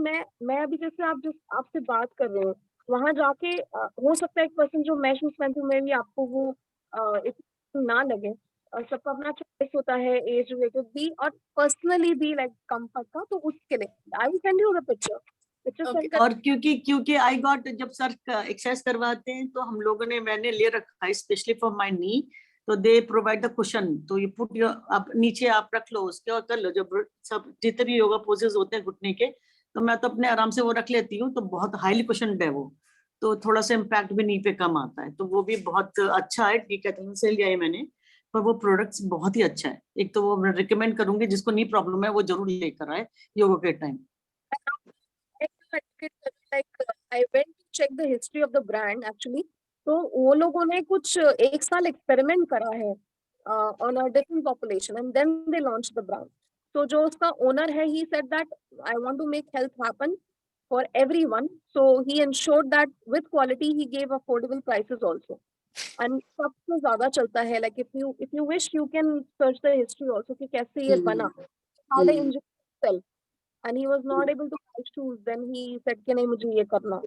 [SPEAKER 7] मैं अभी जैसे आपसे बात कर रहे हो, वहां जाके हो सकता है एक पर्सन जो मैं शूज पहनती हूँ, मैं भी आपको वो ना लगे. और सबका अपना चॉइस होता है, एज रिलेटेड भी और पर्सनली भी, लाइक कंफर्ट का. तो उसके लिए I will send you the picture.
[SPEAKER 5] और क्योंकि आई गॉट, जब सर एक्सरसाइज करवाते हैं तो हम लोगों ने, मैंने ले रखा है स्पेशली फॉर माय नी, तो दे प्रोवाइड द कुशन, तो यू पुट योर, आप नीचे आप रख लो उसके और कर लो. जब सब जितने भी योगा पोजेस होते हैं घुटने के, तो मैं तो अपने आराम से वो रख लेती हूँ, तो बहुत हाईली कुशन्ड है वो, तो थोड़ा सा इम्पैक्ट भी नी पे कम आता है, तो वो भी बहुत अच्छा है. डिकैथलॉन से लिया है मैंने, पर वो प्रोडक्ट्स बहुत ही अच्छा है. एक तो वो रिकमेंड करूंगी, जिसको नी प्रॉब्लम है वो जरूर लेकर आए योगा के time.
[SPEAKER 7] Like I went to check the history of the brand actually. तो वो लोगों ने कुछ 1 साल एक्सपेरिमेंट करा है on a different population and then they launched the brand. तो जो उसका ओनर है, he said that I want to make health happen for everyone, so he ensured that with quality he gave affordable prices also. And सबसे ज्यादा चलता है, like if you wish you can search the history also कि कैसे ये बना, how they engineered itself. And he was not able to buy shoes, then he said कि नहीं मुझे ये करना.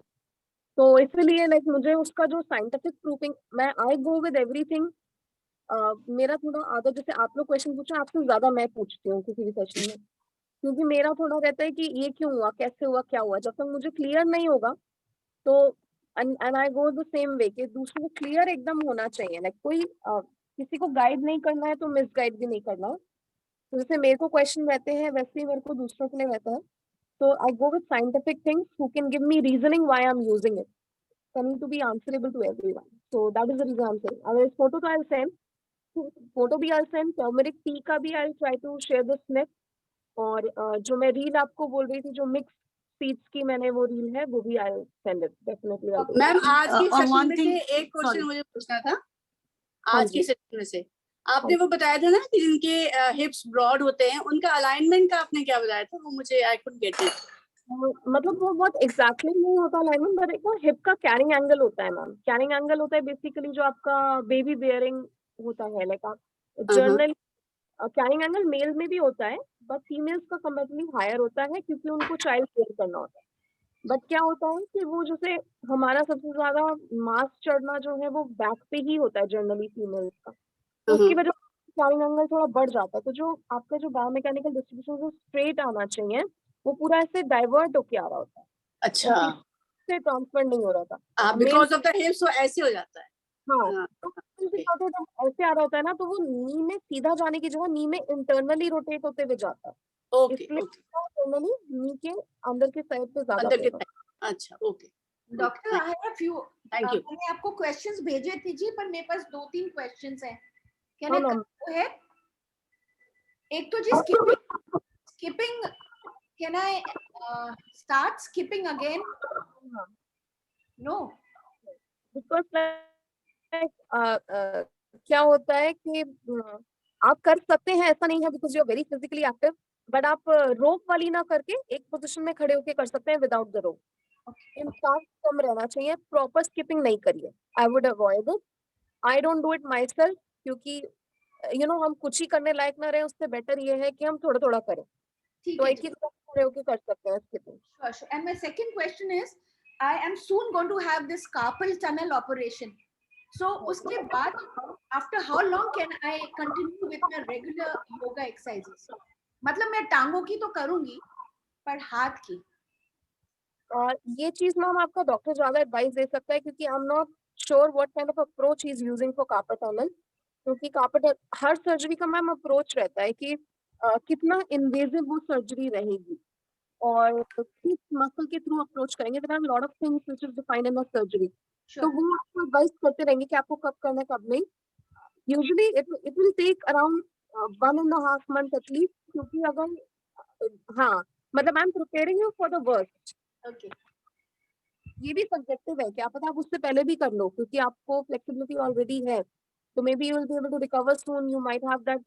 [SPEAKER 7] तो इसलिए लाइक मुझे उसका जो साइंटिफिक प्रूफिंग, मैं आई गो विद एवरीथिंग. मेरा थोड़ा आदत, जैसे आप लोग क्वेश्चन पूछा, आपसे ज्यादा मैं पूछती हूँ किसी भी सेशन में, क्योंकि मेरा थोड़ा रहता है कि ये क्यों हुआ, कैसे हुआ, क्या हुआ. जब तक मुझे क्लियर नहीं होगा तो and I go the same way कि दूसरों को क्लियर एकदम होना चाहिए. लाइक कोई किसी को गाइड नहीं करना है तो मिसगाइड भी नहीं करना है. तो जैसे मेरे को क्वेश्चन रहते हैं वैसे ही मेरे को दूसरों के लिए रहता है. So I go with scientific things who can give me reasoning why I'm using it. So I need to be answerable to everyone. So that is the reason I'm saying. Otherwise, photo तो I'll send. Photo भी I'll send. Turmeric tea का भी I'll try to share the snip. और जो मैं reel आपको बोल रही थी, जो मिक्स सीड्स की मैंने वो रील है, वो भी I'll send it definitely.
[SPEAKER 3] Ma'am आज की सेशन में से एक क्वेश्चन मुझे पूछना था. आज की सेशन में से आपने वो बताया था ना कि जिनके हिप्स ब्रॉड होते हैं, उनका अलाइनमेंट का आपने क्या बताया था, वो मुझे आई कुडंट गेट इट.
[SPEAKER 7] मतलब वो बहुत एग्जैक्टली नहीं होता अलाइनमेंट, पर एक हिप का कैरिंग एंगल होता है मैम. कैरिंग एंगल होता है बेसिकली जो आपका बेबी बियरिंग होता है. लाइक आप जनरली कैरिंग एंगल मेल में भी होता है, बट फीमेल्स का कंपैरेटिवली हायर होता है क्योंकि उनको चाइल्ड केयर करना होता है. बट क्या होता है कि वो जैसे हमारा सबसे ज्यादा मास चढ़ना जो है वो बैक पे ही होता है जनरली फीमेल्स का, तो उसकी वजह से कैरिंग एंगल थोड़ा बढ़ जाता है. तो जो आपका जो बायोमैकेनिकल डिस्ट्रीब्यूशन जो स्ट्रेट आना चाहिए वो पूरा ऐसे डाइवर्ट होके आ रहा होता है.
[SPEAKER 3] अच्छा,
[SPEAKER 7] से ट्रांसफर नहीं हो रहा था
[SPEAKER 3] बिकॉज ऑफ द हिप्स, वो ऐसे हो जाता है.
[SPEAKER 7] हाँ, तो जब ऐसे आ रहा होता है ना, तो वो नी में सीधा जाने की जगह नी में इंटरनली रोटेट होते हुए जाता है. इसलिए जनरली नी के अंदर के साइड पे ज्यादा.
[SPEAKER 3] अच्छा, okay
[SPEAKER 10] doctor, I have few. Thank you. मैंने आपको क्वेश्चंस भेजे थे जी, पर मेरे पास 2-3 क्वेश्चंस हैं. क्या मैं करता है? एक तो जी skipping, can I start skipping again? No,
[SPEAKER 7] because क्या होता है कि आप कर सकते हैं, ऐसा नहीं है, because you are very physically active, बट आप रोप वाली ना करके एक पोजीशन में खड़े होके कर सकते हैं विदाउट द रोप. इम्पैक्ट कम रहना चाहिए, प्रॉपर स्किपिंग नहीं करिए. I would avoid it. I don't do it my self क्योंकि हम कुछ ही करने लायक ना रहे, उससे बेटर ये है कि हम थोड़ा थोड़ा करें।
[SPEAKER 10] ठीक
[SPEAKER 7] तो
[SPEAKER 10] है
[SPEAKER 7] एक ही तरफ खड़े होके कर सकते हैं इसके लिए।
[SPEAKER 10] Sure, sure. And my second question is, I am soon going to have this carpal tunnel operation. So उसके बाद after how long can I continue with my regular yoga exercises? मतलब मैं टांगों की तो करूंगी, पर हाथ की।
[SPEAKER 7] ये चीज मैम आपका डॉक्टर ज्यादा एडवाइस दे सकता है, क्योंकि I am not sure what kind of approach he is using for carpal tunnel. क्योंकि कार्पल हर सर्जरी का मैम अप्रोच रहता है कि कितना इन्वेजिव वो सर्जरी रहेगी और किस मसल के थ्रू अप्रोच करेंगे। There are lot of things which is defined in a surgery. तो वो आपको एडवाइस करते रहेंगे कि आपको कब करना है कब नहीं। Usually it will take around 1.5 months at least, क्योंकि अगर हाँ मतलब I am preparing you for the worst.
[SPEAKER 10] Okay.
[SPEAKER 7] ये भी सब्जेक्टिव है, क्या पता आप उससे पहले भी कर लो, क्योंकि आपको फ्लेक्सिबिलिटी ऑलरेडी है, तो maybe you will be able to recover soon. You might have that.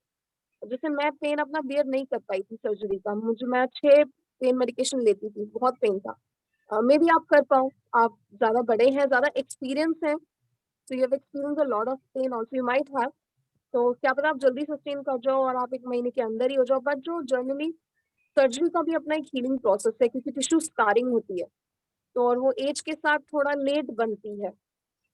[SPEAKER 7] जैसे मैं पेन अपना बेयर नहीं कर पाई थी सर्जरी का, मैं 6 पेन मेडिकेशन लेती थी, बहुत पेन था। मे बी आप कर पाओ, आप ज्यादा बड़े हैं, ज्यादा एक्सपीरियंस है, तो you have experience a lot of pain also, you might have. तो क्या पता आप जल्दी सस्टेन कर जाओ और आप 1 महीने के अंदर ही हो जाओ। बट जो जनरली सर्जरी का भी अपना एक हीलिंग प्रोसेस है, क्योंकि टिश्यू स्कारिंग होती है, तो और वो एज के साथ थोड़ा लेट बनती है,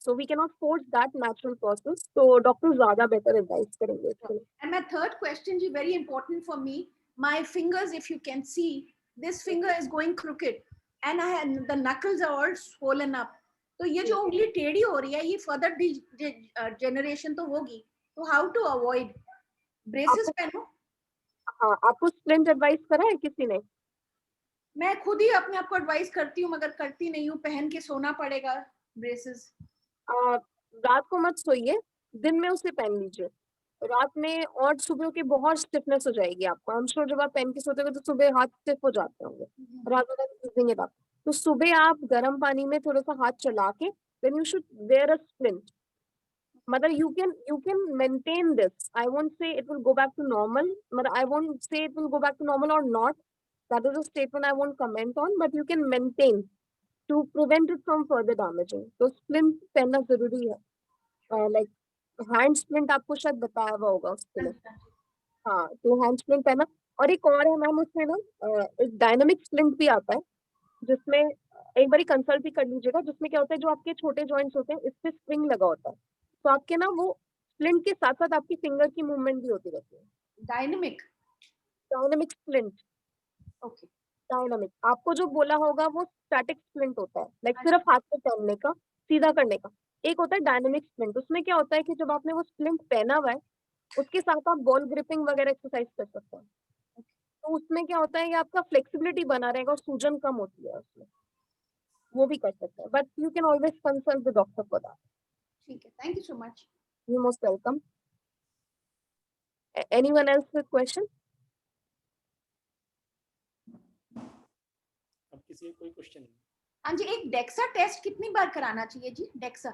[SPEAKER 7] so we can not force that natural process. तो डॉक्टर ज्यादा बेटर एडवाइस करेंगे इसके लिए।
[SPEAKER 10] And my third question is very important for me. My fingers, if you can see, this finger is going crooked, and the knuckles are all swollen up. तो ये जो उंगली टेढ़ी हो रही है, ये फर्दर जनरेशन तो होगी, तो हाउ टू अवॉइड? ब्रेसेस पहनो?
[SPEAKER 7] हाँ, आपको स्प्लिंट एडवाइस करा है किसी ने?
[SPEAKER 10] मैं खुद ही अपने आप को एडवाइस करती हूँ, मगर करती नहीं हूँ। पहन के सोना पड़ेगा ब्रेसेस।
[SPEAKER 7] रात को मत सोइए, दिन में उसे पहन लीजिए। रात में और सुबह के बहुत स्टिफनेस हो जाएगी आपको। आई एम श्योर जब आप पहन के सोते हो तो सुबह हाथ स्टिफ हो जाते होंगे, rather than using it up. तो सुबह आप गर्म पानी में थोड़ा सा हाथ चला के then you should wear a splint. मतलब you can maintain this. I won't say it will go back to normal, but I won't say it will go back to normal or not. That is a statement I won't comment on, but you can maintain to prevent it from further damaging. तो splint पहनना जरूरी है। Like hand splint आपको शायद बताया हुआ होगा उसके लिए। हाँ, तो hand splint पहना। और एक और है मैम, उसमें ना एक डायनामिक स्प्लिंट भी आता है, जिसमें एक बारी कंसल्ट भी कर लीजिएगा। जिसमें क्या होता है, जो आपके छोटे जॉइंट्स होते हैं इस पे स्प्रिंग लगा होता है, तो आपके ना वो स्प्लिंट के साथ साथ आपकी फिंगर की मूवमेंट भी होती रहती है।
[SPEAKER 10] Dynamic
[SPEAKER 7] splint.
[SPEAKER 10] ओके।
[SPEAKER 7] डायनामिक आपको जो बोला होगा वो स्टैटिक स्प्लिंट होता है, लाइक सिर्फ हाथ से पहनने का, सीधा करने का। एक होता है डायनामिक स्प्लिंट। उसमें क्या होता है कि जब आपने वो स्प्लिंट पहना हुआ है, उसके साथ आप बॉल ग्रिपिंग वगैरह एक्सरसाइज कर सकते हैं। तो उसमें क्या होता है कि आपका फ्लेक्सिबिलिटी बना रहेगा और सूजन कम होती है उसमें, वो भी कर सकते हैं। But you can always consult the doctor for that.
[SPEAKER 10] ठीक है, thank you so much.
[SPEAKER 7] You're most welcome. Anyone else with question?
[SPEAKER 2] अब किसी कोई क्वेश्चन?
[SPEAKER 10] हाँ जी, एक डेक्सा टेस्ट कितनी बार कराना चाहिए जी? डेक्सा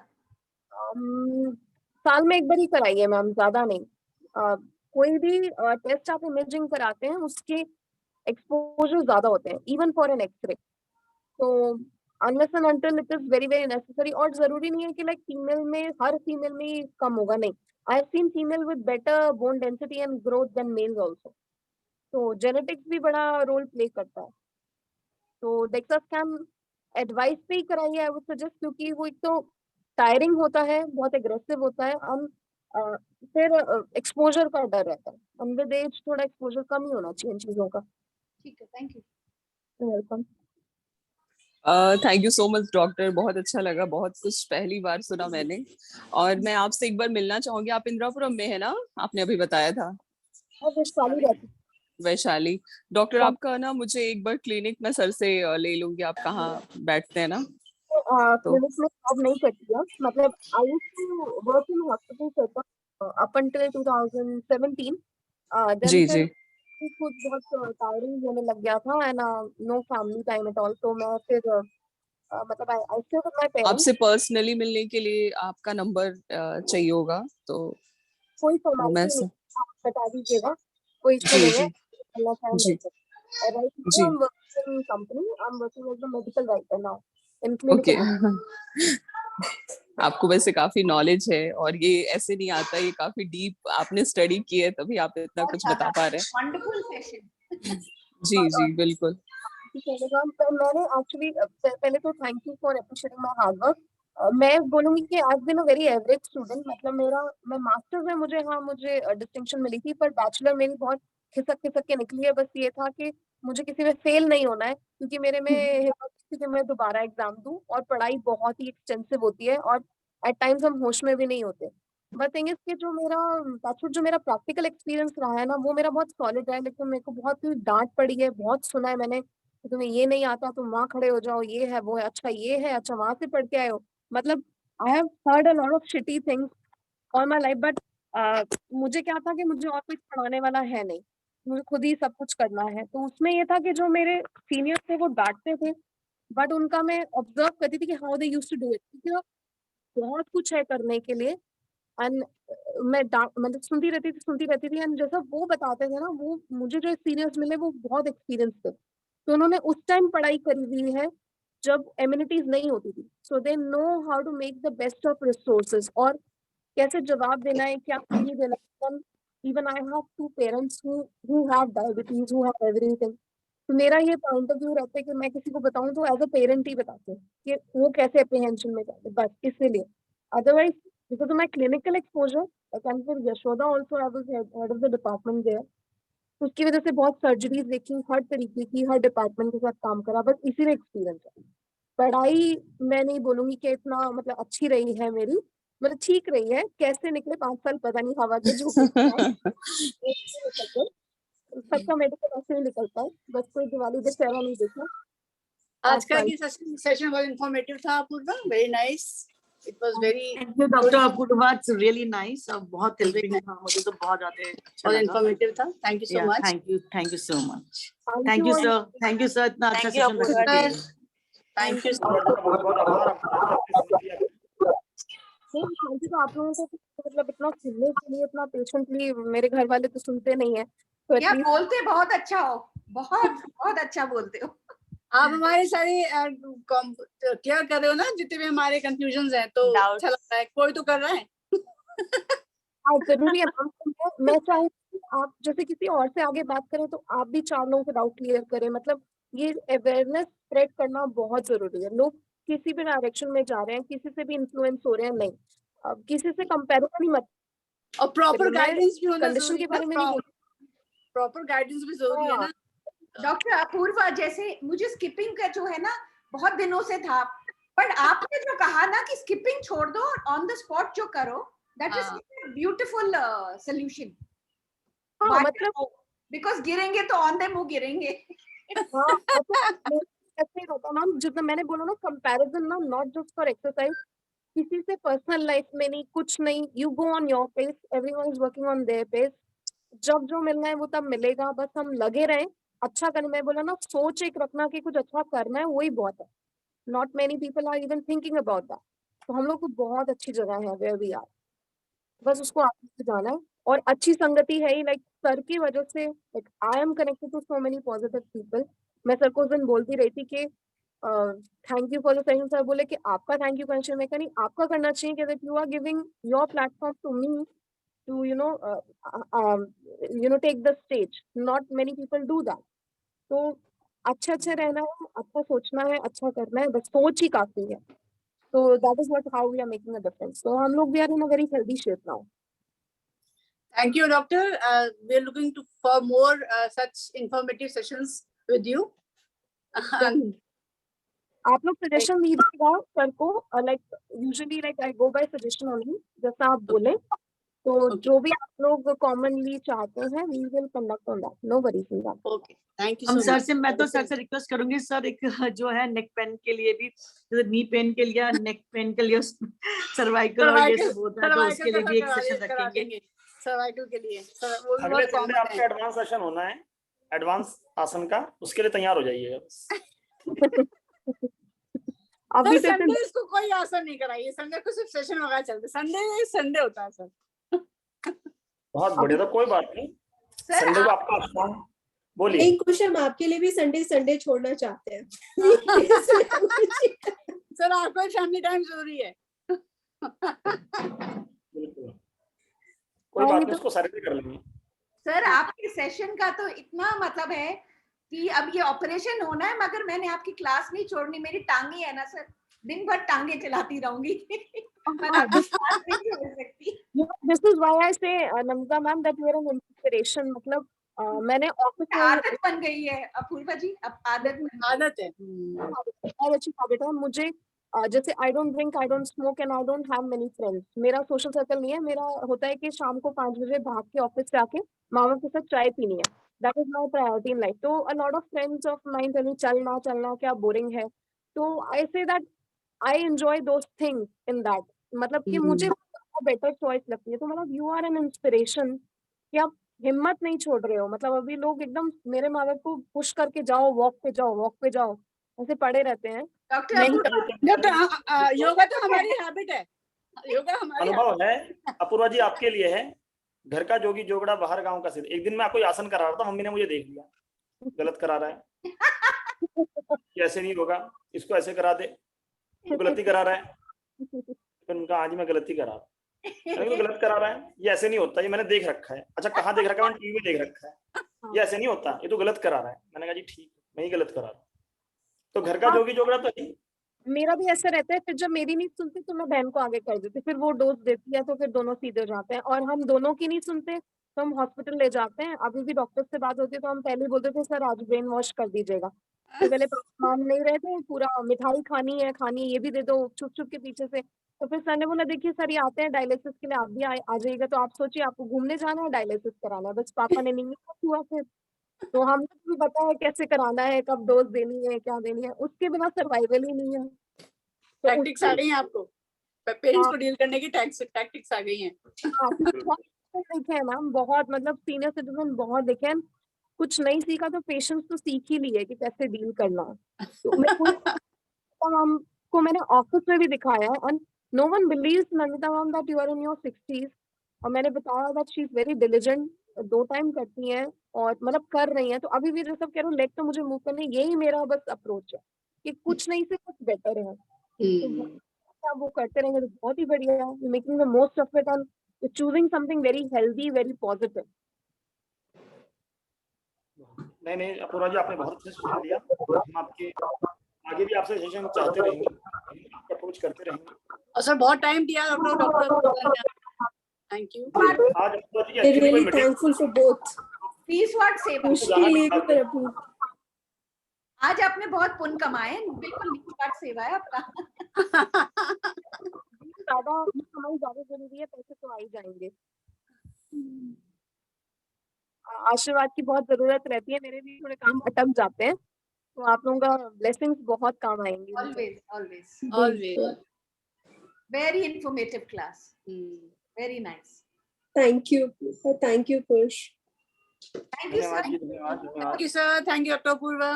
[SPEAKER 7] साल में एक बार ही कराइए मैम, ज्यादा नहीं। कोई भी टेस्ट आप इमेजिंग कराते हैं उसके एक्सपोजर ज्यादा होते हैं, इवन फॉर एन एक्सरे। तो unless and until it is very very necessary. और जरूरी नहीं है कि लाइक फीमेल में, हर फीमेल में ही कम होगा, नहीं। I have seen female with better bone density and growth than males also. तो जेनेटिक्स भी बड़ा रोल प्ले करता है। तो डेक्सा स्कैन एडवाइस पे ही कराइए आई वुड सजेस्ट, क्योंकि वो एक तो टायरिंग होता है, बहुत एग्रेसिव होता है, फिर एक्सपोजर का डर रहता है। एंड विद एज थोड़ा एक्सपोजर कम ही होना चाहिए इन चीजों का।
[SPEAKER 10] ठीक है, thank you.
[SPEAKER 7] Welcome.
[SPEAKER 9] Thank you so much doctor, बहुत अच्छा लगा, बहुत कुछ पहली बार सुना मैंने। और मैं आपसे एक बार मिलना चाहूंगी। आप इंदिरापुरम में है ना, आपने अभी बताया था? वैशाली। डॉक्टर आपका ना, मुझे एक बार क्लिनिक में सर से ले लूंगी। आप कहाँ बैठते हैं ना?
[SPEAKER 7] क्लिनिक में जॉब नहीं करती है, मतलब I used to work in hospital up until 2017।
[SPEAKER 9] जी जी।
[SPEAKER 7] खुद बहुत टायरिंग होने लग गया था and no family time at all. तो मैं फिर मतलब I stay with my parents.
[SPEAKER 9] आपसे पर्सनली मिलने के लिए आपका नंबर चाहिए होगा, तो
[SPEAKER 7] कोई फॉर्मेलिटी नहीं, आप बता दीजिएगा, कोई इशू नहीं है। अल्लाह टाइम
[SPEAKER 9] जी
[SPEAKER 7] देते हैं। Right now I am working in company, I am working as a medical writer now in
[SPEAKER 9] okay.
[SPEAKER 7] Clinical.
[SPEAKER 9] आपको वैसे काफी नॉलेज है और ये ऐसे नहीं आता, ये काफी डीप आपने स्टडी की है, तभी आप इतना कुछ बता पा रहे हैं।
[SPEAKER 10] Wonderful session.
[SPEAKER 9] जी जी बिल्कुल।
[SPEAKER 7] मैंने एक्चुअली पहले तो thank you for appreciating my hard work. मैं बोलूंगी कि आज बिन अ वेरी एवरेज स्टूडेंट, मतलब मैं मास्टर्स में मुझे डिस्टिंक्शन मिली थी, पर बैचलर मेरी बहुत खिसक खिसक के निकली है। बस ये था कि मुझे किसी में फेल नहीं होना है, क्योंकि मेरे में हिम्मत थी कि मैं दोबारा एग्जाम दूं, और पढ़ाई बहुत ही एक्सटेंसिव होती है और एट टाइम्स हम होश में भी नहीं होते। बट थिंग इज कि जो मेरा प्रैक्टिकल एक्सपीरियंस रहा है ना, वो मेरा बहुत सॉलिड है। लेकिन मेरे को बहुत ही डांट पड़ी है, बहुत सुना है मैंने कि तुम्हें ये नहीं आता, तुम वहां खड़े हो जाओ, ये है वो है, अच्छा ये है, अच्छा वहां से पढ़ के आए हो। मतलब I have heard a lot of shitty things all my life, but मुझे क्या था कि मुझे और कोई पढ़ाने वाला है नहीं, मुझे खुद ही सब कुछ करना है। तो उसमें ये था कि जो मेरे सीनियर्स थे वो डांटते थे, बट उनका मैं ऑब्जर्व करती थी कि how they used to do it, क्योंकि बहुत कुछ है करने के लिए। एंड मतलब सुनती रहती थी। एंड जैसा वो बताते थे ना, वो मुझे जो सीनियर्स मिले वो बहुत एक्सपीरियंस थे, तो उन्होंने उस टाइम पढ़ाई करी हुई है जब एम्यूनिटीज नहीं होती थी। So they know how to make the best of resources, और कैसे जवाब देना है, क्या नहीं देना है। Even I have 2 parents who have diabetes, who have everything। तो मेरा ये पॉइंट ऑफ व्यू रहता है कि मैं किसी को बताऊं तो एज अ पेरेंट ही बताती हूँ कि वो कैसे अप्रीहेंशन में जाते, बस इसीलिए। Otherwise because of my clinical exposure, and फिर Yashoda also I was head of the department there, उसकी वजह से बहुत सर्जरीज देखी, हर तरीके की, हर डिपार्टमेंट के साथ काम करा, बस इसीलिए एक्सपीरियंस है। पढ़ाई मैं नहीं बोलूंगी कि इतना मतलब अच्छी रही है मेरी, मतलब ठीक रही है। कैसे निकले 5 साल पता नहीं, हवा के झोंके सबका मेडिकल ऐसे ही निकलता है, बस कोई दिवाली दशहरा नहीं देखा।
[SPEAKER 3] आज का ये सेशन बहुत इंफॉर्मेटिव था Purva, very nice, it was very
[SPEAKER 5] thank you doctor Apurva, it's really nice, और बहुत हेल्पिंग था, मुझे तो बहुत ज्यादा अच्छा लगा,
[SPEAKER 3] इंफॉर्मेटिव था। Thank you so much.
[SPEAKER 5] Thank you so much, thank you sir, इतना अच्छा सेशन रखने के लिए।
[SPEAKER 3] थैंक यू
[SPEAKER 7] तो आप लोगों को मतलब इतना सुनने के लिए, इतना पेशेंटली, मेरे घर वाले तो सुनते नहीं है, तो
[SPEAKER 10] या बोलते बहुत अच्छा हो, बहुत बहुत अच्छा बोलते हो
[SPEAKER 3] आप। हमारे सारे क्लियर कर रहे हो ना जितने भी हमारे कंफ्यूजन हैं, तो अच्छा लगता है, कोई तो कर रहा है।
[SPEAKER 7] जरूरी है। मैं चाहूंगी आप जैसे किसी और से आगे बात करें तो आप भी 4 लोगों को डाउट क्लियर करें। मतलब ये अवेयरनेस स्प्रेड करना बहुत जरूरी है। लोग किसी भी डायरेक्शन में जा रहे हैं, किसी से भी इन्फ्लुएंस हो रहे हैं, नहीं, अब किसी से कंपैरिजन ही मत।
[SPEAKER 3] और प्रॉपर गाइडेंस भी होना
[SPEAKER 7] कंडीशन के बारे में नहीं,
[SPEAKER 3] प्रॉपर गाइडेंस भी जरूरी है ना।
[SPEAKER 10] डॉक्टर अपूर्वा, जैसे मुझे स्किपिंग का जो है ना बहुत दिनों से था, पर आपने जो कहा ना कि स्किपिंग छोड़ दो और ऑन द स्पॉट जो करो, दैट इज ब्यूटीफुल सॉल्यूशन। मतलब बिकॉज गिरेंगे तो ऑन द मुंह गिरेंगे।
[SPEAKER 7] ऐसे ही होता मैम, जितना मैंने बोला ना, कंपैरिजन ना, नॉट जस्ट फॉर एक्सरसाइज, किसी से पर्सनल लाइफ में नहीं, कुछ नहीं। You go on your pace, everyone is working on their pace. जब जो मिलना है वो तब मिलेगा, बस हम लगे रहें अच्छा करने में। बोला ना, सोच एक रखना कि कुछ अच्छा करना है, वही बहुत है। Not many people are even thinking about that. तो हम लोग को बहुत अच्छी जगह है वेयर वी आर, बस उसको आगे से जाना है। और अच्छी संगति है ही, लाइक सर की वजह से, like I am connected to so many positive people. मैं सर को उस दिन बोलती रही थी कि thank you for the session. Sir बोले कि आपका थैंक यू करना चाहिए। मैं कहीं आपका करना चाहिए कि that you are giving your platform to me to take the stage. Not many people do that. तो अच्छे रहना है, अच्छा सोचना है, अच्छा करना है, बस सोच ही काफी है। तो that is what how we are making a difference. So हम लोग we are in a very healthy shape now.
[SPEAKER 3] Thank you, doctor. We are looking for more such informative sessions with you.
[SPEAKER 7] आप लोग suggestion दीजिएगा sir को, like usually like I go by suggestion only, जैसा आप बोले। तो जो भी आप लोग कॉमनली चाहते हैं, we will conduct on that. No worries in that.
[SPEAKER 3] Okay, thank you
[SPEAKER 5] हम
[SPEAKER 3] so
[SPEAKER 5] सर
[SPEAKER 3] much.
[SPEAKER 5] से, मैं तो सर से रिक्वेस्ट करूंगी सर, एक जो है नेक पेन के लिए भी, जैसे नी पेन के लिए, नेक पेन के लिए, सर्वाइकल और ये सब होता है, तो उसके लिए भी एक सेशन रखेंगे
[SPEAKER 3] सर्वाइकल के लिए। वो भी
[SPEAKER 2] अगले
[SPEAKER 3] बहुत
[SPEAKER 2] संडे
[SPEAKER 3] कॉमन
[SPEAKER 2] आपका
[SPEAKER 3] है।
[SPEAKER 2] एडवांस सेशन होना है, एडवांस आसन का, उसके लिए तैयार हो जाइएगा बस।
[SPEAKER 7] अभी
[SPEAKER 3] सर संडे इसको कोई आसन नहीं कराइए, संडे को सिर्फ सेशन वगैरह चलते, संडे होता है सर।
[SPEAKER 2] बहुत बढ़िया, तो कोई बात नहीं, संडे को आपका आसान। बोलिए।
[SPEAKER 6] नहीं, कुछ हम आपके लिए भी संडे छोड़ना चाहते हैं।
[SPEAKER 3] सर आपको फैमिली टाइम जरूरी है।
[SPEAKER 2] बिल्कुल, कोई बात नहीं, उसको सर्वे कर लेंगे।
[SPEAKER 10] सर आपके सेशन का तो इतना मतलब है कि अब ये ऑपरेशन होना है, मगर मैंने आपकी क्लास नहीं छोड़नी, मेरी टांगे है ना सर, दिन भर टांगे चलाती रहूंगी। मैं आपकी क्लास नहीं छोड़ सकती।
[SPEAKER 7] This is why I say, Namita ma'am, that you are an inspiration. मतलब मैंने ऑफिस में
[SPEAKER 10] आदत बन गई है अपूर्वा जी, अब आदत
[SPEAKER 3] है।
[SPEAKER 7] बहुत अच्छी हैबिट है मुझे। जैसे I don't drink, I don't smoke and I don't have many friends. मेरा सोशल सर्कल नहीं है। मेरा होता है कि शाम को 5 बजे भाग के ऑफिस से आके मामा के साथ चाय पीनी है। That is my priority in life. तो a lot of friends of mine tell me चलना चलना क्या बोरिंग है। तो I say that I enjoy those things in that, मतलब कि मुझे बेटर चॉइस लगती है। तो मतलब यू आर एन इंस्पिरेशन कि आप हिम्मत नहीं छोड़ रहे हो। मतलब अभी लोग एकदम मेरे माँ बाप को पुश करके जाओ, वॉक पे जाओ, वॉक पे जाओ, ऐसे पड़े रहते हैं।
[SPEAKER 3] डॉक्टर योगा तो हमारी हैबिट है, योगा हमारी
[SPEAKER 2] अनुभव है अपूर्वा जी, आपके लिए है। घर का जोगी जोगड़ा बाहर गांव का सिद्ध। एक दिन मैं कोई आसन करा रहा था, मम्मी ने मुझे देख लिया, गलत करा रहा है, ऐसे नहीं होगा, इसको ऐसे करा दे, तो गलती करा रहा है। फिर उनका आज मैं गलती करा रहा हूँ, तो गलत करा रहा है, ये ऐसे नहीं होता, ये मैंने देख रखा है। अच्छा कहाँ देख रखा है? मैंने टीवी में देख रखा है, ये ऐसे नहीं होता, ये तो गलत करा रहा है। मैंने कहा जी ठीक, मैं ही गलत करा रहा हूँ। तो घर का जोगी जोगड़ा तो है।
[SPEAKER 7] मेरा भी ऐसा रहता है। फिर जब मेरी नहीं सुनती तो मैं बहन को आगे कर देती, फिर वो डोज देती है तो फिर दोनों सीधे हो जाते हैं। और हम दोनों की नहीं सुनते तो हम हॉस्पिटल ले जाते हैं। अभी भी डॉक्टर से बात होती है तो हम पहले बोलते थे सर आज ब्रेन वॉश कर दीजिएगा। तो पहले मान नहीं रहे थे, पूरा मिठाई खानी है ये भी दे दो, छुप छुप के पीछे से। तो फिर सर ने बोला देखिए सर ये आते हैं डायलिसिस के लिए, आप भी आ जाइएगा। तो आप सोचिए आपको घूमने जाना है, डायलिसिस कराना है, बस पापा ने नहीं हुआ। फिर तो हमको भी पता है कैसे कराना है, कब डोज देनी है, क्या देनी है, उसके बिना सर्वाइवल ही नहीं है।
[SPEAKER 3] टैक्टिक्स आ गई हैं आपको, पेरेंट्स को डील करने की टैक्टिक्स आ गई हैं।
[SPEAKER 7] देखे हैं मैम, बहुत मतलब सीनियर सिटीजन बहुत देखे हैं। कुछ नहीं सीखा तो पेशेंस तो सीख ही ली है कि कैसे डील करना है। तो मैम को मैंने ऑफिस में भी दिखाया है and no one believes Namita ma'am that you are in your 60s। और मैंने बताया that she is very diligent, 2 time करती हैं और मतलब कर रही हैं। तो अभी भी जो सब कह रहे हो लेग तो मुझे मूव करने, यही मेरा बस अप्रोच है कि कुछ नहीं से कुछ बेटर है। तो आप वो करते रहेंगे तो बहुत ही बढ़िया है। Making the most of it and choosing something very healthy, very positive.
[SPEAKER 2] नहीं अपूर्वा जी, आपने बहुत अच्छा सुझाव दिया। हम आपके आगे भी आपसे सेशन चाहते रहेंगे, आपका अप्रोच करते रहेंगे।
[SPEAKER 3] और सर बहुत टाइम दिया डॉक्टर, थैंक यू।
[SPEAKER 2] आज Apurva ji actually
[SPEAKER 6] really thankful for both.
[SPEAKER 10] Please what सेवा
[SPEAKER 6] उसके लिए भी प्रभु,
[SPEAKER 10] आज आपने बहुत पुण्य कमाए, बिल्कुल निष्पाट सेवा है आपका।
[SPEAKER 7] ज्यादा हमारी ज्यादा जरूरी है, पैसे तो आ ही जाएंगे। आशीर्वाद की बहुत जरूरत रहती है, मेरे भी थोड़े काम अटक जाते हैं तो आप लोगों का ब्लेसिंग्स बहुत काम आएंगे।
[SPEAKER 10] Always always always very informative class, very nice.
[SPEAKER 6] Thank you पुष।
[SPEAKER 10] Thank you sir.
[SPEAKER 3] Thank you sir, thank you doctor Apoorva,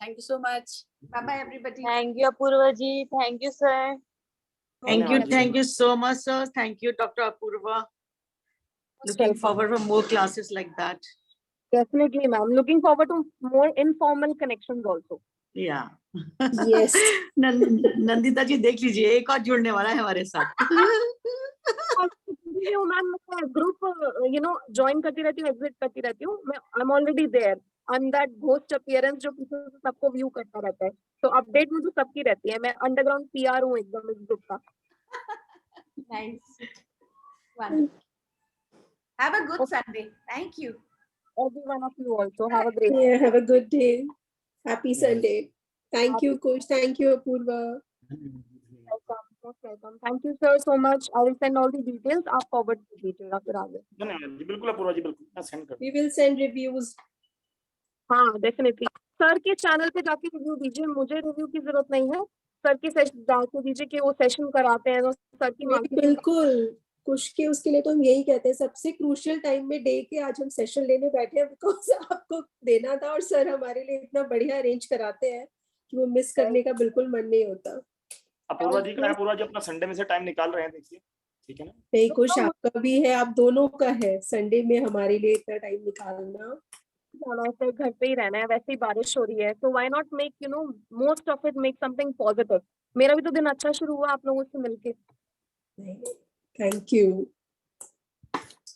[SPEAKER 3] thank you so much.
[SPEAKER 10] Bye bye everybody.
[SPEAKER 4] Thank you Apoorva ji, thank you sir.
[SPEAKER 5] Thank you so much, sir. Thank you, Dr. Apurva. Looking forward for more classes like that.
[SPEAKER 7] Definitely, ma'am. Looking forward to more informal connections also.
[SPEAKER 5] Yeah.
[SPEAKER 6] Yes.
[SPEAKER 5] Nandita ji देख लीजिए, एक और जुड़ने वाला है हमारे साथ।
[SPEAKER 7] Ma'am group join करती रहती हूँ, एग्जिट करती रहती हूँ मैं। I am already there, I am that ghost appearance जो पीछे से सबको व्यू करता रहता है। तो अपडेट मुझे सबकी रहती है। मैं अंडरग्राउंड पीआर हूँ एकदम इस ग्रुप का।
[SPEAKER 10] Nice, wonderful. Have a good Sunday. Thank you.
[SPEAKER 7] Every one of you also have a great day.
[SPEAKER 6] Yeah, have a good day. Happy Sunday. Thank you, Coach. Thank you, Apurva.
[SPEAKER 7] Welcome. Thank you, sir, so much. I will send all the details. आप forward कर दीजिएगा फिर आगे।
[SPEAKER 2] धन्यवाद जी, बिल्कुल अपूर्वा जी, बिल्कुल मैं send कर।
[SPEAKER 6] We will send reviews.
[SPEAKER 7] हाँ डेफिनेटली। सर के चैनल पे जाके रिव्यू दीजिए, मुझे रिव्यू की जरूरत नहीं है। सर के सेशन जाके दीजिए कि वो सेशन कराते हैं तो सर की
[SPEAKER 6] बिल्कुल कुछ के उसके लिए तो हम यही कहते हैं, सबसे क्रूशियल टाइम में डे के आज हम सेशन लेने बैठे हैं बिकॉज आपको देना था और सर हमारे लिए इतना बढ़िया अरेंज कराते हैं कि वो मिस करने का बिल्कुल मन नहीं होता।
[SPEAKER 2] अपूर्वा जी का, अपूर्वा जी अपना संडे में से टाइम निकाल रहे हैं, देखिए ठीक है ना।
[SPEAKER 6] नहीं कुछ आपका भी है, आप दोनों का है संडे में हमारे लिए इतना टाइम निकालना।
[SPEAKER 7] सर घर पे ही रहना है, वैसे ही बारिश हो रही है तो why not make most of it, make something positive. मेरा भी तो दिन अच्छा शुरू हुआ आप लोगों से मिलके।
[SPEAKER 6] Thank you,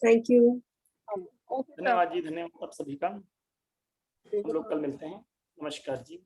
[SPEAKER 6] thank you.
[SPEAKER 2] धन्यवाद जी, धन्यवाद आप सभी का। हम लोग कल मिलते हैं। नमस्कार जी।